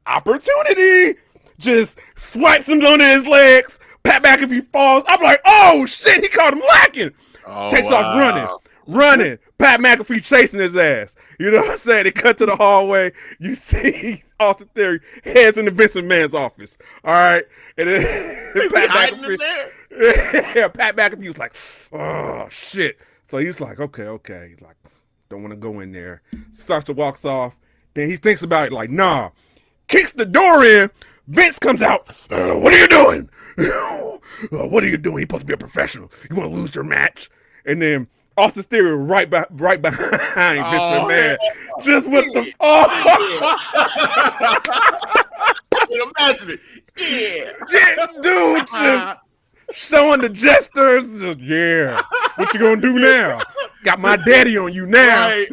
Opportunity. Just swipes him under his legs. Pat McAfee falls. I'm like, oh, shit. He caught him lacking. Takes off running. Pat McAfee chasing his ass. You know what I'm saying? They cut to the hallway. You see Austin Theory heads into Vince McMahon's office. All right. And then Pat McAfee was like, oh, shit. So he's like, okay. He's like, don't want to go in there. Starts to walk off. Then he thinks about it like, nah. Kicks the door in. Vince comes out. What are you doing? What are you doing? You're supposed to be a professional. You want to lose your match? And then Austin Theory right behind Vince McMahon. Just with the I can imagine it. Yeah, dude, just showing the gestures. Just, what you gonna do now? Got my daddy on you now. Right.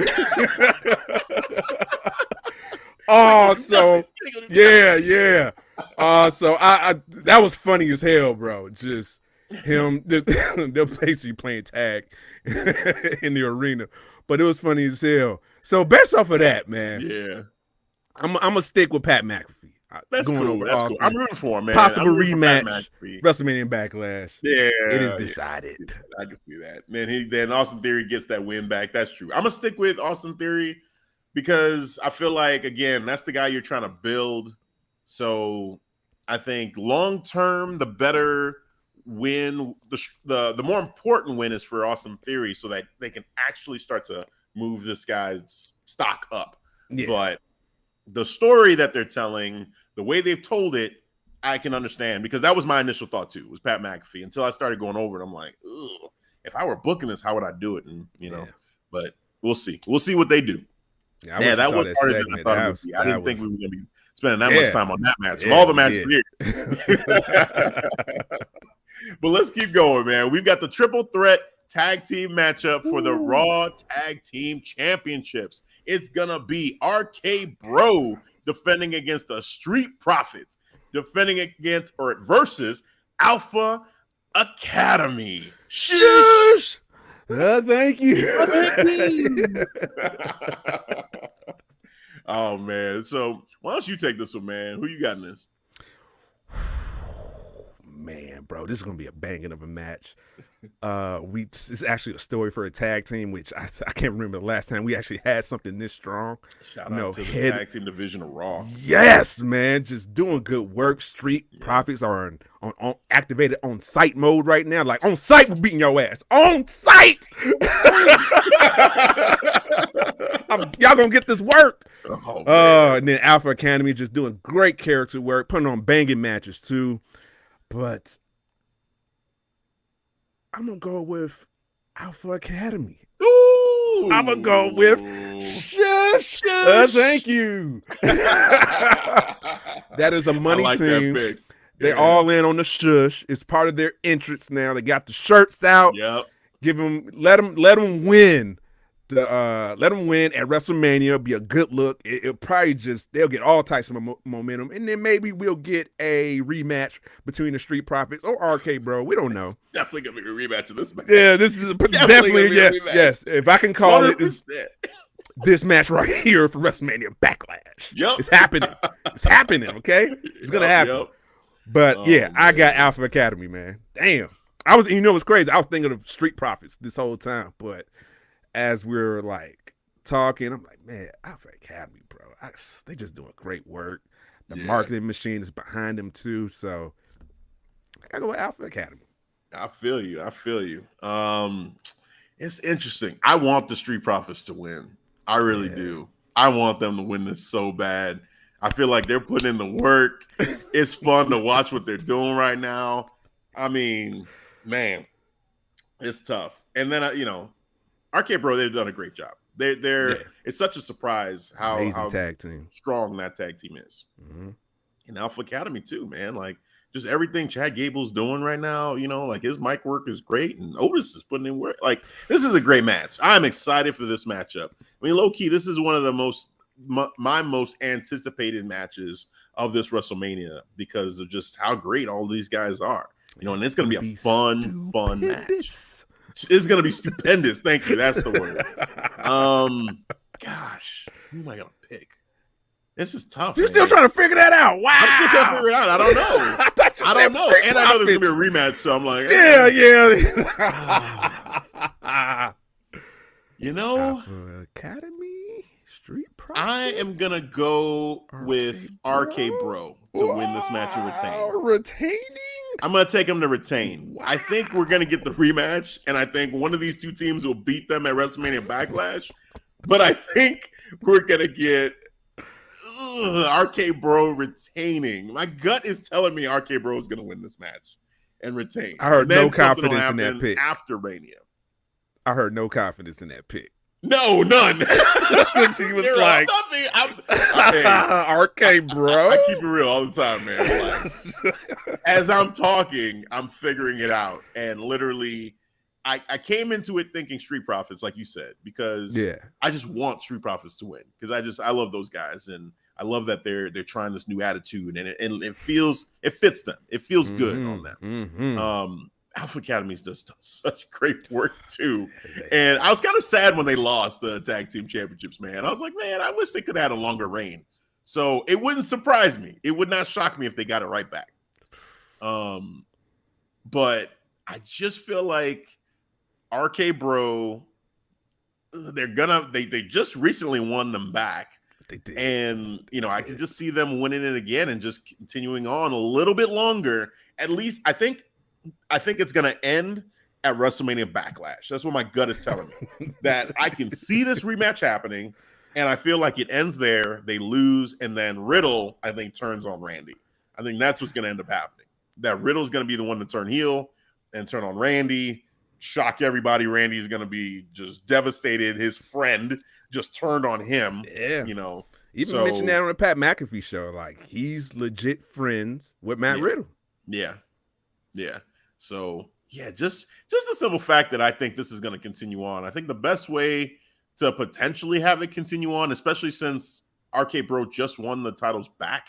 Oh, so yeah. So I that was funny as hell, bro. Just him, they're basically playing tag in the arena, but it was funny as hell. So based off of that, man, Yeah, I'm gonna stick with Pat McAfee. that's Going cool. over That's Austin. cool. I'm rooting for him, man. Possible I'm rooting for Pat rematch, McAfee. WrestleMania Backlash. Yeah, It is decided. I can see that. Then Austin Theory gets that win back. That's true. I'm gonna stick with Austin Theory because I feel like, again, that's the guy you're trying to build. So I think long term, the better win, the more important win is for Austin Theory, so that they can actually start to move this guy's stock up. Yeah. But the story that they're telling, the way they've told it, I can understand, because that was my initial thought too, was Pat McAfee, until I started going over it. I'm like, ugh, if I were booking this, how would I do it? And but we'll see. We'll see what they do. Yeah, that was harder than I thought it would be. I didn't think we were going to be spending that much time on that match. Of all the matches here. But let's keep going, man. We've got the triple threat tag team matchup for the Raw Tag Team Championships. It's going to be RK Bro defending against the Street Profits, defending against or versus Alpha Academy. Shush! Thank you. Oh, man. So why don't you take this one, man? Who you got in this? Man, bro, this is gonna be a banging of a match. It's actually a story for a tag team, which I can't remember the last time we actually had something this strong. Shout out to the tag team division of Raw. Yes, man, just doing good work. Street Profits are on activated on site mode right now. Like on site, we're beating your ass on site. Y'all gonna get this work. And then Alpha Academy just doing great character work, putting on banging matches too. But I'm going to go with Alpha Academy. Ooh. I'm going to go with Shush. Thank you. That is a money team. They're all in on the Shush. It's part of their entrance now. They got the shirts out. Yep. Let them win. Let them win at WrestleMania. It'll be a good look. It'll probably they'll get all types of momentum, and then maybe we'll get a rematch between the Street Profits or RK Bro. We don't know. Definitely gonna be a rematch of this match. Yeah, this is definitely yes. If I can call 100%. It this match right here for WrestleMania Backlash. Yep, it's happening. It's happening. Okay, it's gonna happen. Yep. But I got Alpha Academy, man. Damn, what's crazy? I was thinking of Street Profits this whole time, but as we're like talking, I'm like, man, Alpha Academy, bro. They just doing great work. The marketing machine is behind them too. So I gotta go with Alpha Academy. I feel you. It's interesting. I want the Street Profits to win. I really do. I want them to win this so bad. I feel like they're putting in the work. It's fun to watch what they're doing right now. I mean, man, it's tough. And then RK Bro, they've done a great job. It's such a surprise how tag team strong that tag team is. Mm-hmm. And Alpha Academy too, man. Like just everything Chad Gable's doing right now, like his mic work is great, and Otis is putting in work. Like this is a great match. I'm excited for this matchup. I mean, low key, this is one of the my most anticipated matches of this WrestleMania because of just how great all these guys are. And it's going to be a fun match. It's going to be stupendous. Thank you. That's the word. Gosh, who am I going to pick? This is tough. You're still trying to figure that out. Wow. I'm still trying to figure it out. I don't know. I don't know. And I know there's going to be a rematch, so I'm like, Alpha Academy, Street Profits. I am going to go with RK Bro to win this match and retain. Retaining? I'm going to take him to retain. Wow. I think we're going to get the rematch, and I think one of these two teams will beat them at WrestleMania Backlash. But I think we're going to get RK Bro retaining. My gut is telling me RK Bro is going to win this match and retain. I heard no confidence in that pick. After Mania. I heard no confidence in that pick. No, none. She was like, RK Bro. I keep it real all the time, man. Like, as I'm talking, I'm figuring it out. And literally, I came into it thinking Street Profits, like you said, because I just want Street Profits to win because I love those guys and I love that they're trying this new attitude and it fits them. It feels good on them. Alpha Academy's just done such great work too, and I was kind of sad when they lost the tag team championships. Man, I was like, man, I wish they could have had a longer reign. So it wouldn't surprise me. It would not shock me if they got it right back. But I just feel like RK Bro, they just recently won them back. They did. And, I can just see them winning it again and just continuing on a little bit longer. At least I think it's going to end at WrestleMania Backlash. That's what my gut is telling me. That I can see this rematch happening, and I feel like it ends there. They lose, and then Riddle, I think, turns on Randy. I think that's what's going to end up happening. That Riddle's going to be the one to turn heel and turn on Randy, shock everybody. Randy is going to be just devastated. His friend just turned on him. Yeah. Even mentioned that on the Pat McAfee show. Like, he's legit friends with Matt Riddle. Yeah. Yeah. So, yeah, just the simple fact that I think this is going to continue on. I think the best way to potentially have it continue on, especially since RK Bro just won the titles back,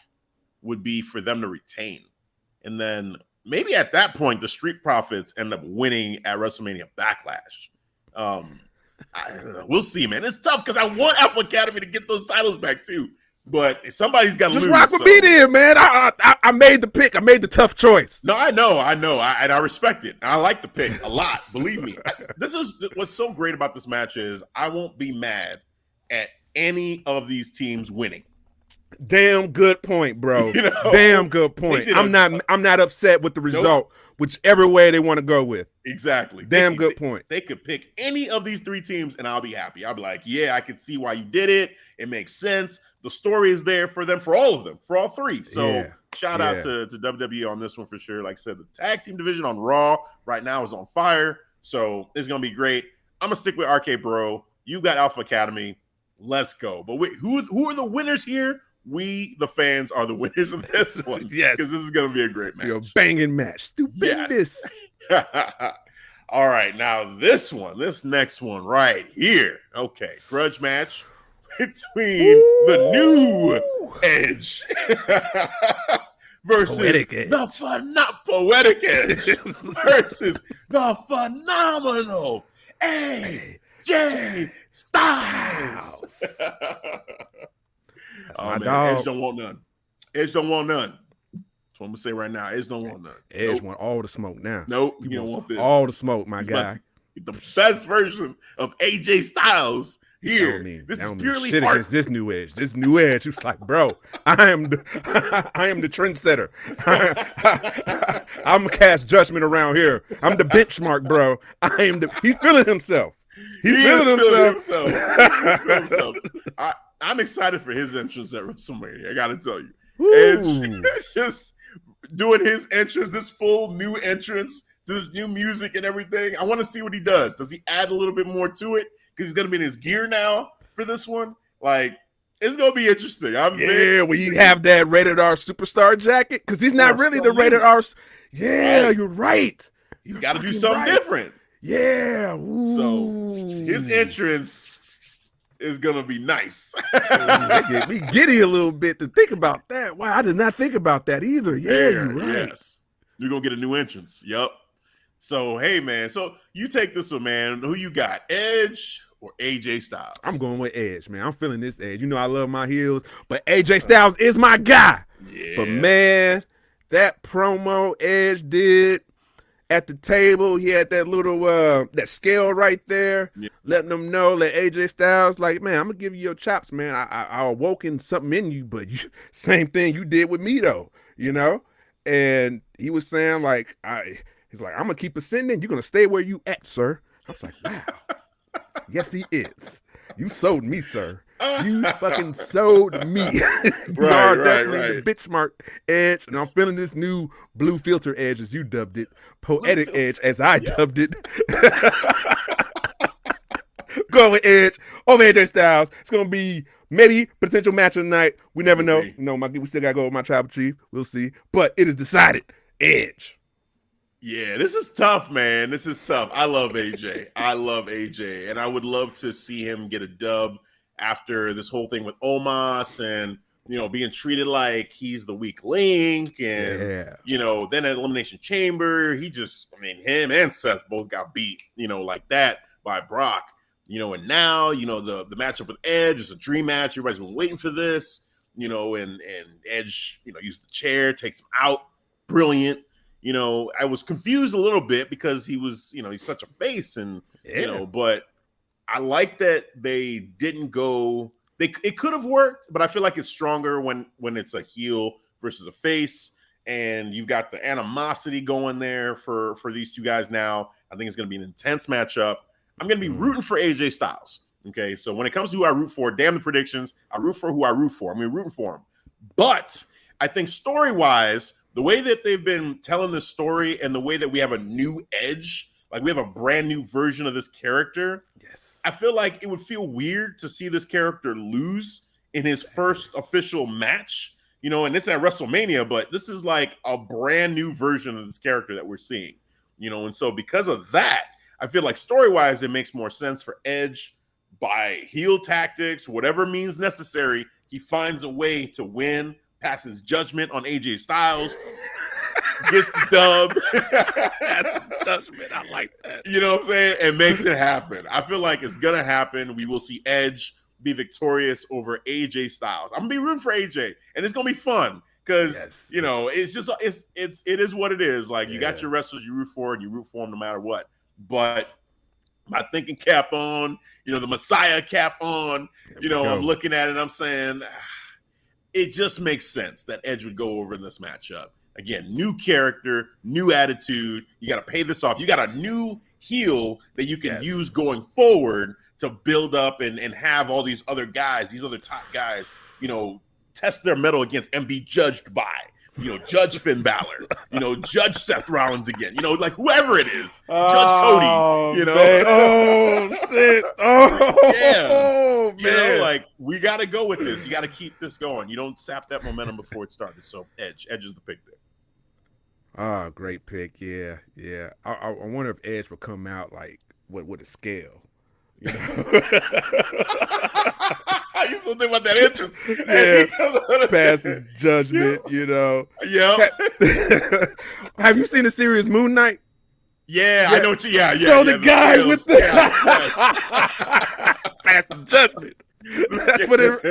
would be for them to retain. And then maybe at that point, the Street Profits end up winning at WrestleMania Backlash. We'll see, man. It's tough because I want Alpha Academy to get those titles back too. But somebody's got to lose. Just rock with me then, man. I made the pick. I made the tough choice. No, I know. And I respect it. And I like the pick a lot. Believe me. This is what's so great about this match is I won't be mad at any of these teams winning. Damn good point, bro. Damn good point. I'm not upset with the result, whichever way they want to go with. Exactly. Damn good point. They could pick any of these three teams and I'll be happy. I'll be like, yeah, I could see why you did it. It makes sense. The story is there for them, for all of them, for all three. So shout out to WWE on this one for sure. Like I said, the tag team division on Raw right now is on fire. So it's going to be great. I'm going to stick with RK Bro. You got Alpha Academy. Let's go. But wait, who are the winners here? We, the fans, are the winners of this one. Yes. Because this is going to be a great match. Banging match. Stupendous. Yes. All right. Now, this next one right here. Okay. Grudge match between the new Edge versus Poetic Edge. not Poetic Edge versus the phenomenal AJ Styles. Oh, man. Dog. Edge don't want none. Edge don't want none. That's what I'm going to say right now. Edge don't want none. Edge want all the smoke now. Nope. You don't want this. All the smoke, my guy. The best version of AJ Styles here. This is purely shit art. Against this new Edge. This new Edge. It's like, bro, I am the trendsetter. I'm cast judgment around here. I'm the benchmark, bro. He's feeling himself. He's feeling himself. I'm excited for his entrance at WrestleMania. I got to tell you. Edge just doing his entrance, this full new entrance, this new music and everything. I want to see what he does. Does he add a little bit more to it? Because he's going to be in his gear now for this one. Like, it's going to be interesting. We have that rated R superstar jacket. Because he's not really the rated R. Yeah, right. You're right. He's got to do something different. Yeah. Ooh. So his entrance is gonna be nice. Get me giddy a little bit to think about that. Wow, I did not think about that either. Yeah, you're right. Yes, you're gonna get a new entrance. Yep. So hey, man. So you take this one, man. Who you got, Edge or AJ Styles? I'm going with Edge, man. I'm feeling this Edge. You know I love my heels, but AJ Styles is my guy. Yeah. But man, that promo Edge did at the table, he had that little that scale right there, letting them know that AJ Styles, like, man, I'm gonna give you your chops, man. I awoken something in you, but same thing you did with me though, And he was saying like, he's like, I'm gonna keep ascending. You're gonna stay where you at, sir. I was like, wow, yes, he is. You sold me, sir. You fucking sold me. Right. The benchmark Edge, and I'm feeling this new blue filter Edge, as you dubbed it, poetic Edge, as I dubbed it. Go with Edge over AJ Styles. It's gonna be maybe potential match of the night. We never know. We still gotta go with my tribal chief. We'll see. But it is decided. Edge. Yeah, this is tough, man. This is tough. I love AJ. I love AJ. And I would love to see him get a dub after this whole thing with Omos and, being treated like he's the weak link. And, then at Elimination Chamber, him and Seth both got beat, like that by Brock. And now, the matchup with Edge is a dream match. Everybody's been waiting for this, and Edge, used the chair, takes him out. Brilliant. I was confused a little bit because he was, he's such a face and, but I like that they didn't go, it could have worked, but I feel like it's stronger when it's a heel versus a face and you've got the animosity going there for these two guys now. I think it's going to be an intense matchup. I'm going to be rooting for AJ Styles. Okay. So when it comes to who I root for, damn the predictions, I root for who I root for. Rooting for him. But I think story-wise, the way that they've been telling this story and the way that we have a new Edge, like we have a brand new version of this character. Yes. I feel like it would feel weird to see this character lose in his first official match, and it's at WrestleMania, but this is like a brand new version of this character that we're seeing, and so because of that, I feel like story-wise, it makes more sense for Edge by heel tactics, whatever means necessary. He finds a way to win, passes judgment on AJ Styles, gets the dub. That's judgment. I like that. You know what I'm saying? And makes it happen. I feel like it's going to happen. We will see Edge be victorious over AJ Styles. I'm going to be rooting for AJ, and it's going to be fun because, it's just, it is what it is. Like, you got your wrestlers you root for, and you root for them no matter what. But my thinking cap on, the Messiah cap on, I'm looking at it, I'm saying, it just makes sense that Edge would go over in this matchup. Again, new character, new attitude. You got to pay this off. You got a new heel that you can use going forward to build up and have all these other guys, these other top guys, test their mettle against and be judged by. Judge Finn Balor, Judge Seth Rollins again, like whoever it is, Judge Cody, Man. Oh, shit. Oh, man. Like we got to go with this. You got to keep this going. You don't sap that momentum before it started. So Edge is the pick there. Ah, great pick. Yeah. I wonder if Edge will come out like with a scale. You still think about that entrance? Yeah, passing judgment. Yeah. Have you seen the series Moon Knight? Yeah, I know what you. Yeah. So the guy scales, with the passing judgment. That's what it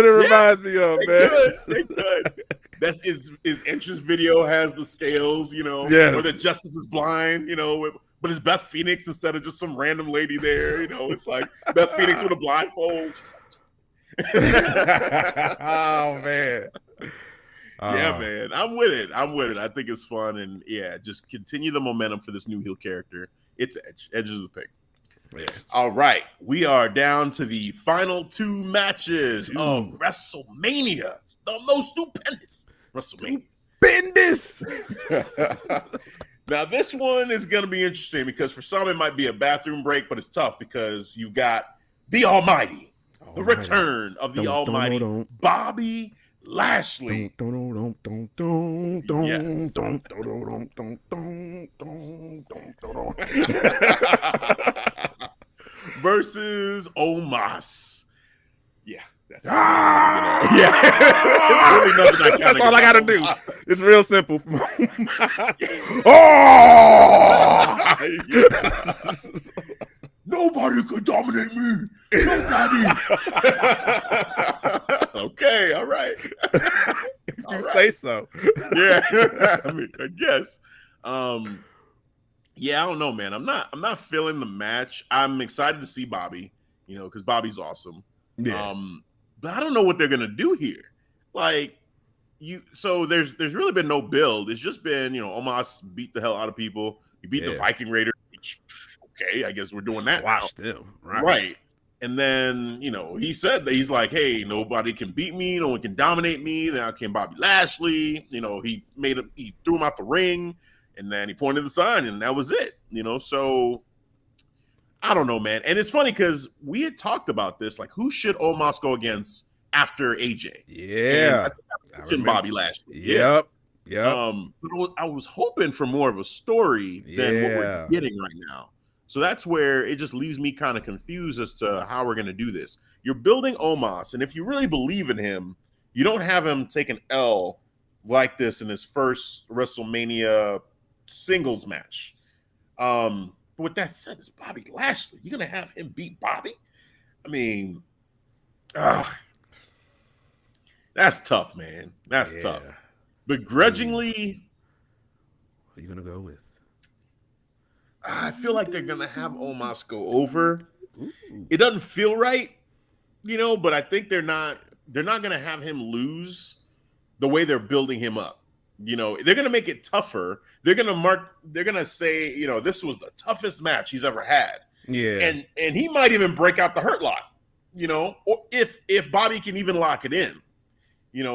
reminds me of, man. They could. That's his entrance video has the scales, where the Justice is blind, but it's Beth Phoenix instead of just some random lady there. It's like Beth Phoenix with a blindfold. Oh, man. Yeah, man. I'm with it. I think it's fun. And, just continue the momentum for this new heel character. It's Edge. Edge is the pick. Yeah. All right. We are down to the final two matches of WrestleMania. The most stupendous WrestleMania. Stupendous. Now, this one is going to be interesting because for some it might be a bathroom break, but it's tough because you got the Almighty, the return of the Almighty, Bobby Lashley. Versus Omos. Yeah. That's it's really nothing that's all I got to do. It's real simple. Nobody could dominate me. Nobody. Okay, all right. If you say so. Yeah. I guess. Yeah, I don't know, man. I'm not feeling the match. I'm excited to see Bobby, because Bobby's awesome. Yeah. But I don't know what they're gonna do here. Like so there's really been no build. It's just been, Omos beat the hell out of people. He beat the Viking Raiders. Okay, I guess we're doing that. Watch them. Right. And then, he said that he's like, hey, nobody can beat me, no one can dominate me. Then out came Bobby Lashley. He threw him out the ring, and then he pointed the sign, and that was it. So I don't know, man. And it's funny because we had talked about this, like who should Omos go against after AJ? Yeah. And I think Bobby Lashley. Yep. Yeah. But I was hoping for more of a story than what we're getting right now. So that's where it just leaves me kind of confused as to how we're going to do this. You're building Omos, and if you really believe in him, you don't have him take an L like this in his first WrestleMania singles match. But with that said, it's Bobby Lashley. You're going to have him beat Bobby? I mean, that's tough, man. That's tough. Begrudgingly, what are you going to go with? I feel like they're going to have Omos go over. Ooh. It doesn't feel right, but I think they're not going to have him lose the way they're building him up. They're going to make it tougher. They're going to say, this was the toughest match he's ever had. Yeah. And he might even break out the Hurt Lock, or if Bobby can even lock it in,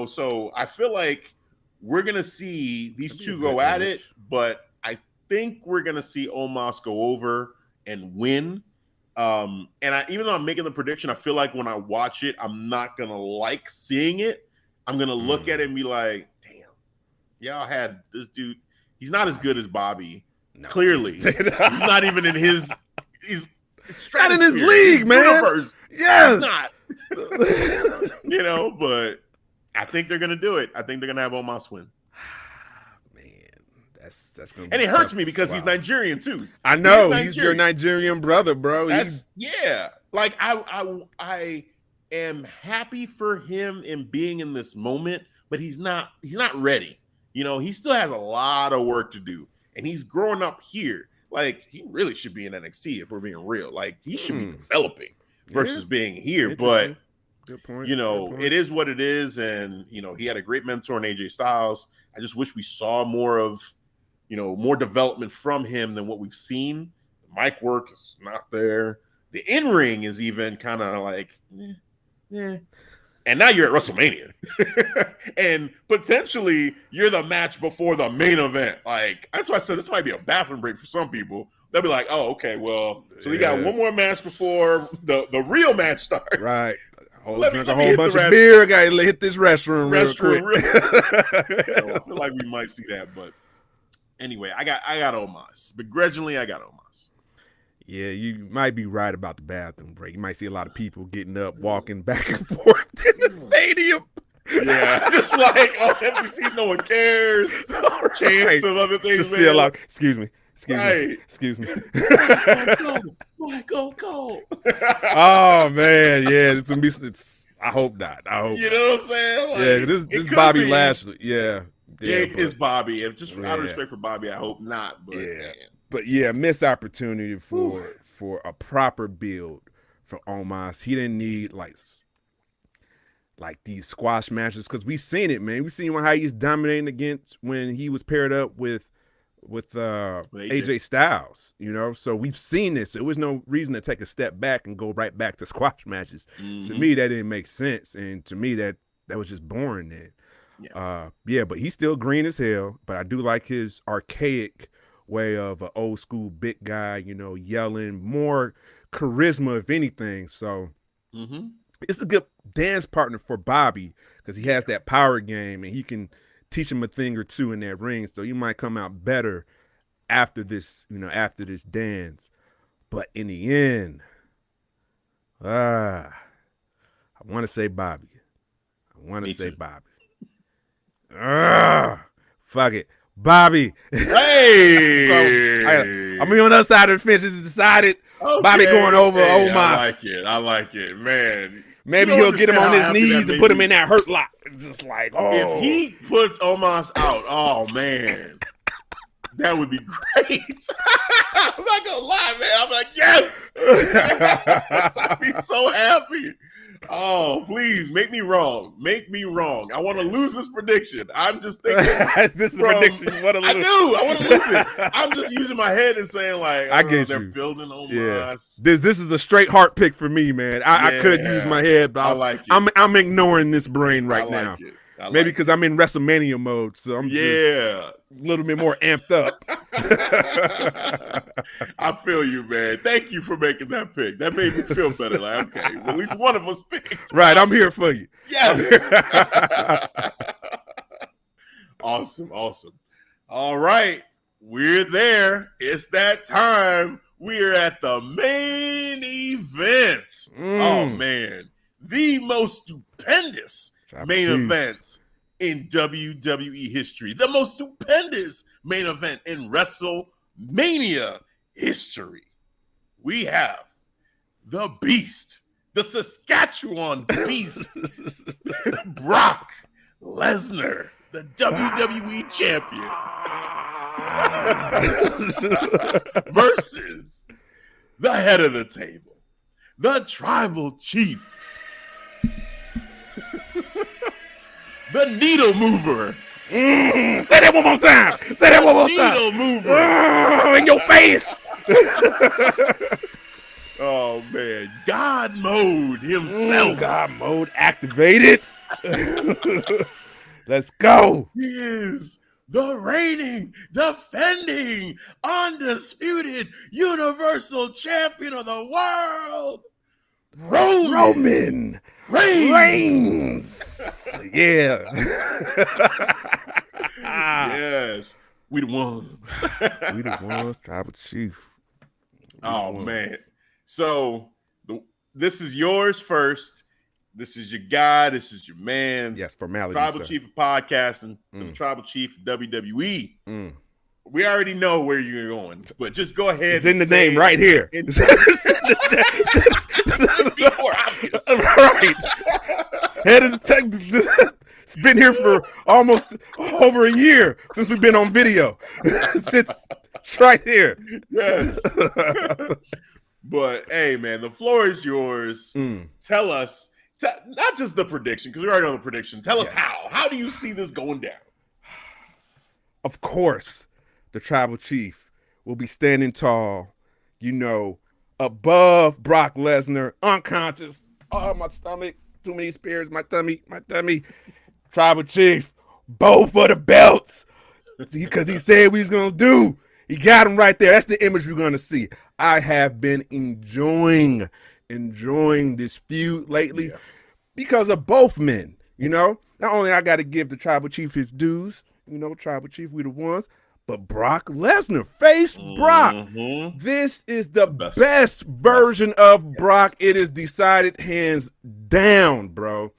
so I feel like we're going to see these two go at it, but I think we're going to see Omos go over and win. And even though I'm making the prediction, I feel like when I watch it, I'm not going to like seeing it. I'm going to look at it and be like, damn, y'all had this dude. He's not as good as Bobby. No, clearly. He's not even in his not in his league, man. Universe. Yes. He's not. But I think they're going to do it. I think they're going to have Omos win. That's gonna be and it hurts me because he's Nigerian too. I know he's your Nigerian brother, bro. Like I am happy for him in being in this moment, but he's not ready. He still has a lot of work to do, and he's growing up here. Like he really should be in NXT if we're being real. Like he should be developing versus being here. But good point. It is what it is, and he had a great mentor in AJ Styles. I just wish we saw more of. More development from him than what we've seen. The mic work is not there. The in-ring is even kind of like, And now you're at WrestleMania. And potentially you're the match before the main event. Like, that's why I said this might be a bathroom break for some people. They'll be like, oh, okay, well, so we got one more match before the real match starts. Right. Drink a whole bunch of beer. Got to hit this restroom real quick. I feel like we might see that, but anyway, I got Omos. Begrudgingly, I got Omos. Yeah, you might be right about the bathroom break. You might see a lot of people getting up, walking back and forth in the stadium. Yeah, just like empty seats, no one cares. Chance of other things. Just see a lot. Excuse me. Go. Oh man, yeah, it's gonna be. I hope not. You know what I'm saying? Like, this Bobby Lashley. Yeah, it's Bobby. And just out of respect for Bobby, I hope not. But missed opportunity for a proper build for Omos. He didn't need like these squash matches because we seen it, man. We seen how he's dominating against when he was paired up with AJ Styles, so we've seen this. There was no reason to take a step back and go right back to squash matches. To me, that didn't make sense, and to me, that was just boring then. But he's still green as hell, but I do like his archaic way of an old school big guy, yelling, more charisma if anything. So it's a good dance partner for Bobby because he has that power game and he can teach him a thing or two in that ring. So you might come out better after this, after this dance. But in the end, I want to say Bobby. Fuck it. Bobby. Hey! So, I'm on the other side of the fence. It's decided. Okay. Bobby going over Omos. I like it, man. Maybe he'll get him on his knees and put him in that hurt lock. Just like, if he puts Omos out, oh man, that would be great. I'm not gonna lie, man. I'm like, yes. I'd be so happy. Oh, please make me wrong. I want to lose this prediction. I'm just thinking. This is a prediction. You want to lose. I want to lose it. I'm just using my head and saying like, I get they're you. building Omos. Yeah. This is a straight heart pick for me, man. I could use my head, but I like it. I'm ignoring this brain right now. Maybe because I'm in WrestleMania mode, so I'm just a little bit more amped up. I feel you, man. Thank you for making that pick. That made me feel better. Like, okay, well, at least one of us picked. Right, I'm here for you. Yes. Awesome. All right, we're there. It's that time. We're at the main event. Oh, man. The most stupendous main event in WWE history. The most stupendous main event in WrestleMania history. We have the Beast, the Saskatchewan Beast, Brock Lesnar, the WWE champion, versus the head of the table, the tribal chief, the needle mover. Say that one more time. Needle mover. In your face. Oh, man. God mode himself. God mode activated. Let's go. He is the reigning, defending, undisputed, universal champion of the world. Roman Reigns. Yeah. Yes. We the ones. We the ones, tribal chief. Man. So this is yours first. This is your guy. This is your man. Yes, formality. Tribal sir. chief of podcasting, the tribal chief of WWE. We already know where you're going, but just go ahead. It's in the name right here. It's more obvious. Right. Head of the tech. It's been here for almost over a year since we've been on video. It's right here. Yes. But hey, man, the floor is yours. Tell us, not just the prediction, because we already know the prediction. Tell us how. How do you see this going down? Of course, the tribal chief will be standing tall, above Brock Lesnar, unconscious. Oh, my stomach, too many spears, my tummy. Tribal chief, both of the belts. Because he said what he's going to do. He got him right there. That's the image we're going to see. I have been enjoying this feud lately because of both men, Not only I got to give the tribal chief his dues, tribal chief, we the ones, but Brock Lesnar faced Brock. This is the best version of Brock. It is decided hands down, bro.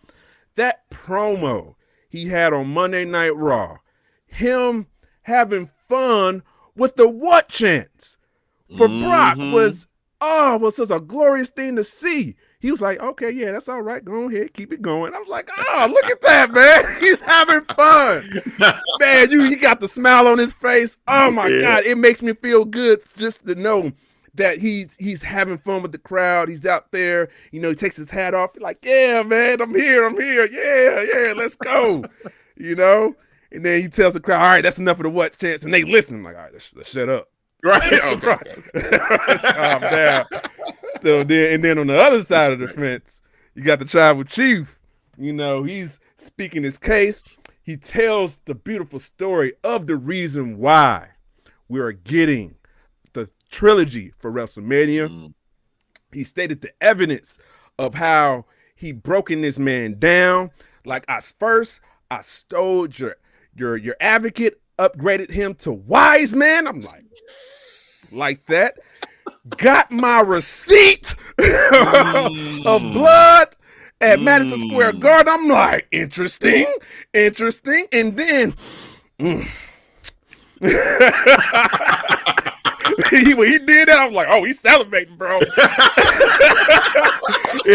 That promo he had on Monday Night Raw, him having fun with the what chants for Brock was such a glorious thing to see. He was like, okay, yeah, that's all right. Go ahead, keep it going. I was like, look at that, man. He's having fun. Man, he got the smile on his face. Oh my God. It makes me feel good just to know that he's having fun with the crowd. He's out there, he takes his hat off. He's like, yeah, man, I'm here. Yeah, let's go. And then he tells the crowd, all right, that's enough of the what chants. And they listen. I'm like, all right, let's shut up. Right. Okay. Calm down. So then on the other side of the fence, you got the tribal chief. He's speaking his case. He tells the beautiful story of the reason why we are getting the trilogy for WrestleMania. He stated the evidence of how he broken this man down. Like I stole your advocate, upgraded him to wise man. I'm like that. Got my receipt of blood at Madison Square Garden. I'm like, interesting. And then when he did that, I was like, oh, he's celebrating, bro. And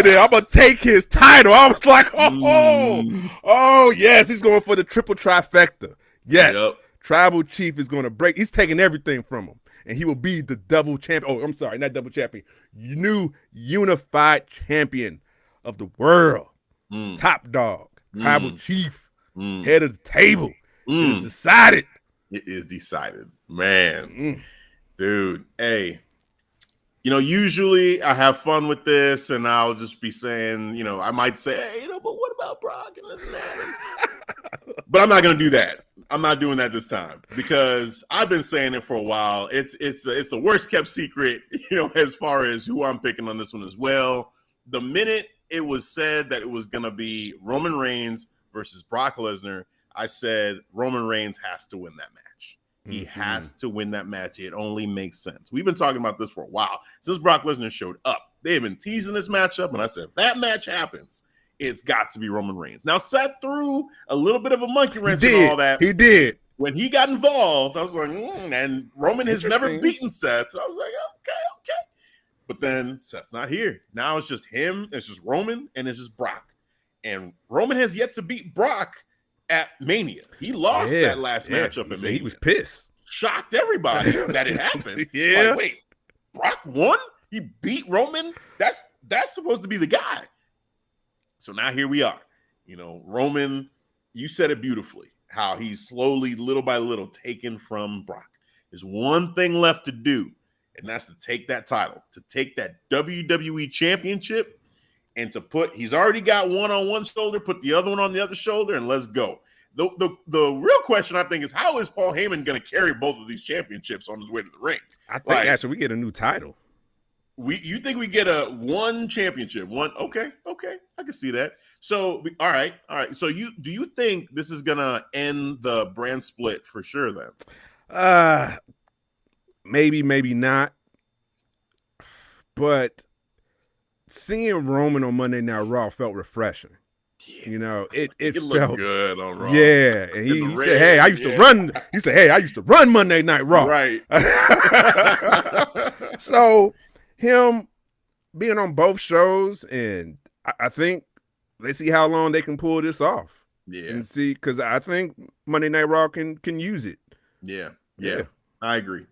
then I'm going to take his title. I was like, oh, yes, he's going for the triple trifecta. Yes, tribal chief is going to break. He's taking everything from him. And he will be the double champion. Oh, I'm sorry, not double champion. New unified champion of the world. Top dog, tribal chief, head of the table. It is decided. It is decided. Man. Dude, hey. Usually I have fun with this and I'll just be saying, I might say, hey, but what about Brock and this and that? But I'm not going to do that. I'm not doing that this time because I've been saying it for a while. It's the worst kept secret, as far as who I'm picking on this one as well. The minute it was said that it was going to be Roman Reigns versus Brock Lesnar, I said Roman Reigns has to win that match. He has to win that match. It only makes sense. We've been talking about this for a while. Since Brock Lesnar showed up, they've been teasing this matchup, and I said, if that match happens, it's got to be Roman Reigns. Now, Seth threw a little bit of a monkey wrench and all that. He did. When he got involved, I was like, and Roman has never beaten Seth. I was like, okay. But then Seth's not here. Now it's just him, it's just Roman, and it's just Brock. And Roman has yet to beat Brock at Mania. He lost that last matchup at Mania. He was pissed. Shocked everybody that it happened. Yeah. Like, wait, Brock won? He beat Roman? That's supposed to be the guy. So now here we are. You know, Roman, you said it beautifully, how he's slowly, little by little, taken from Brock. There's one thing left to do, and that's to take that title, to take that WWE Championship, and to put, he's already got one on one shoulder, put the other one on the other shoulder, and let's go. The real question, I think, is how is Paul Heyman going to carry both of these championships on his way to the ring? I think actually we get a new title. You think we get one championship? One, okay, I can see that. So, all right. So do you think this is gonna end the brand split for sure? Then, maybe not. But seeing Roman on Monday Night Raw felt refreshing. Yeah. You know, it looked felt good on Raw. Yeah, and he said, "Hey, I used to run." He said, "Hey, I used to run Monday Night Raw." Right. So him being on both shows, and I think let's see how long they can pull this off. Yeah, and see, because I think Monday Night Raw can use it. Yeah. I agree.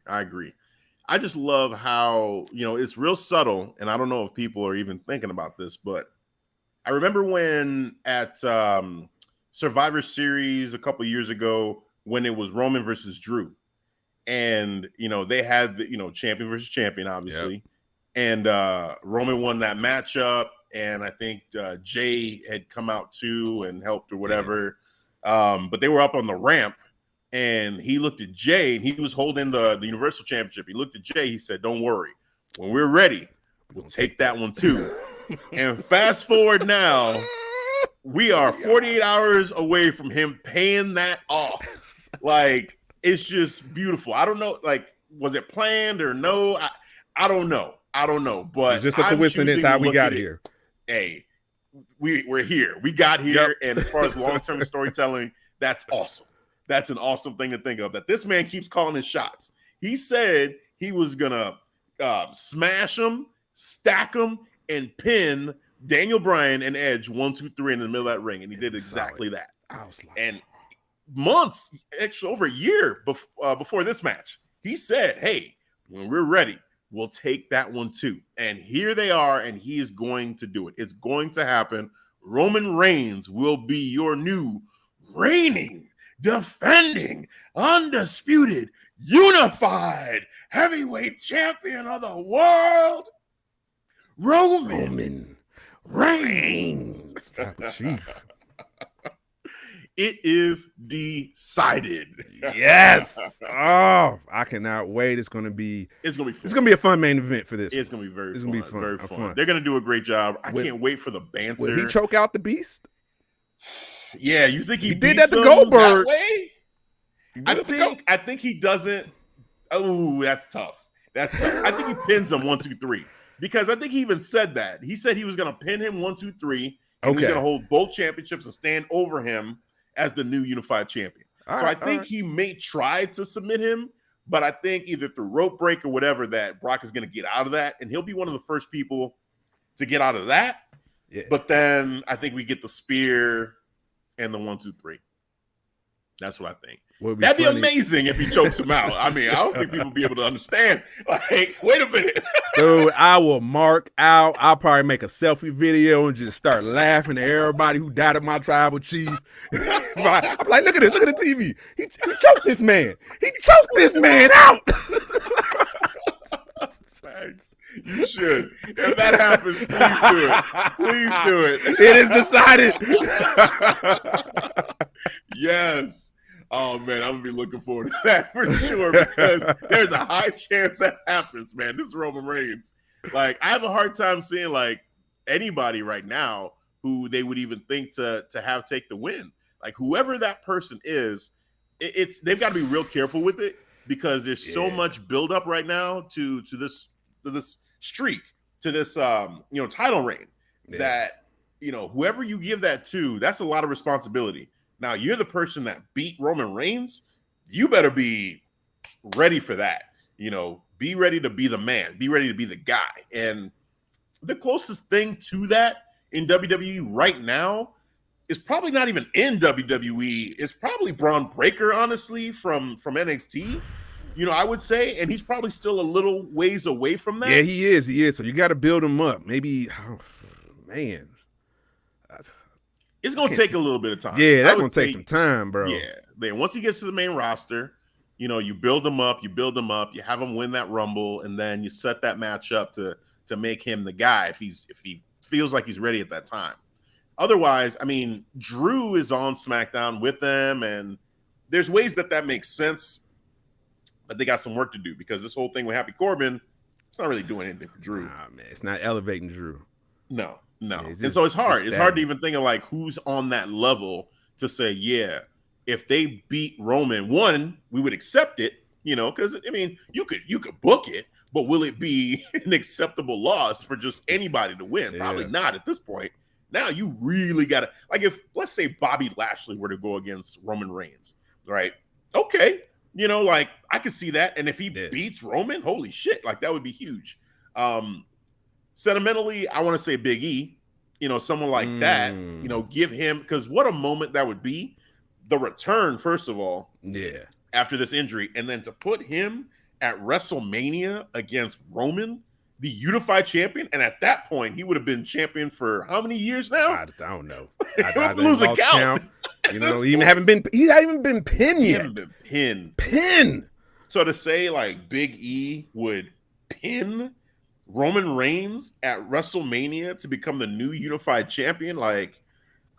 I just love how, you know, it's real subtle, and I don't know if people are even thinking about this, but I remember when at Survivor Series a couple years ago when it was Roman versus Drew, and, you know, they had the, you know, champion versus champion, obviously, and Roman won that matchup, and I think Jay had come out too and helped or whatever, but they were up on the ramp. And he looked at Jay, and he was holding the Universal Championship. He looked at Jay. He said, "Don't worry. When we're ready, we'll take that one too." And fast forward now, we are 48 hours away from him paying that off. Like, it's just beautiful. I don't know. Like, was it planned or no? I don't know. But it's just a coincidence how we got here. Hey, we're here. We got here. Yep. And as far as long-term storytelling, that's awesome. That's an awesome thing to think of, that this man keeps calling his shots. He said he was going to smash him, stack him, and pin Daniel Bryan and Edge 1, 2, 3 in the middle of that ring. And he did exactly that. And months, actually over a year before this match, he said, "Hey, when we're ready, we'll take that one too." And here they are, and he is going to do it. It's going to happen. Roman Reigns will be your new reigning, defending, undisputed, unified heavyweight champion of the world, Roman Reigns. Chief. It is decided. Yes. Oh, I cannot wait. It's gonna be fun. It's gonna be a fun main event for this. It's gonna be very fun. Very fun. fun. They're gonna do a great job. I can't wait for the banter. Will he choke out the Beast? Yeah, you think he did that to Goldberg? That way? I think he doesn't. Oh, that's tough. I think he pins him 1, 2, 3, because I think he even said that. He said he was going to pin him 1, 2, 3, and he's going to hold both championships and stand over him as the new unified champion. I think he may try to submit him, but I think either through rope break or whatever that Brock is going to get out of that, and he'll be one of the first people to get out of that. Yeah. But then I think we get the spear and the 1, 2, 3. That's what I think. That'd be amazing if he chokes him out. I mean, I don't think people will be able to understand. Like, wait a minute. Dude, I will mark out. I'll probably make a selfie video and just start laughing at everybody who died at my tribal chief. I'm like, look at this. Look at the TV. He choked this man. He choked this man out. Thanks. You should. If that happens, please do it. It is decided. Yes. Oh, man, I'm going to be looking forward to that for sure, because there's a high chance that happens, man. This is Roman Reigns. Like, I have a hard time seeing, like, anybody right now who they would even think to have take the win. Like whoever that person is, they've got to be real careful with it because there's so much buildup right now to this streak, to this title reign that whoever you give that to, that's a lot of responsibility. Now you're the person that beat Roman Reigns, you better be ready for that. Be ready to be the man, be ready to be the guy. And the closest thing to that in WWE right now is probably not even in WWE. It's probably Braun Breaker, honestly, from NXT. I would say, and he's probably still a little ways away from that. Yeah, he is. So you got to build him up. Maybe, man. It's going to take a little bit of time. Yeah, that's going to take some time, bro. Yeah. Then once he gets to the main roster, you build him up, you have him win that Rumble, and then you set that match up to make him the guy if he feels like he's ready at that time. Otherwise, I mean, Drew is on SmackDown with them, and there's ways that makes sense, but they got some work to do because this whole thing with Happy Corbin, it's not really doing anything for Drew. Nah, man, it's not elevating Drew. No. Yeah, And so it's hard. It's hard to even think of like who's on that level to say, yeah, if they beat Roman, one, we would accept it, because I mean, you could book it, but will it be an acceptable loss for just anybody to win? Yeah. Probably not at this point. Now you really got to, like, if let's say Bobby Lashley were to go against Roman Reigns, right? Okay. Like I could see that. And if he beats Roman, holy shit, like that would be huge. Sentimentally, I want to say Big E, someone like that, give him, because what a moment that would be. The return, first of all, after this injury, and then to put him at WrestleMania against Roman, the unified champion, and at that point, he would have been champion for how many years now? I don't know. I lose a count. He hasn't even been pinned yet. He hasn't been pinned. So to say like Big E would pin Roman Reigns at WrestleMania to become the new unified champion, like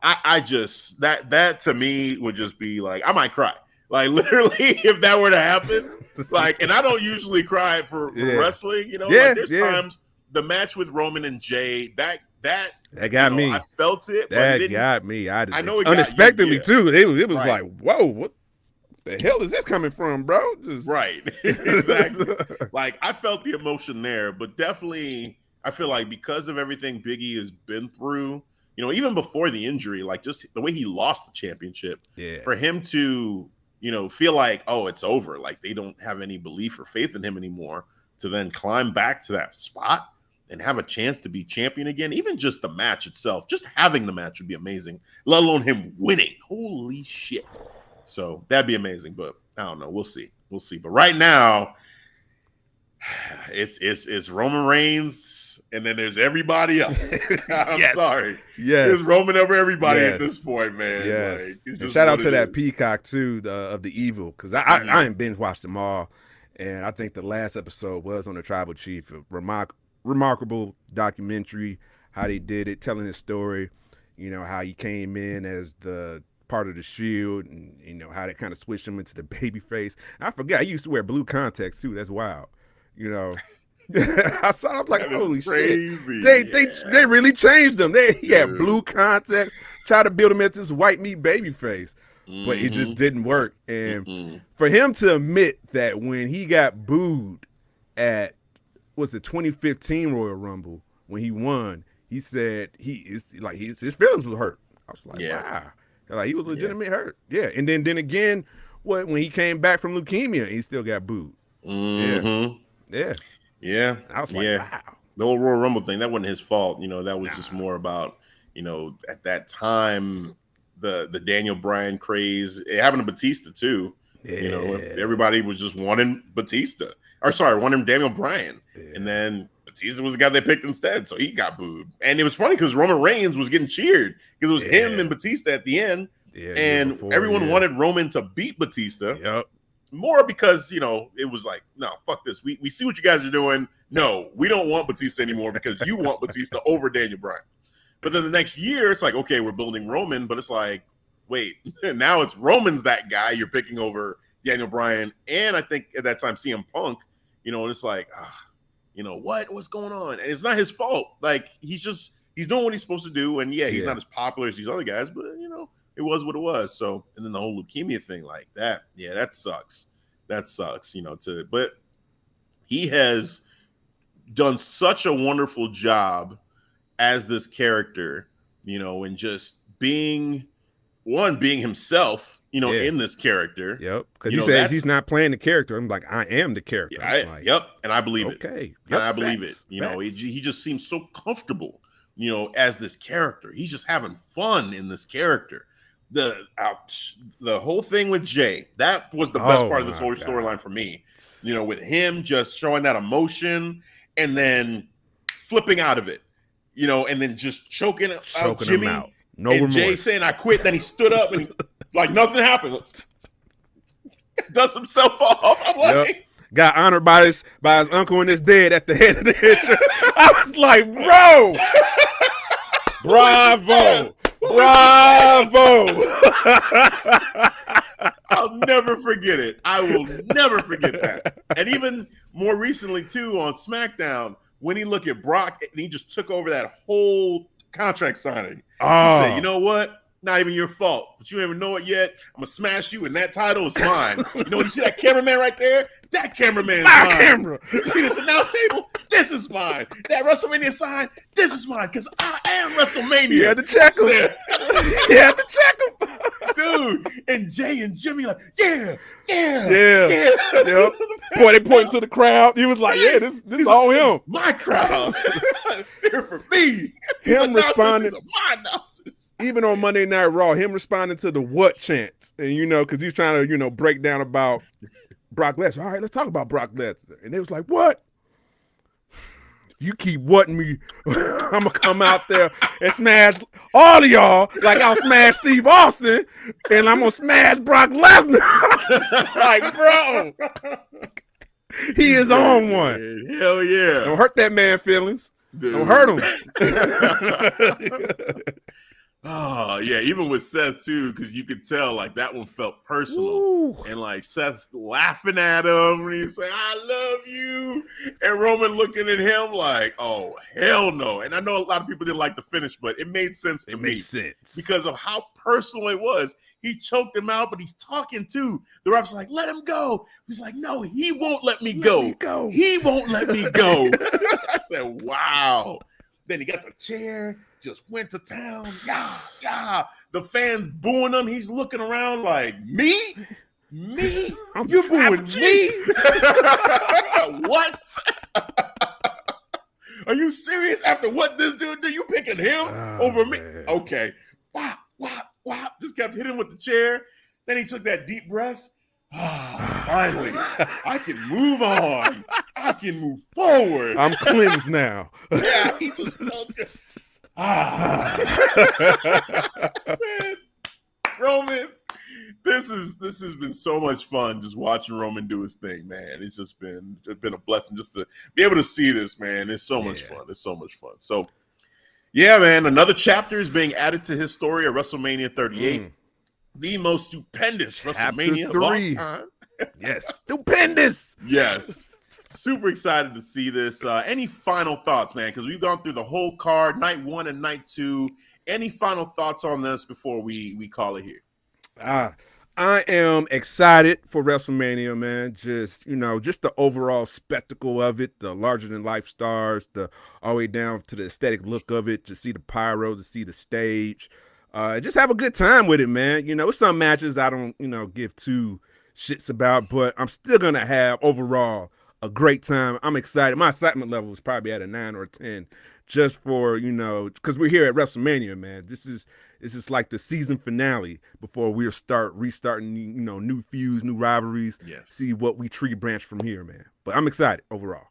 I just that to me would just be like I might cry. Like literally, if that were to happen, like, and I don't usually cry for wrestling, like there's times the match with Roman and Jay that got me. I felt it. That got me. I know it unexpectedly got you, too. It was like, whoa, what the hell is this coming from, bro? Right, exactly. Like I felt the emotion there, but definitely I feel like because of everything Big E has been through, even before the injury, like just the way he lost the championship, for him to feel like, oh, it's over, like they don't have any belief or faith in him anymore, to then climb back to that spot and have a chance to be champion again. Even just the match itself, just having the match would be amazing, let alone him winning. Holy shit. So that'd be amazing, but I don't know. We'll see. But right now, it's Roman Reigns, and then there's everybody else. I'm sorry. Yes. There's Roman over everybody at this point, man. Yes. Like, and shout out to that Peacock too, of the Evil, because I ain't binge watched them all, and I think the last episode was on the Tribal Chief. Remarkable documentary, how they did it, telling his story. How he came in as the part of the Shield, and how they kind of switched him into the baby face. I forgot, I used to wear blue contacts too. That's wild. I saw. I'm like, holy crazy. Shit! They really changed him. He had blue contacts, tried to build him into this white meat baby face, but it just didn't work. And for him to admit that when he got booed at was the 2015 Royal Rumble when he won, he said his feelings were hurt. I was like, wow. Like he was legitimately hurt. Yeah. And then again, when he came back from leukemia, he still got booed. Yeah. I was like, wow. The whole Royal Rumble thing, that wasn't his fault. That was just more about, at that time, the Daniel Bryan craze. It happened to Batista too. Everybody was just wanting wanting Daniel Bryan. And then Batista was the guy they picked instead, so he got booed. And it was funny because Roman Reigns was getting cheered because it was him and Batista at the end. And everyone wanted Roman to beat Batista. Yep. More because, it was like, no, fuck this. We see what you guys are doing. No, we don't want Batista anymore because you want Batista over Daniel Bryan. But then the next year, it's like, okay, we're building Roman, but it's like, wait, now it's Roman's that guy you're picking over Daniel Bryan. And I think at that time, CM Punk, and it's like, what's going on? And it's not his fault. Like, he's doing what he's supposed to do. And he's not as popular as these other guys, but, it was what it was. So, and then the whole leukemia thing like that, yeah, that sucks. But he has done such a wonderful job as this character, and just being himself, in this character. Yep. Because he says he's not playing the character. I'm like, I am the character. Yep. And I believe it. Okay. Yep, and I believe it. He just seems so comfortable, as this character. He's just having fun in this character. The whole thing with Jay, that was the best part of this whole storyline for me. With him just showing that emotion and then flipping out of it, and then just choking out Jimmy. Him out. No and remorse. Jay saying, I quit. Then he stood up and like nothing happened. Does himself off. I'm like, got honored by his uncle and his dad at the head of the hitcher. I was like, bro, bravo. I'll never forget it. I will never forget that. And even more recently too on SmackDown, when he looked at Brock and he just took over that whole contract signing. He said, you know what? Not even your fault, but you don't even know it yet. I'm gonna smash you, and that title is mine. You see that cameraman right there? That cameraman is mine. Camera. You see this announce table? This is mine. That WrestleMania sign? This is mine because I am WrestleMania. You had to check him. You had to check him, dude. And Jay and Jimmy like, yeah. Yep. Boy, they pointing to the crowd. He was like, yeah, this is all him. My crowd. Here for me. Him responding. My announcers. Even on Monday Night Raw, him responding to the what chants. And, because he's trying to, break down about Brock Lesnar. All right, let's talk about Brock Lesnar. And they was like, what? You keep whatting me, I'm going to come out there and smash all of y'all like I'll smash Steve Austin, and I'm going to smash Brock Lesnar. Like, bro, he is on one. Hell yeah. Don't hurt that man's feelings. Dude. Don't hurt him. Oh, yeah, even with Seth, too, because you could tell, like, that one felt personal. Ooh. And, like, Seth laughing at him when he said, I love you. And Roman looking at him like, oh, hell no. And I know a lot of people didn't like the finish, but it made sense to me. It made sense. Because of how personal it was. He choked him out, but he's talking, too. The ref's like, let him go. He's like, no, he won't let me go. He won't let me go. I said, wow. Then he got the chair. Just went to town. Yeah. The fans booing him. He's looking around like, me? You booing me? What? Are you serious? After what this dude did, you picking him over me? Man. Okay. Wow. Just kept hitting him with the chair. Then he took that deep breath. Finally, I can move on. I can move forward. I'm cleansed now. Yeah, he just said, Roman, this has been so much fun just watching Roman do his thing, man. It's been a blessing just to be able to see this, man. It's so much fun. It's so much fun. So, yeah, man, another chapter is being added to his story at WrestleMania 38. The most stupendous WrestleMania of all time. Yes, stupendous. Yes. Super excited to see this. Any final thoughts, man? Because we've gone through the whole card, night 1 and night 2. Any final thoughts on this before we call it here? I am excited for WrestleMania, man. Just the overall spectacle of it, the larger-than-life stars, the all the way down to the aesthetic look of it, to see the pyro, to see the stage. Just have a good time with it, man. Some matches I don't, give two shits about, but I'm still going to have overall a great time. I'm excited. My excitement level is probably at a 9 or a 10 just for, because we're here at WrestleMania, man. This is like the season finale before we restarting, new feuds, new rivalries. Yes. See what we tree branch from here, man. But I'm excited overall.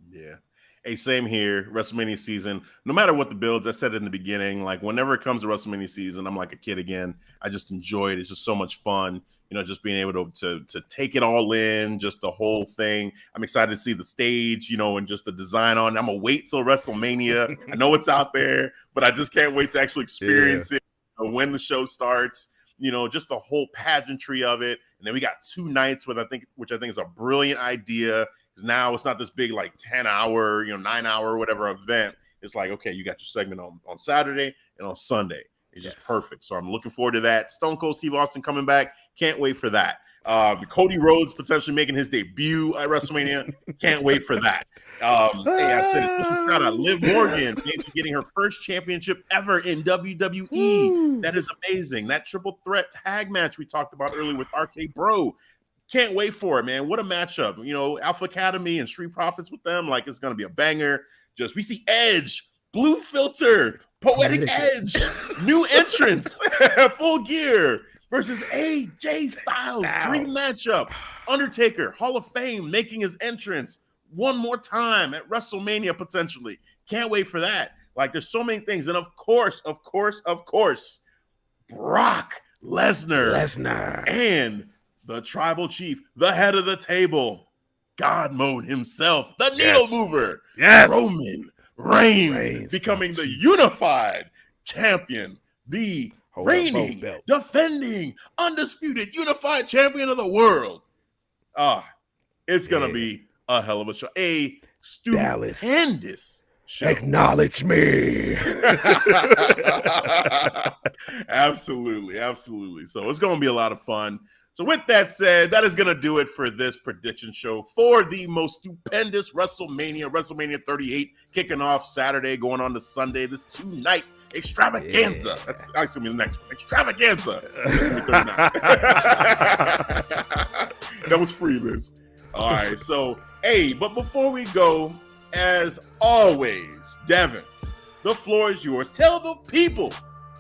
Yeah. Hey, same here. WrestleMania season, no matter what the builds, I said it in the beginning, like whenever it comes to WrestleMania season, I'm like a kid again. I just enjoy it. It's just so much fun, just being able to take it all in, just the whole thing. I'm excited to see the stage, and just the design on it. I'm going to wait till WrestleMania. I know it's out there, but I just can't wait to actually experience it when the show starts, just the whole pageantry of it. And then we got 2 nights which I think is a brilliant idea. Now it's not this big like 10-hour, 9-hour, whatever event. It's like, okay, you got your segment on Saturday and on Sunday. is just perfect. So I'm looking forward to that. Stone Cold Steve Austin coming back. Can't wait for that. Cody Rhodes potentially making his debut at WrestleMania. Can't wait for that. Hey, I said it. Shout out Liv Morgan getting her first championship ever in WWE. Ooh. That is amazing. That triple threat tag match we talked about earlier with RK Bro. Can't wait for it, man. What a matchup. You know, Alpha Academy and Street Profits with them. Like, it's going to be a banger. We see Edge, blue filter, Poetic Edge, new entrance, Full Gear versus AJ Styles. Dream matchup. Undertaker, Hall of Fame, making his entrance one more time at WrestleMania potentially. Can't wait for that. Like, there's so many things. And of course, Brock Lesnar. And the tribal chief, the head of the table, God Mode himself, the needle mover, Roman Reigns becoming the unified champion, the reigning, defending, undisputed, unified champion of the world. It's going to be a hell of a show. A stupendous show. Acknowledge me. Absolutely. So it's going to be a lot of fun. So with that said, that is going to do it for this prediction show for the most stupendous WrestleMania 38, kicking off Saturday, going on to Sunday, this 2-night extravaganza. Yeah. That's going to be the next one. Extravaganza. That was free, Liz. All right, so, but before we go, as always, Devin, the floor is yours. Tell the people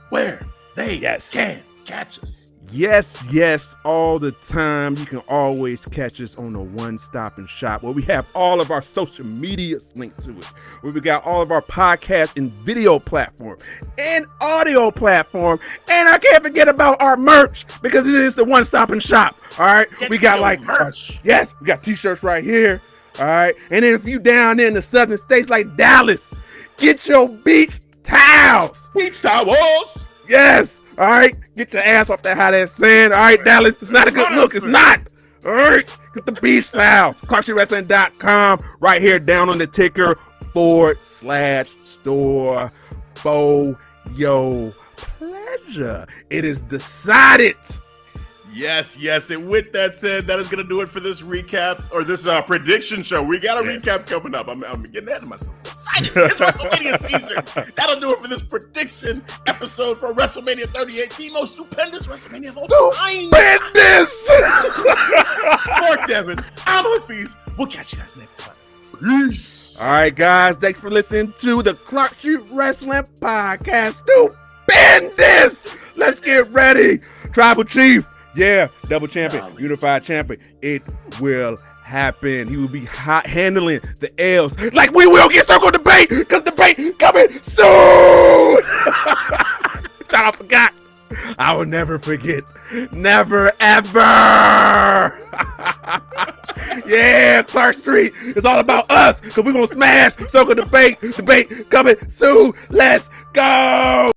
where they can catch us. Yes, all the time. You can always catch us on the One Stop and Shop, where we have all of our social media linked to it, where we got all of our podcast and video platform and audio platform, and I can't forget about our merch, because it is the One Stop and Shop. All right, we got merch. We got t-shirts right here. All right, and then if you down in the southern states like Dallas, get your beach towels. Beach towels. Yes. All right, get your ass off that hot ass sand. All right, Dallas, it's not a good look. It's not. All right, get the beach towels. ClarkStreetWrestling.com right here down on the ticker /store for your pleasure. It is decided. Yes. And with that said, that is going to do it for this recap or this prediction show. We got a recap coming up. I'm getting ahead of myself. I'm excited. It's WrestleMania season. That'll do it for this prediction episode for WrestleMania 38, the most stupendous WrestleMania of all time. Stupendous! For Devin, I'm Hafiz. We'll catch you guys next time. Peace. All right, guys. Thanks for listening to the Clark Street Wrestling Podcast. Stupendous! Let's get ready. Tribal Chief. Yeah, double champion, unified champion. It will happen. He will be handling the L's like we will get Circle Debate, because debate coming soon. I forgot. I will never forget. Never, ever. Yeah, Clark Street. It's all about us, because we're going to smash Circle Debate. Debate coming soon. Let's go.